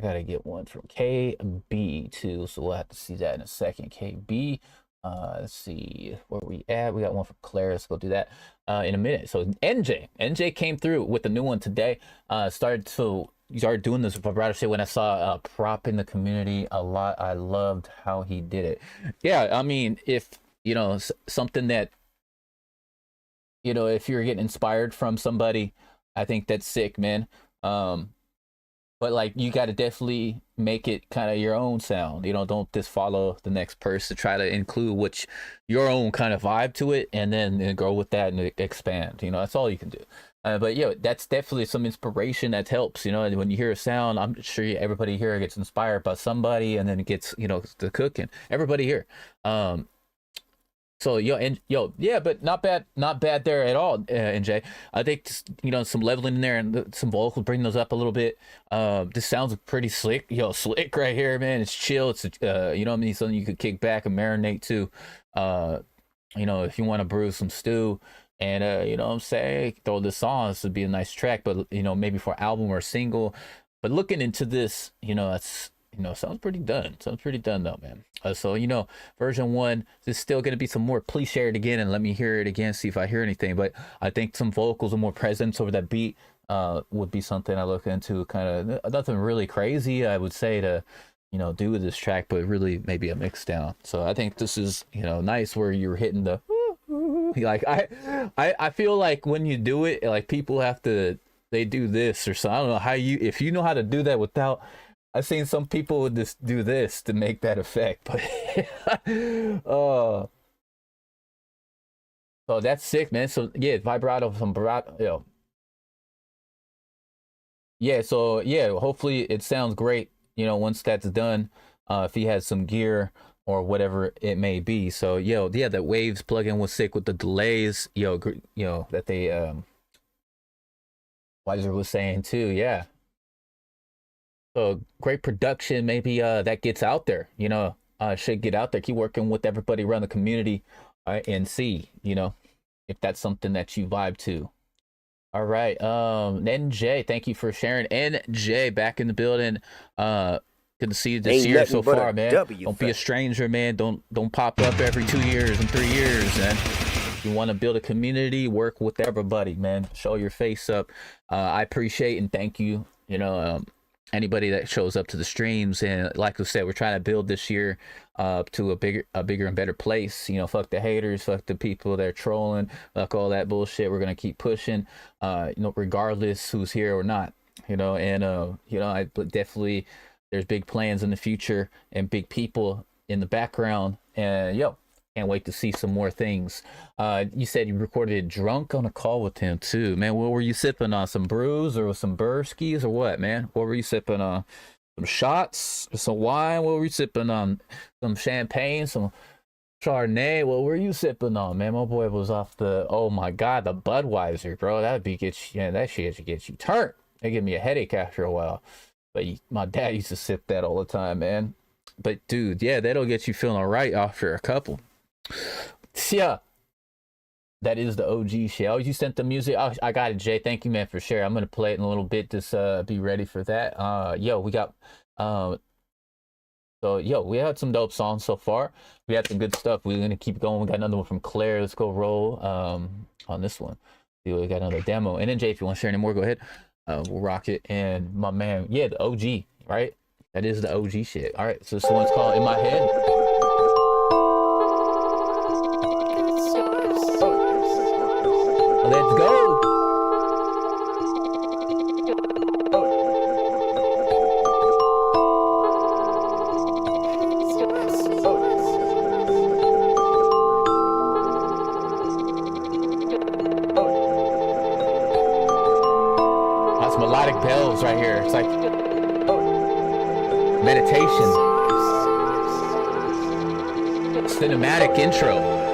gotta get one from KB too. So we'll have to see that in a second. KB. Let's see where we at. We got one from Claire. Let's go do that in a minute. So NJ came through with the new one today. Started doing this vibrato shit when I saw Prop in the community a lot. I loved how he did it. Yeah, I mean, if something that if you're getting inspired from somebody, I think that's sick, man. But like, you got to definitely make it kind of your own sound. Don't just follow the next person. Try to include your own kind of vibe to it, and then go with that and expand. That's all you can do. But that's definitely some inspiration that helps. When you hear a sound, I'm sure everybody here gets inspired by somebody, and then it gets the cooking. Everybody here. So yeah, but not bad there at all, NJ. I think some leveling in there and some vocals, bring those up a little bit. This sounds pretty slick, slick right here, man. It's chill. It's something you could kick back and marinate to. If you want to brew some stew, and what I'm saying, throw this on. This would be a nice track, but maybe for album or single. But looking into this, it's. Sounds pretty done. Sounds pretty done though, man. So, version 1, there's still going to be some more. Please share it again and let me hear it again, see if I hear anything. But I think some vocals and more presence over that beat would be something I look into. Kind of nothing really crazy, I would say, to, do with this track, but really maybe a mix down. So I think this is, nice where you're hitting the, like, I feel like when you do it, like people they do this or so. I don't know if you know how to do that without. I've seen some people would just do this to make that effect, but so that's sick, man. So yeah, vibrato, some vibrato, yeah. So yeah, hopefully it sounds great. Once that's done, if he has some gear, or whatever it may be. So yo, yeah, that Waves plugin was sick with the delays, that they Weiser was saying too. Yeah, so great production. Maybe that gets out there, should get out there. Keep working with everybody around the community, and see, if that's something that you vibe to. All right, NJ, thank you for sharing. NJ back in the building. Good to see you this year so far, man. Don't be a stranger, man. Don't pop up every 2 years and 3 years, man. If you want to build a community, work with everybody, man. Show your face up. I appreciate and thank you. Anybody that shows up to the streams, and like I said, we're trying to build this year to a bigger and better place. Fuck the haters, fuck the people that are trolling, fuck all that bullshit. We're gonna keep pushing, regardless who's here or not. I definitely, there's big plans in the future and big people in the background, and can't wait to see some more things. You said you recorded drunk on a call with him too, man. What were you sipping on? Some brews or some Burskis or what, man? What were you sipping on? Some shots, some wine? What were you sipping on? Some champagne, some Chardonnay? What were you sipping on, man? My boy was off the, oh my God, the Budweiser, bro. That shit gets you turned. It give me a headache after a while. But my dad used to sip that all the time, man. But dude, yeah, that'll get you feeling all right after a couple. Yeah, that is the OG shit. Oh, you sent the music. Oh, I got it, Jay. Thank you, man, for sharing. I'm gonna play it in a little bit. Just be ready for that. We got we had some dope songs so far. We had some good stuff. We're gonna keep going. We got another one from Claire. Let's go roll on this one. We got another demo. And then Jay, if you want to share any more, go ahead. We'll rock it. And my man, yeah, the OG, right? That is the OG shit. All right, so this one's called In My Head. Let's go. That's melodic bells right here. It's like meditation. Cinematic intro.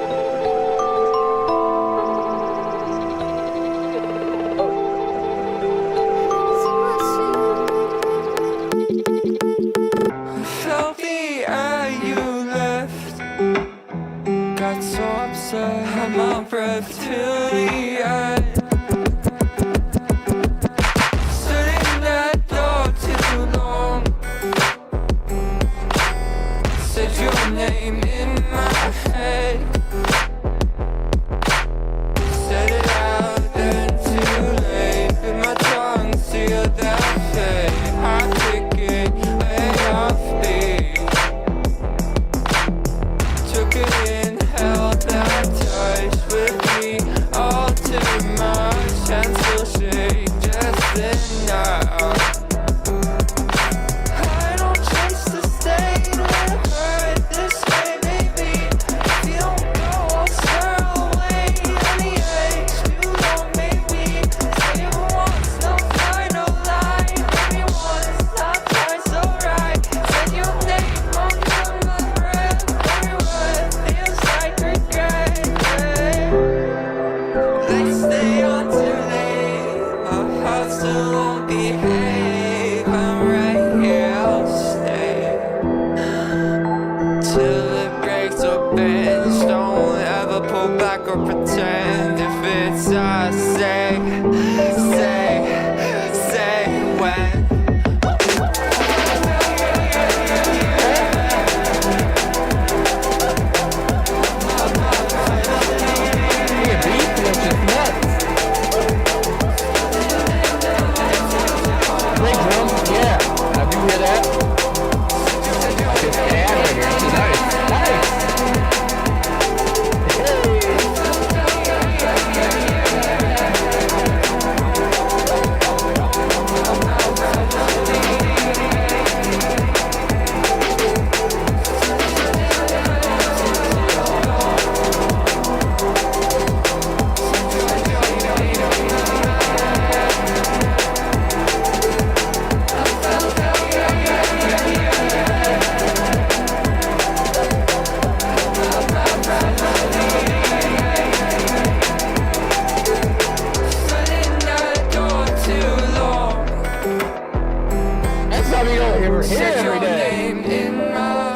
probably don't hear him Said every your day. name in my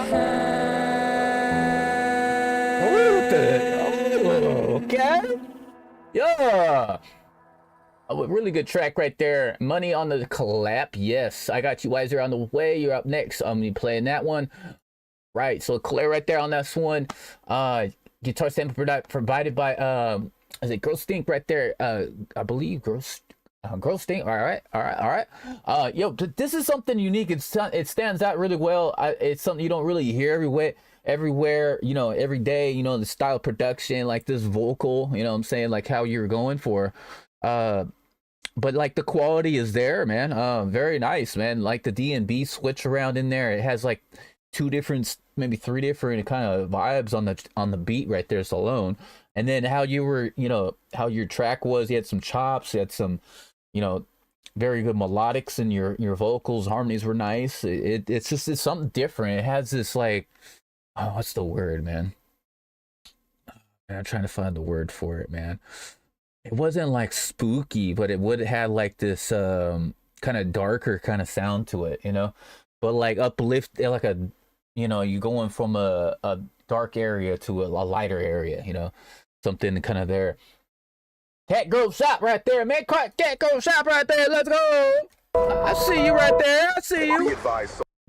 Okay. Yeah. Oh, a really good track right there. Money on the Clap. Yes, I got you. Wiser on the way. You're up next. I'm gonna be playing that one. Right. So Claire right there on this one. Guitar sample provided by is it Girl Stink right there? I believe Girl Stink. All right. Yo, this is something unique. It stands out really well. It's something you don't really hear everywhere, you know, every day, you know, the style of production, like this vocal, you know what I'm saying, like how you're going for. But like the quality is there, man. Very nice, man. Like the D&B switch around in there. It has like 2 different, maybe 3 different kind of vibes on the beat right there alone. And then how you were, you know, how your track was, you had some chops, you had some, you know, very good melodics in your vocals, harmonies were nice. It's something different. It has this like, oh, what's the word, man? I'm trying to find the word for it, man. It wasn't like spooky, but it would have like this kind of darker kind of sound to it, you know, but like uplift, like a, you know, you going from a dark area to a lighter area, you know, something kind of there. Cat Grove Shop right there, man. Cat Grove Shop right there. Let's go. I see you right there. I see you.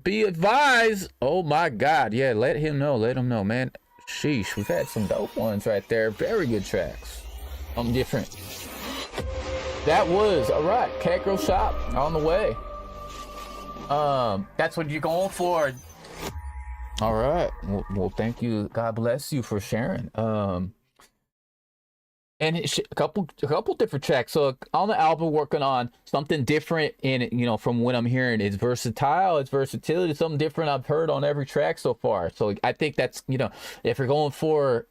Be advised. Oh my God. Yeah, let him know. Let him know, man. Sheesh, we've had some dope ones right there. Very good tracks. Different. That was all right. Cat Grove Shop on the way. That's what you're going for. All right. Well, thank you. God bless you for sharing. And a couple different tracks. So on the album, working on something different in it, you know, from what I'm hearing. It's versatile, it's versatility, something different I've heard on every track so far. So I think that's, you know, if you're going for,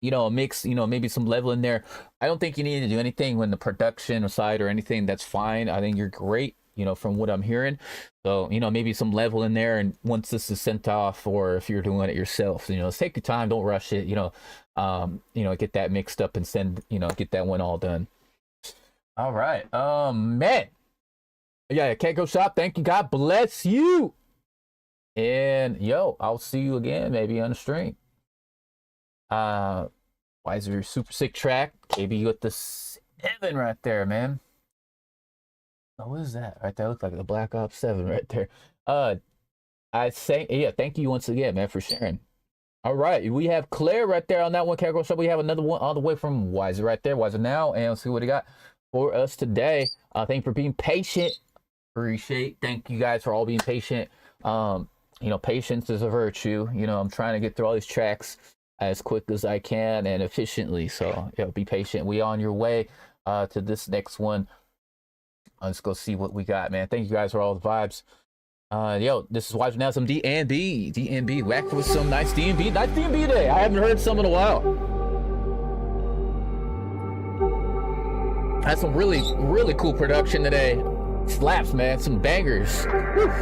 you know, a mix, you know, maybe some level in there, I don't think you need to do anything when the production side or anything. That's fine. I think you're great, you know, from what I'm hearing. So, you know, maybe some level in there, and once this is sent off, or if you're doing it yourself, you know, take your time, don't rush it, you know, get that mixed up and send, you know, get that one all done. All right. Man. Yeah, Cat Grove Shop, thank you. God bless you. And yo, I'll see you again, maybe on the stream. Wiser, super sick track. KB with the 7 right there, man. Oh, what is that right there? Looks like the Black Ops 7 right there. I say, yeah, thank you once again, man, for sharing. All right, we have Claire right there on that one, Cat Grove Shop. We have another one all the way from Wiser right there, Wiser now, and let's see what he got for us today. Thank you for being patient. Appreciate. Thank you guys for all being patient. You know, patience is a virtue. You know, I'm trying to get through all these tracks as quick as I can and efficiently. So, yeah, be patient. We on your way to this next one. Let's go see what we got, man. Thank you guys for all the vibes. Yo, this is Wiser now, some D&B. Whack with some nice D&B. Nice D&B today. I haven't heard some in a while. Had some really, really cool production today. Slaps, man. Some bangers. Whew.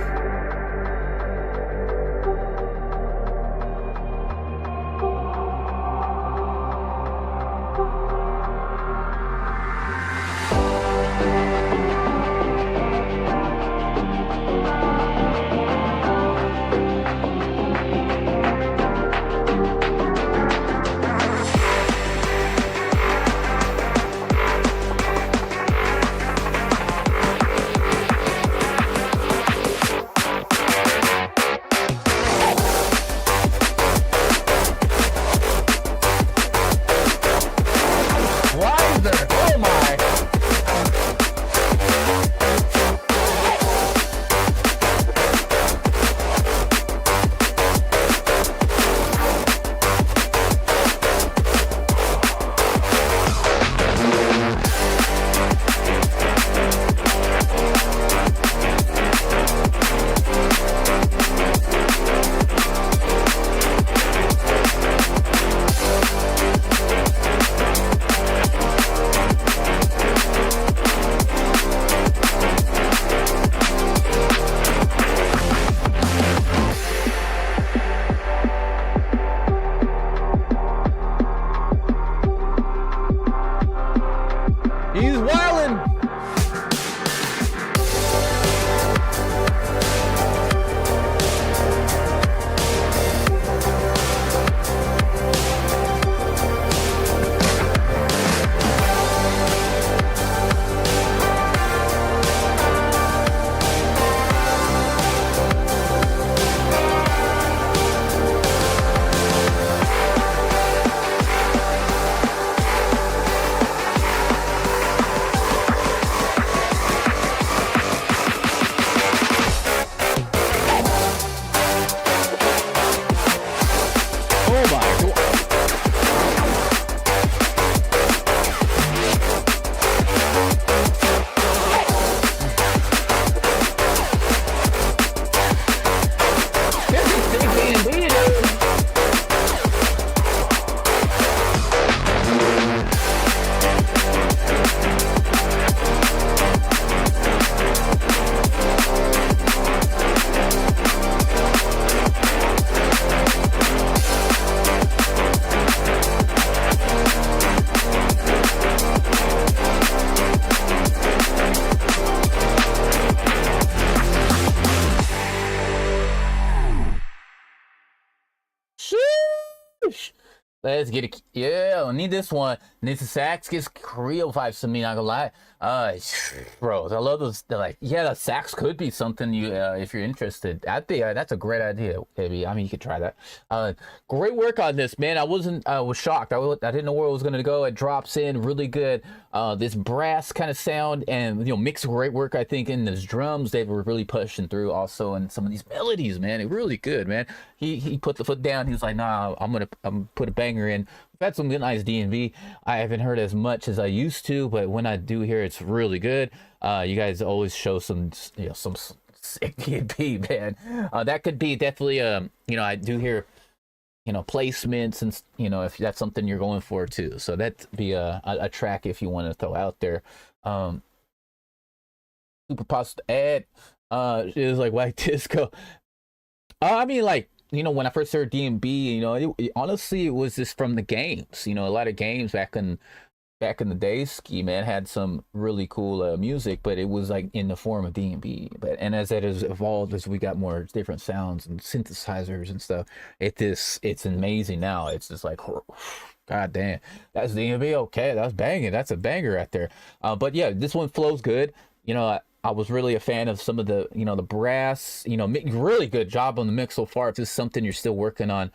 Let's get it. Yeah, I need this one. And this sax gets real vibes to me, not gonna lie. Bro, I love those. They're like, yeah, the sax could be something you, if you're interested. I think that's a great idea, maybe. I mean, you could try that. Great work on this, man. I was shocked. I didn't know where it was gonna go. It drops in really good. This brass kind of sound and, mixed great work, I think, in those drums. They were really pushing through also, and some of these melodies, man. It really good, man. He put the foot down. He was like, nah, I'm gonna put a banger in. We've had some good nice D&B. I haven't heard as much as I used to, but when I do hear, it's really good. You guys always show some sick D&B, man. That could be definitely I do hear placements, and if that's something you're going for too. So that'd be a track if you want to throw out there. Super positive ad is like white disco. I mean, like, when I first heard DMB, honestly, it was just from the games. A lot of games back in the day, Ski Man had some really cool music, but it was like in the form of DMB. And as it has evolved, as we got more different sounds and synthesizers and stuff, it's amazing now. It's just like, god damn, that's DMB. Okay, that's banging. That's a banger right there. But yeah, this one flows good. I was really a fan of some of the, the brass, really good job on the mix so far. If this is something you're still working on,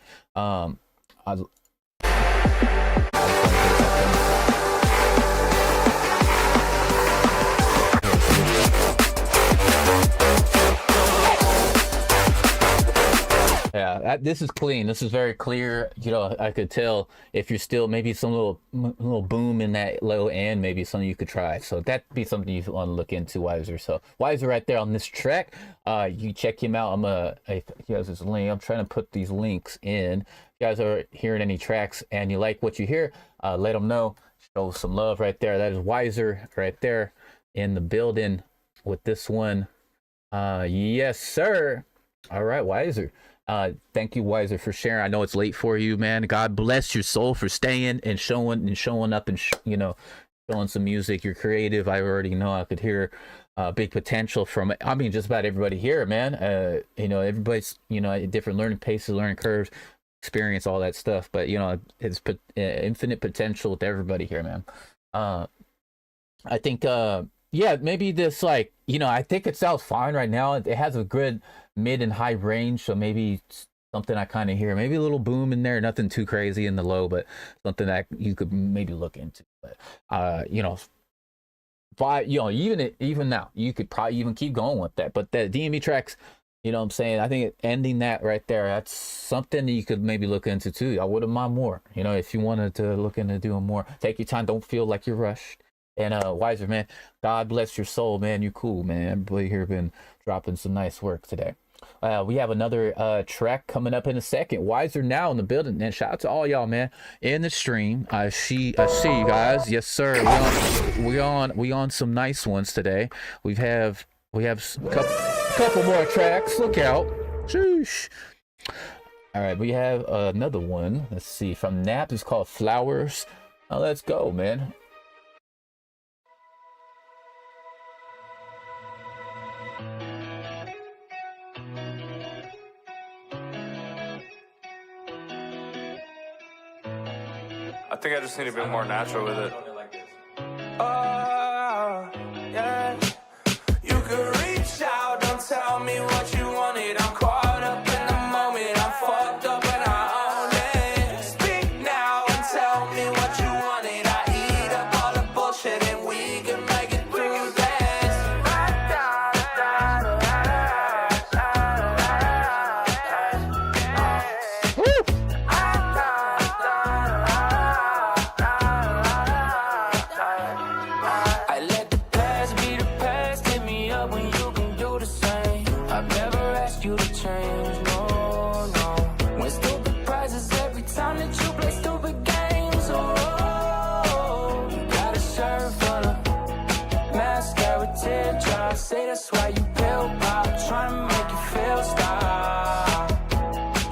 yeah, this is clean. This is very clear. I could tell if you're still maybe some little boom in that low end, maybe something you could try. So that'd be something you want to look into, Wiser. So Wiser right there on this track. You check him out. He has his link. I'm trying to put these links in. If you guys are hearing any tracks and you like what you hear, let them know. Show some love right there. That is Wiser right there in the building with this one. Yes, sir. All right, Wiser. Thank you, Wiser, for sharing. I know it's late for you, man. God bless your soul for staying and showing up and showing some music. You're creative. I already know. I could hear big potential from it. I mean, just about everybody here, man. Everybody's at different learning paces, learning curves, experience all that stuff. But it's infinite potential with everybody here, man. I think maybe this I think it sounds fine right now. It has a good mid and high range, so maybe something I kind of hear, maybe a little boom in there, nothing too crazy in the low, but something that you could maybe look into. But even now you could probably even keep going with that. But the DMB tracks, what I'm saying, I think ending that right there, that's something that you could maybe look into too. I wouldn't mind more, if you wanted to look into doing more. Take your time, don't feel like you're rushed. And Wiser, man, God bless your soul, man. You cool, man. Everybody here been dropping some nice work today. We have another track coming up in a second. Wiser now in the building. And shout out to all y'all, man, in the stream. I see you guys. Yes, sir. We on some nice ones today. We have a couple more tracks. Look out. Sheesh. All right, we have another one. Let's see, from Nap. It's called Flowers. Let's go, man. I think I just need to be more natural with it. Oh, yeah. You could reach out, don't tell me what you wanted. I'm caught up in the moment, I'm fucked up and I own it. Speak now and tell me what you wanted. I eat up all the bullshit and we can make it through this. Say that's why you pill pop, trying to make you feel stop.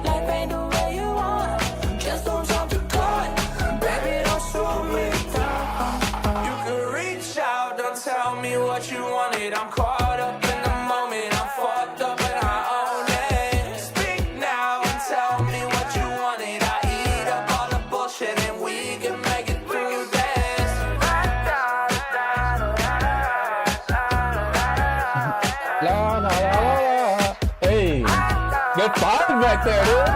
Life ain't the way you want, just don't jump the gun. Baby, don't slow me down. You can reach out, don't tell me what you wanted. I'm caught up in the moment, I'm fucked up and I own it. Speak now and tell me what you wanted. I eat up all the bullshit. Good find back there, dude.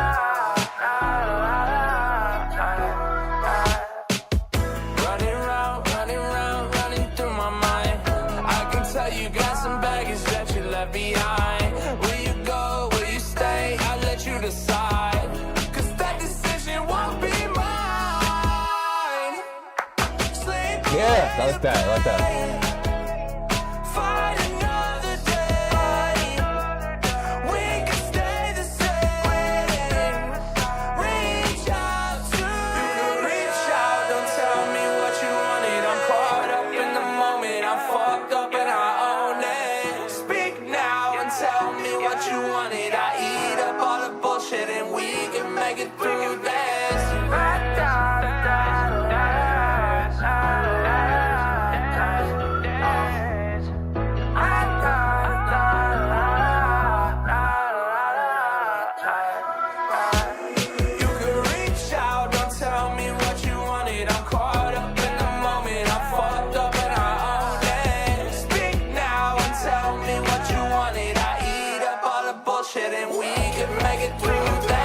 Running through my mind. I can tell you got some baggage that you left behind. Will you go? Will you stay? I'll let you decide. 'Cause that decision won't be mine. Sleep. Yeah, I like that. I like that. Fight another day. We can stay the same. Reach out to you. Reach out. Don't tell me what you wanted. I'm caught up in the moment. I'm fucked up and I own it. Speak now and tell me what you wanted. I eat up all the bullshit and we can make it through this. You can reach out, don't tell me what you wanted. I'm caught up in the moment. I'm fucked up and I own it. Speak now and tell me what you wanted. I eat up all the bullshit and we can make it through this.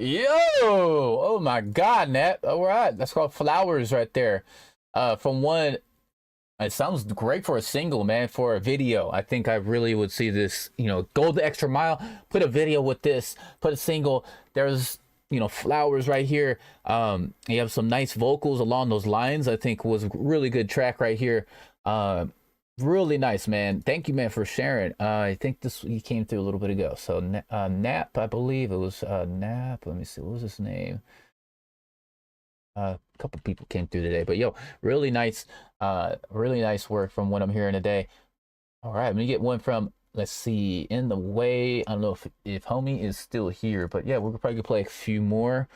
Yo! Oh my God, Nat. All right, that's called Flowers right there. From one, it sounds great for a single, man. For a video, I think I really would see this. You know, go the extra mile. Put a video with this. Put a single. There's, you know, Flowers right here. You have some nice vocals along those lines. I think was a really good track right here. Really nice, man. Thank you, man, for sharing. I think this he came through a little bit ago. So Nap, I believe it was Nap. Let me see, what was his name? A couple people came through today, but yo, really nice work from what I'm hearing today. All right, let me get one from, let's see, In the Way. I don't know if homie is still here, but yeah, we're probably gonna play a few more,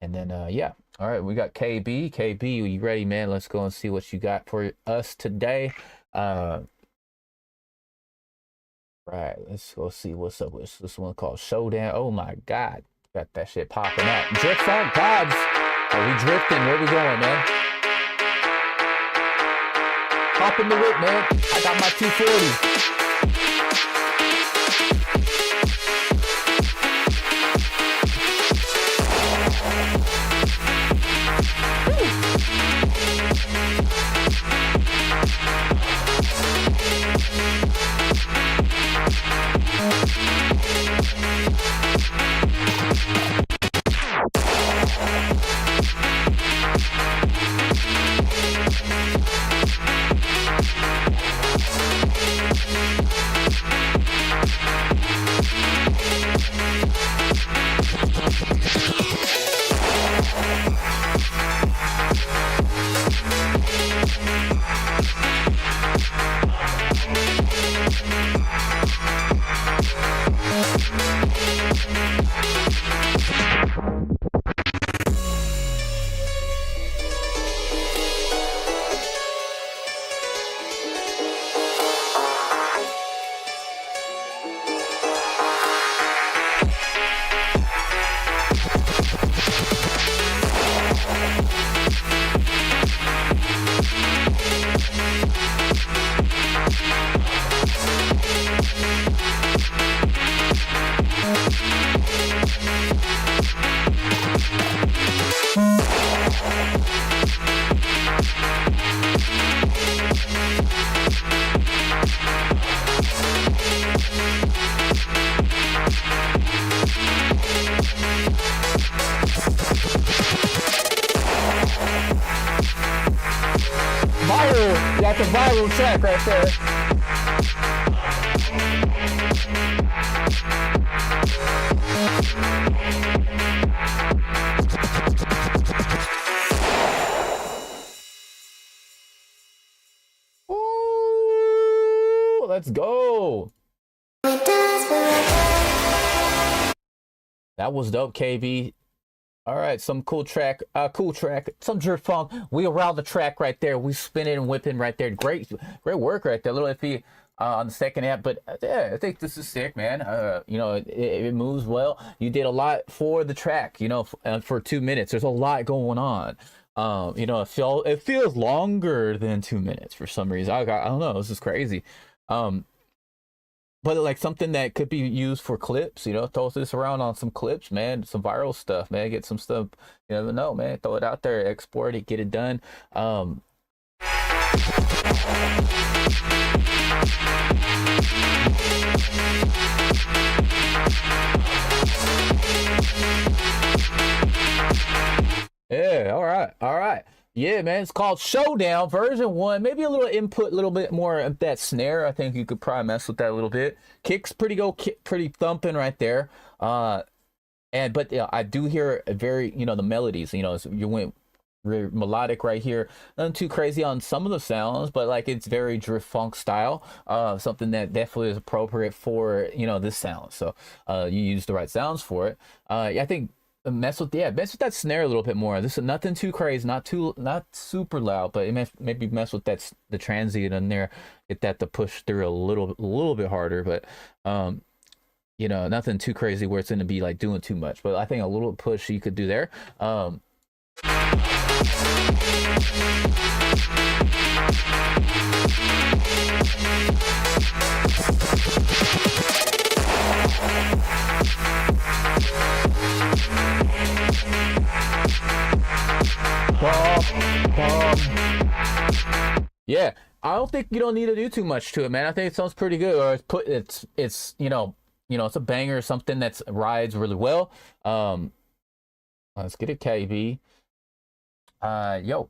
and then yeah. All right, we got KB. KB, are you ready, man? Let's go and see what you got for us today. Right, let's go see what's up with this one called Showdown. Oh my God, got that shit popping up. Drift Funk Pods. Are we drifting? Where we going, man? Hop in the whip, man. I got my 240. Viral, that's a viral track right there. Ooh, let's go. That was dope, KB. All right, some cool track, some drift funk. We around the track right there. We spinning and whipping right there. Great work right there. Little FE on the second half. But yeah, I think this is sick, man. You know, it moves well. You did a lot for the track, you know, for 2 minutes. There's a lot going on. You know, it feels longer than 2 minutes for some reason. I don't know. This is crazy. But like something that could be used for clips, you know, throw this around on some clips, man, some viral stuff, man, get some stuff, you never know, man, throw it out there, export it, get it done. Yeah, all right. Yeah, man, it's called Showdown version 1. Maybe a little input, a little bit more of that snare. I think you could probably mess with that a little bit. Kicks pretty thumping right there. But yeah, I do hear a very, you know, the melodies, you know, you went very melodic right here. Nothing too crazy on some of the sounds, but like it's very drift funk style. Something that definitely is appropriate for, you know, this sound. So you use the right sounds for it. I think mess with that snare a little bit more. This is nothing too crazy, not super loud, but maybe mess with the transient in there, get that to push through a little bit harder. But you know, nothing too crazy where it's going to be like doing too much. But I think a little push you could do there. Yeah, I don't think you don't need to do too much to it, man. I think it sounds pretty good. Or it's you know, it's a banger, something that rides really well. Let's get it, KB. Yo,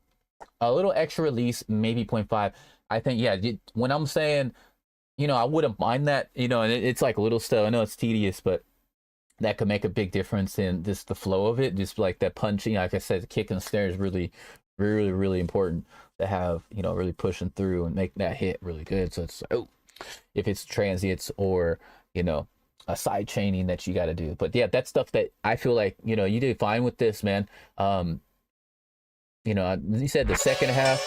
a little extra release, maybe 0.5. I think, yeah, when I'm saying, you know, I wouldn't mind that, you know, and it's like little stuff. I know it's tedious, but that could make a big difference in just the flow of it. Just like that punching, like I said, the kick and snare is really, really, really important to have, you know, really pushing through and make that hit really good. So it's, if it's transients or, you know, a side chaining that you got to do. But yeah, that's stuff that I feel like, you know, you did fine with this, man. You know, you said the second half,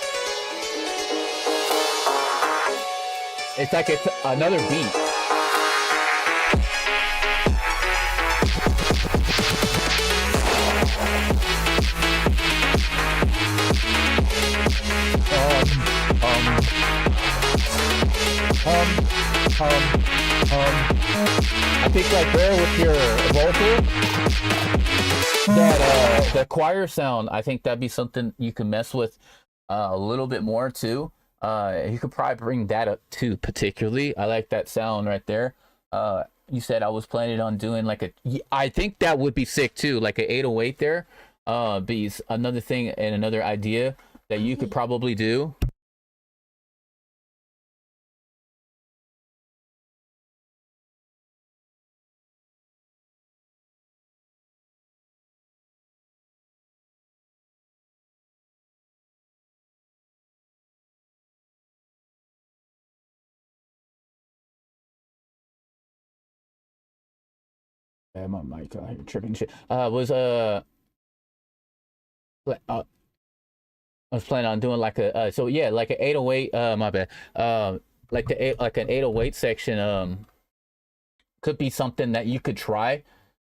it's like it's another beat. I think right there with your vocal, that the choir sound, I think that'd be something you can mess with a little bit more too. You could probably bring that up too, particularly. I like that sound right there. You said I was planning on doing like I think that would be sick too, like an 808 there. Be another thing and another idea that you could probably do. My mic out here tripping shit. I was planning on doing like a so yeah, like an 808. My bad. Like an 808 section. Could be something that you could try,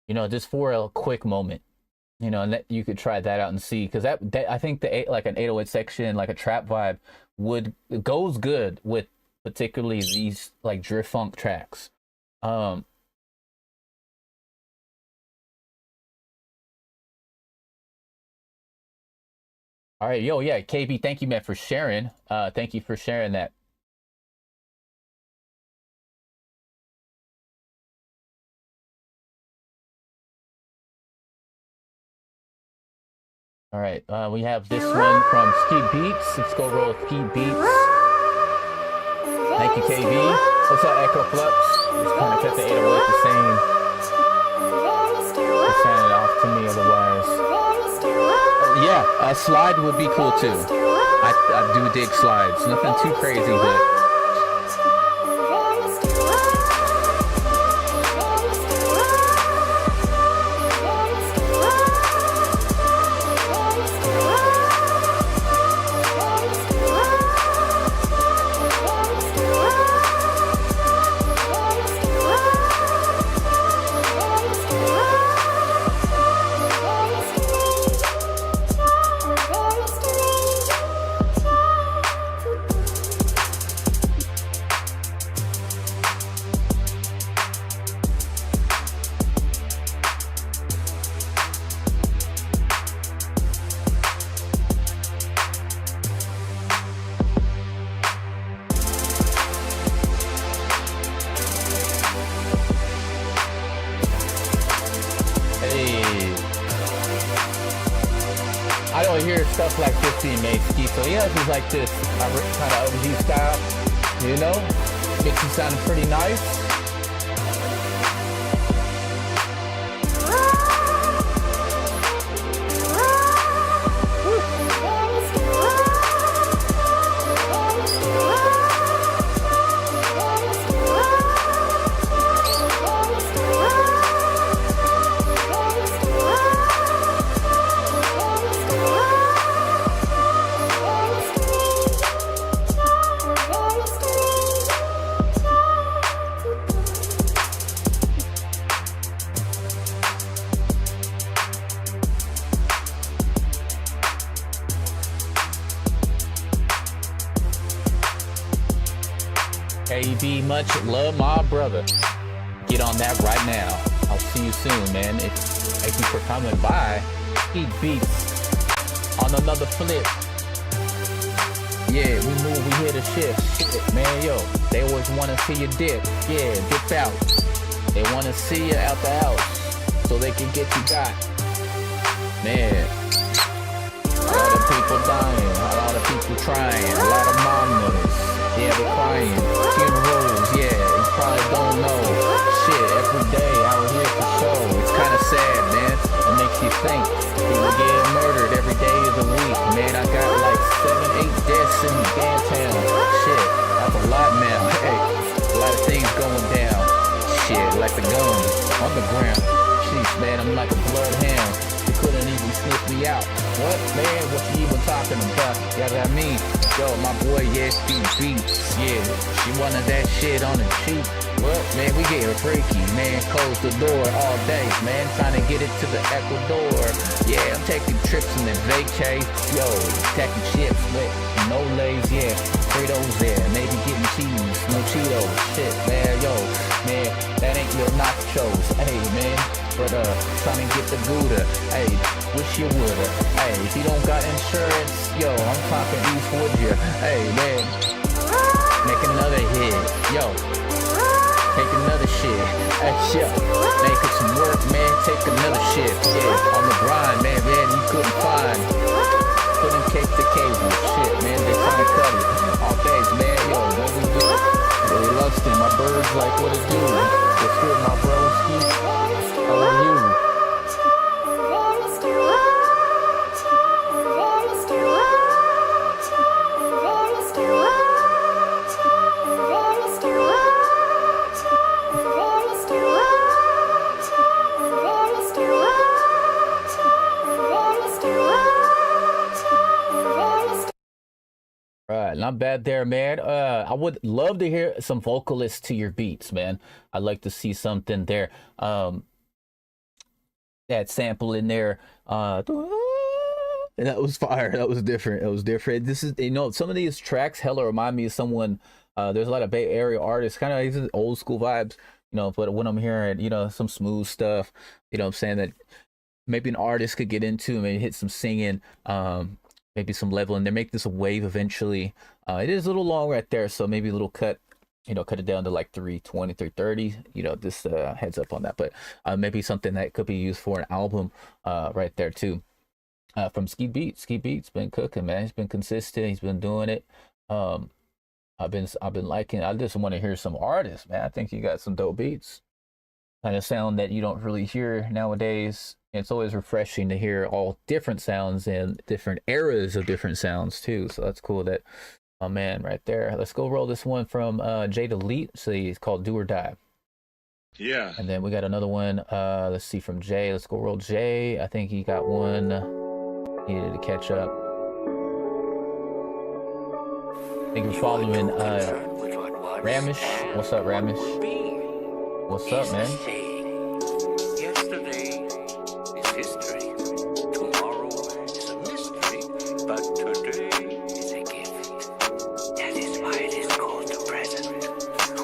you know, just for a quick moment, you know, and that you could try that out and see, because that I think like an 808 section, like a trap vibe, goes good with particularly these like drift funk tracks. All right, yo, yeah, KB, thank you, man, for sharing. Thank you for sharing that. All right, we have this one from Ski Beats. Let's go roll Ski Beats. Thank you, KB. What's up, Echo Flux? Just kind of kept the 808 the same. Just send it off to me otherwise. Yeah, a slide would be cool too. I do dig slides. Nothing too crazy, but don't hear stuff like this being made, Ski. So yeah, it's like this kind of OG style, you know? Makes it sound pretty nice. KB, much love, my brother. Get on that right now. I'll see you soon, man. Thank you for coming by. Eat beats on another flip. Yeah, we move, we hit a shift. Shit, man, yo. They always want to see you dip. Yeah, dip out. They want to see you out the house so they can get you got. Man, a lot of people dying, a lot of people trying, a lot of mamas. Yeah, they're crying. Funerals, yeah, you probably don't know. Shit, every day out here for show. It's kind of sad, man. It makes you think. People getting murdered every day of the week. Man, I got like 7, 8 deaths in downtown. Shit, that's a lot now. Hey, a lot of things going down. Shit, like the gun on the ground. Sheesh, man, I'm like a bloodhound. You couldn't even sniff me out. What, man? What you even talking about? Yeah, that mean. Yo, my boy, yeah, Speed Beats, yeah, she wanted that shit on the cheap. What, man, we get her freaky, man, close the door all day, man, trying to get it to the Ecuador. Yeah, I'm taking trips in the vacay, yo, taking chips with no lays, yeah, Fritos there, maybe getting cheese, no Cheetos, shit, man, yo, man, that ain't your nachos, hey, man. But trying to get the Gouda, hey, wish you woulda. Hey, if you don't got insurance, yo, I'm talking East Woodya. Hey, man, make another hit, yo, take another shit. Hey, yo, making some work, man, take another shit. Yeah, on the grind, man, you couldn't find. Couldn't take the cable, shit, man, they trying to cut it. All days, man, yo, what we do? Really lusting, my birds like what it do. What's good, my broski? How are you? Right, not bad there, man. I would love to hear some vocalists to your beats, man. I'd like to see something there. That sample in there, and that was fire. That was different. It was different. This is, you know, some of these tracks hella remind me of someone. There's a lot of Bay Area artists, kind of these old school vibes, you know. But when I'm hearing, you know, some smooth stuff, you know, what I'm saying, that maybe an artist could get into, maybe hit some singing, maybe some leveling. They make this a wave eventually. It is a little long right there, so maybe a little cut. You know, cut it down to like 320, 330, you know, this heads up on that, but maybe something that could be used for an album right there too. From Ski Beats been cooking, man. He's been consistent. He's been doing it. I've been liking. I just want to hear some artists, man. I think you got some dope beats. Kind of sound that you don't really hear nowadays. It's always refreshing to hear all different sounds and different eras of different sounds too. So that's cool that. Oh man, right there. Let's go roll this one from Jay Delete. So it's called Do or Die. Yeah. And then we got another one. Let's see, from Jay. Let's go roll Jay. I think he got one. He needed to catch up. Thank you for following Ramish. What's up, Ramish? What's up, man?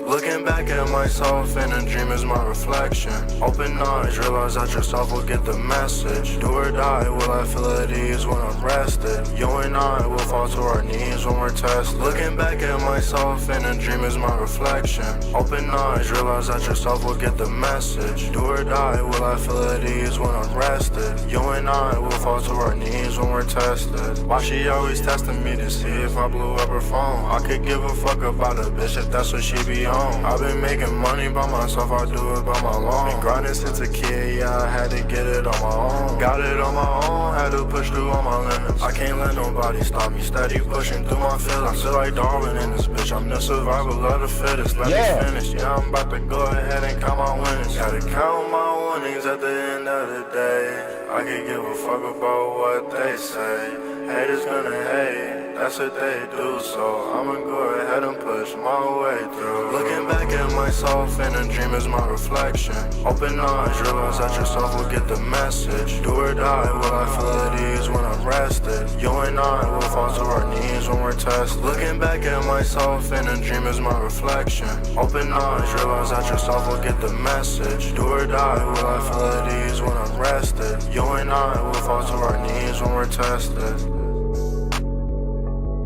Looking back at at myself and a dream is my reflection. Open eyes, realize that yourself will get the message. Do or die, will I feel at ease when I'm rested? You and I will fall to our knees when we're tested. Looking back at myself and a dream is my reflection. Open eyes, realize that yourself will get the message. Do or die, will I feel at ease when I'm rested? You and I will fall to our knees when we're tested. Why she always testing me to see if I blew up her phone? I could give a fuck about a bitch if that's what she be on. I've been making money by myself, I do it by my loan. Been grinding since a kid, yeah, I had to get it on my own. Got it on my own, had to push through all my limits. I can't let nobody stop me, steady pushing through my feelings. I feel like Darwin in this bitch, I'm the survival of the fittest. Let me finish, yeah, I'm about to go ahead and count my winnings. Gotta count my winnings at the end of the day. I can give a fuck about what they say. Haters gonna hate, that's what they do, so I'ma go ahead and push my way through. Looking back at myself and a dream is my reflection. Open eyes, realize that yourself will get the message. Do or die, will I feel at ease when I'm rested? You and I will fall to our knees when we're tested. Looking back at myself and a dream is my reflection. Open eyes, realize that yourself will get the message. Do or die, will I feel at ease when I'm rested? You and I will fall to our knees when we're tested.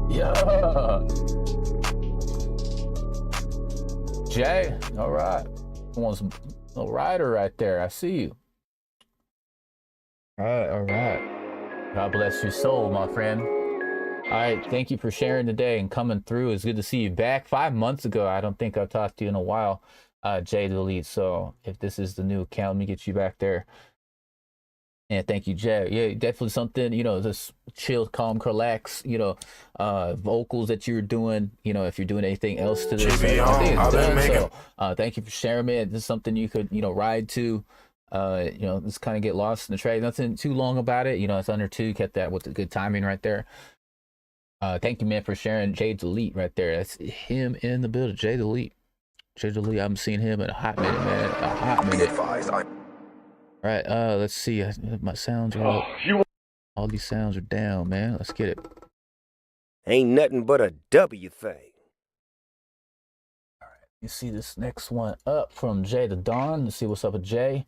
Yeah. Jay, all right. A rider right there. I see you. All right. God bless your soul, my friend. All right. Thank you for sharing today and coming through. It's good to see you back. 5 months ago, I don't think I've talked to you in a while, Jay the Lead. So if this is the new account, let me get you back there. And thank you, Jay. Yeah, definitely something, just chill, calm, relax, vocals that you're doing, if you're doing anything else to this. I think it's done. So thank you for sharing it. This is something you could, ride to, just kind of get lost in the track. Nothing too long about it. It's under 2, kept that with the good timing right there. Thank you, man, for sharing Jay Delete right there. That's him in the building, Jay Delete. Jay Delete, I'm seeing him in a hot minute, man. A hot minute. All right, let's see. My sounds are up. All these sounds are down, man. Let's get it. Ain't nothing but a W thing. All right, you see this next one up from Jay the Dawn. Let's see what's up with Jay.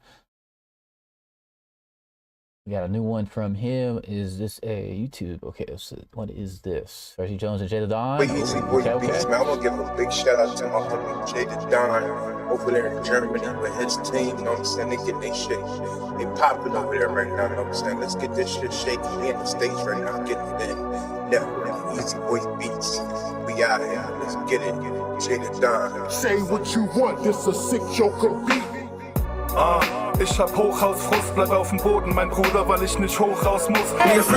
We got a new one from him. Is this a YouTube? Okay, so what is this? Reggie Jones and Jay the Dawn. Okay. I'm gonna give a big shout out to my homie Jay the Dawn over there in Germany with his team. You know what I'm saying? They get their shit. They popping over there right now. You know what I'm saying? Let's get this shit shaking. We in the States right now, getting it in. Network, Easy Boy Beats. We out here. Let's get it. Jay the Dawn. Say what you want, this a sick Joker beat. Ich hab Hochhausfrust, bleib auf dem Boden, mein Bruder, weil ich nicht hoch raus muss. Mir ist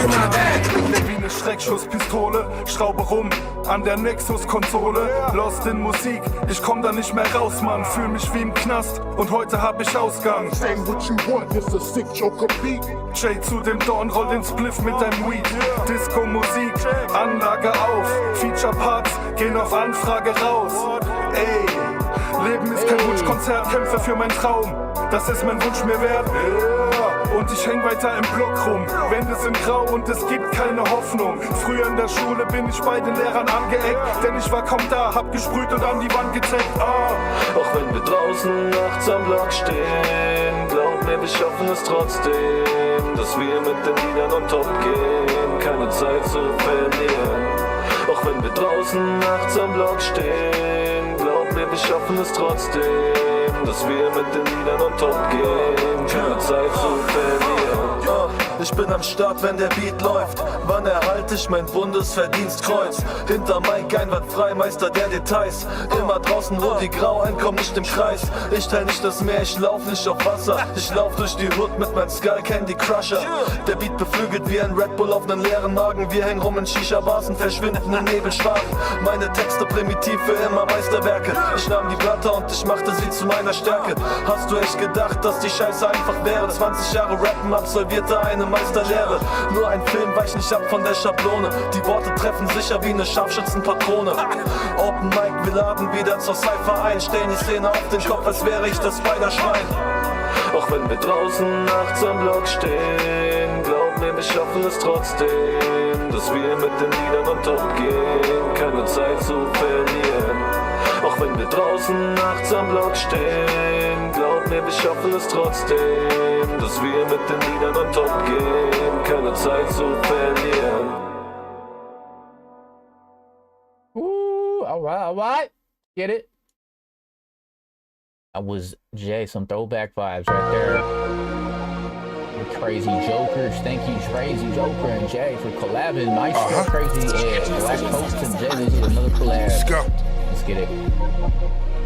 wie eine Schreckschusspistole, schraube rum an der Nexus-Konsole. Lost in Musik, ich komm da nicht mehr raus, Mann. Fühl mich wie im Knast und heute hab ich Ausgang. Say what you want, this a sick Joker beat. Jay zu dem Dorn, roll den Spliff mit deinem Weed. Disco-Musik, Anlage auf. Feature-Parts gehen auf Anfrage raus. Ey, Leben ist kein Wunschkonzert, kämpfe für meinen Traum. Das ist mein Wunsch mir wert. Und ich häng weiter im Block rum. Wände sind grau und es gibt keine Hoffnung. Früher in der Schule bin ich bei den Lehrern angeeckt, denn ich war kaum da, hab gesprüht und an die Wand gezeckt. Auch wenn wir draußen nachts am Block stehen, glaub mir, wir schaffen es trotzdem, dass wir mit den Liedern on top gehen, keine Zeit zu verlieren. Auch wenn wir draußen nachts am Block stehen, glaub mir, wir schaffen es trotzdem, dass wir mit den Liedern on top gehen, keine Zeit zu verlieren. Ich bin am Start, wenn der Beat läuft. Wann erhalte ich mein Bundesverdienstkreuz? Hinter Mike einwandfrei, Meister der Details. Immer draußen, wo die Grau einkommen, nicht im Kreis. Ich teil nicht das Meer, ich lauf nicht auf Wasser. Ich lauf durch die Hood mit meinem Skull Candy Crusher. Der Beat beflügelt wie ein Red Bull auf nen leeren Magen. Wir hängen rum in Shisha-Bars und verschwinden in Nebelschwaden. Meine Texte primitiv für immer Meisterwerke. Ich nahm die Wörter und ich machte sie zu meiner Stärke. Hast du echt gedacht, dass die Scheiße einfach wäre? 20 Jahre Rappen, absolvierte eine Meisterlehre. Nur ein Film weicht nicht ab von der Schablone. Die Worte treffen sicher wie eine Scharfschützenpatrone. Open Mic, wir laden wieder zur Cypher ein. Stellen die Szene auf den Kopf, als wäre ich das Spider-Schwein. Auch wenn wir draußen nachts am Block stehen, glaub mir, wir schaffen es trotzdem, dass wir mit den Liedern on top gehen, keine Zeit zu verlieren. Auch wenn wir draußen nachts am Block stehen, glaub mir, wir schaffen es trotzdem, dass wir mit den Liedern on top gehen, keine Zeit zu verlieren. Ooh, all right. Get it? That was Jay, some throwback vibes right there. The Crazy Jokers. Thank you, Crazy Joker and Jay, for collabing. Maestro, Crazy, and Black Coast and Jay. This is another collab. Let's go. Let's get it.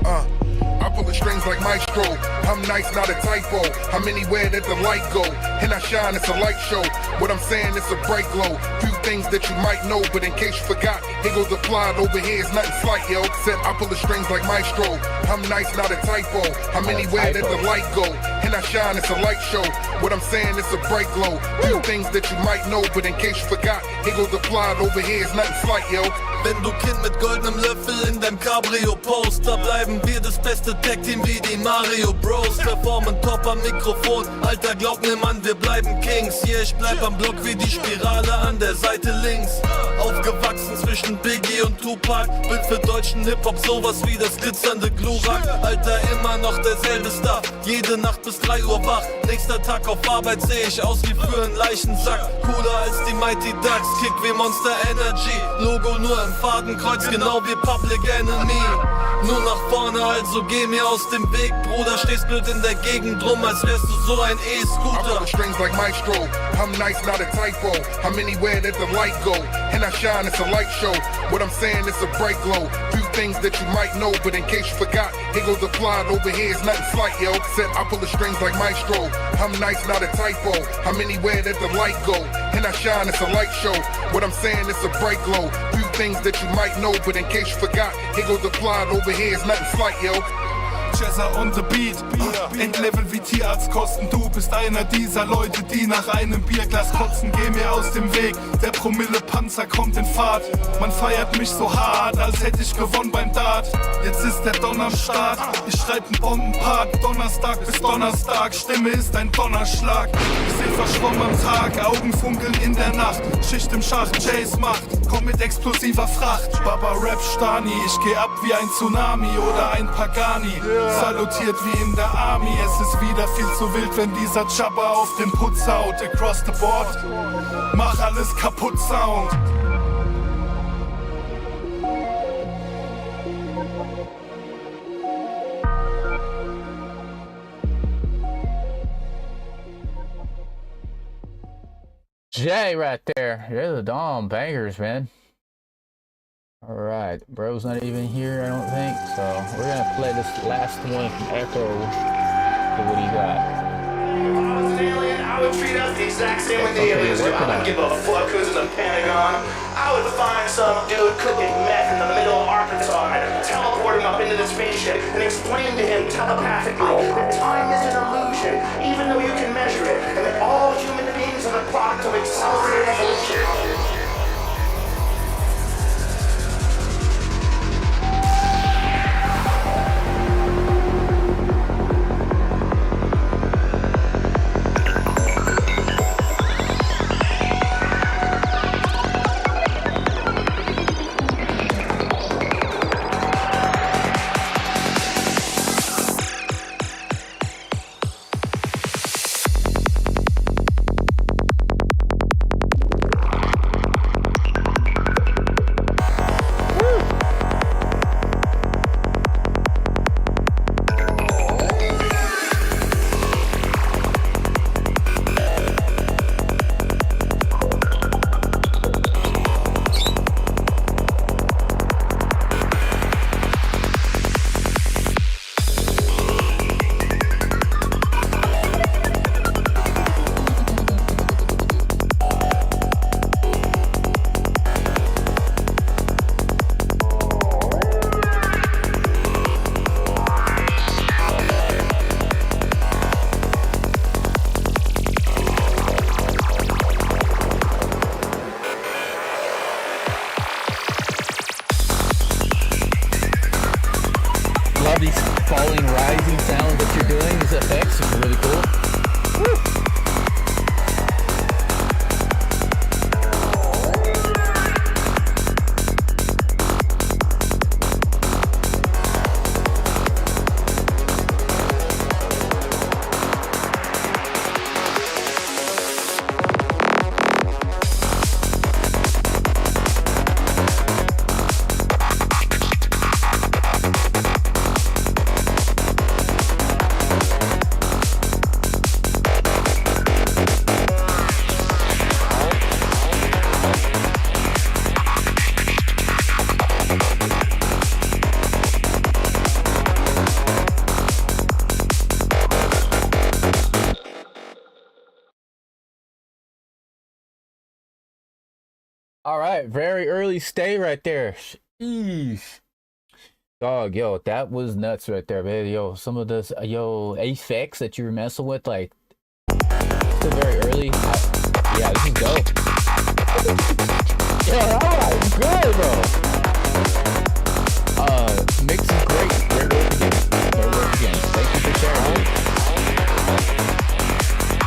I pull the strings like Maestro. I'm nice, not a typo. I'm anywhere that the light go, and I shine, it's a light show. What I'm saying, it's a bright glow. Few things that you might know, but in case you forgot, here goes applied over here, it's nothing slight, yo. Said I pull the strings like Maestro. I'm nice, not a typo. I'm anywhere that the light go, and I shine, it's a light show. What I'm saying, it's a bright glow. Few things that you might know, but in case you forgot, here goes applied over here, it's nothing slight, yo. Wenn du Kind mit goldenem Löffel in deinem Cabrio post, da bleiben wir das beste Tag-Team wie die Mario Bros. Performen top am Mikrofon, Alter glaub mir Mann, wir bleiben Kings. Yeah, ich bleib am Block wie die Spirale an der Seite links. Aufgewachsen zwischen Biggie und Tupac, bin für deutschen Hip-Hop sowas wie das glitzernde Glurak. Alter, immer noch derselbe Stuff, jede Nacht bis 3 Uhr wach. Nächster Tag auf Arbeit seh ich aus wie für einen Leichensack. Cooler als die Mighty Ducks, Kick wie Monster Energy. Logo nur im Fadenkreuz, genau wie Public Enemy. Nur nach vorne, also geh mir aus dem Weg, Bruder. Stehst blöd in der Gegend rum, als wärst du so ein E-Scooter. I pull the strings like Maestro. I'm nice, not a typo. I'm anywhere that the light go, and I shine, it's a light show. What I'm saying, it's a bright glow. Few things that you might know, but in case you forgot, here goes applied over here, it's nothing slight, yo. Said I pull the strings like Maestro. I'm nice, not a typo. I'm anywhere that the light go, and I shine, it's a light show. What I'm saying, it's a bright glow. Few things that you might know, but in case you forgot, here goes applied over here, it's nothing slight, yo. Jazzer on the beat, Endlevel wie Tierarztkosten. Du bist einer dieser Leute, die nach einem Bierglas kotzen. Geh mir aus dem Weg, der Promille-Panzer kommt in Fahrt. Man feiert mich so hart, als hätte ich gewonnen beim Dart. Jetzt ist der Don am Start, ich schreib nen Bombenpart. Donnerstag bis Donnerstag, Stimme ist ein Donnerschlag. Ich seh verschwommen am Tag, Augen funkeln in der Nacht. Schicht im Schacht, Chase macht, komm mit explosiver Fracht. Baba Rap Stani, ich geh ab wie ein Tsunami oder ein Pagani. Salutiert wie in der Army, es ist wieder viel zu wild, wenn dieser Chopper auf den Putz haut. Across the board, mach alles kaputt, Sound. Jay right there. They're the Dom bangers, man. All right, bro's not even here, I don't think. So we're gonna play this last one from Echo. See what he got. If I was an alien, I would treat us the exact same way the aliens do. I wouldn't give a fuck who's in the Pentagon. I would find some dude cooking meth in the middle of Arkansas and teleport him up into the spaceship and explain to him telepathically that time is an illusion, even though you can measure it, and that all human beings are the product of accelerated evolution. All right, very early stay right there. Sheesh. Dog, yo, that was nuts right there, man. Yo, some of this, effects that you were messing with, like, still very early. Yeah, this is dope. Yeah, all right, good, bro. Mix is great. Great work again. Great work again. Thank you for sharing, dude.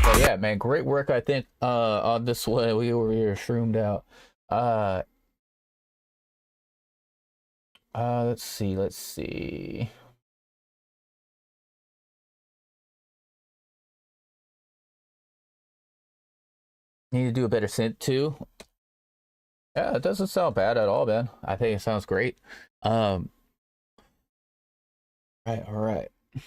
But yeah, man, great work. I think on this one, we were here shroomed out. Let's see. Need to do a better synth too. Yeah, it doesn't sound bad at all, man. I think it sounds great. All right. I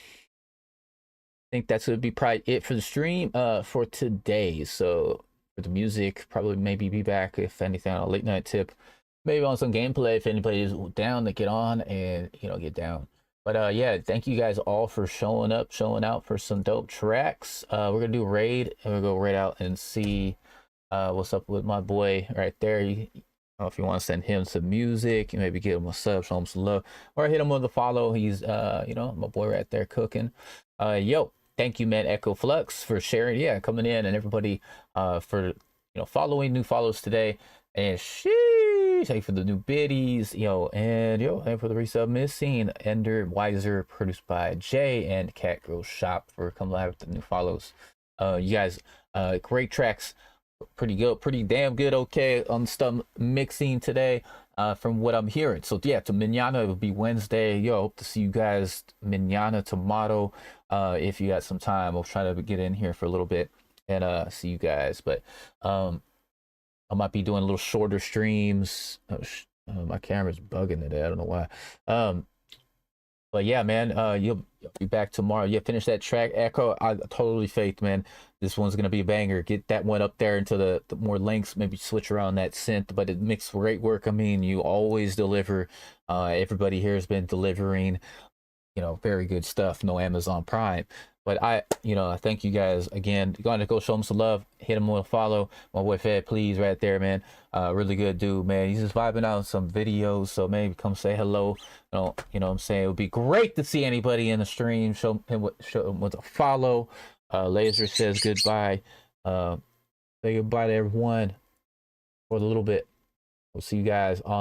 think that's gonna be probably it for the stream for today. So for the music, probably maybe be back if anything on a late night tip, maybe on some gameplay if anybody is down to get on and get down. But yeah, thank you guys all for showing out for some dope tracks. We're gonna do raid and we'll go right out and see what's up with my boy right there. If you want to send him some music, maybe give him a sub, show him some love, or hit him with a follow. He's my boy right there cooking. Yo, thank you, man, Echo Flux, for sharing. Yeah, coming in, and everybody for following, new follows today. And sheesh, thank you for the new biddies, and for the resub missing Ender Wiser, produced by Jay and Cat Girl Shop, for coming live with the new follows. You guys, great tracks. Pretty good, pretty damn good. Okay, on stuff mixing today, from what I'm hearing. So yeah, to Manana, it will be Wednesday. Hope to see you guys Manana tomorrow. If you got some time, we'll try to get in here for a little bit and see you guys. But I might be doing a little shorter streams. My camera's bugging today. I don't know why. But yeah, man, you'll be back tomorrow. Yeah, finish that track, Echo. I totally faith, man. This one's gonna be a banger. Get that one up there into the more lengths. Maybe switch around that synth, but it makes great work. I mean, you always deliver. Everybody here has been delivering, very good stuff. No Amazon Prime. But I thank you guys again. You're gonna go show him some love. Hit him with a follow. My boy Fed, please, right there, man. Really good dude, man. He's just vibing out some videos, so maybe come say hello. You know what I'm saying? It would be great to see anybody in the stream. Show him with a follow. Laser says goodbye. Say goodbye to everyone for a little bit. We'll see you guys on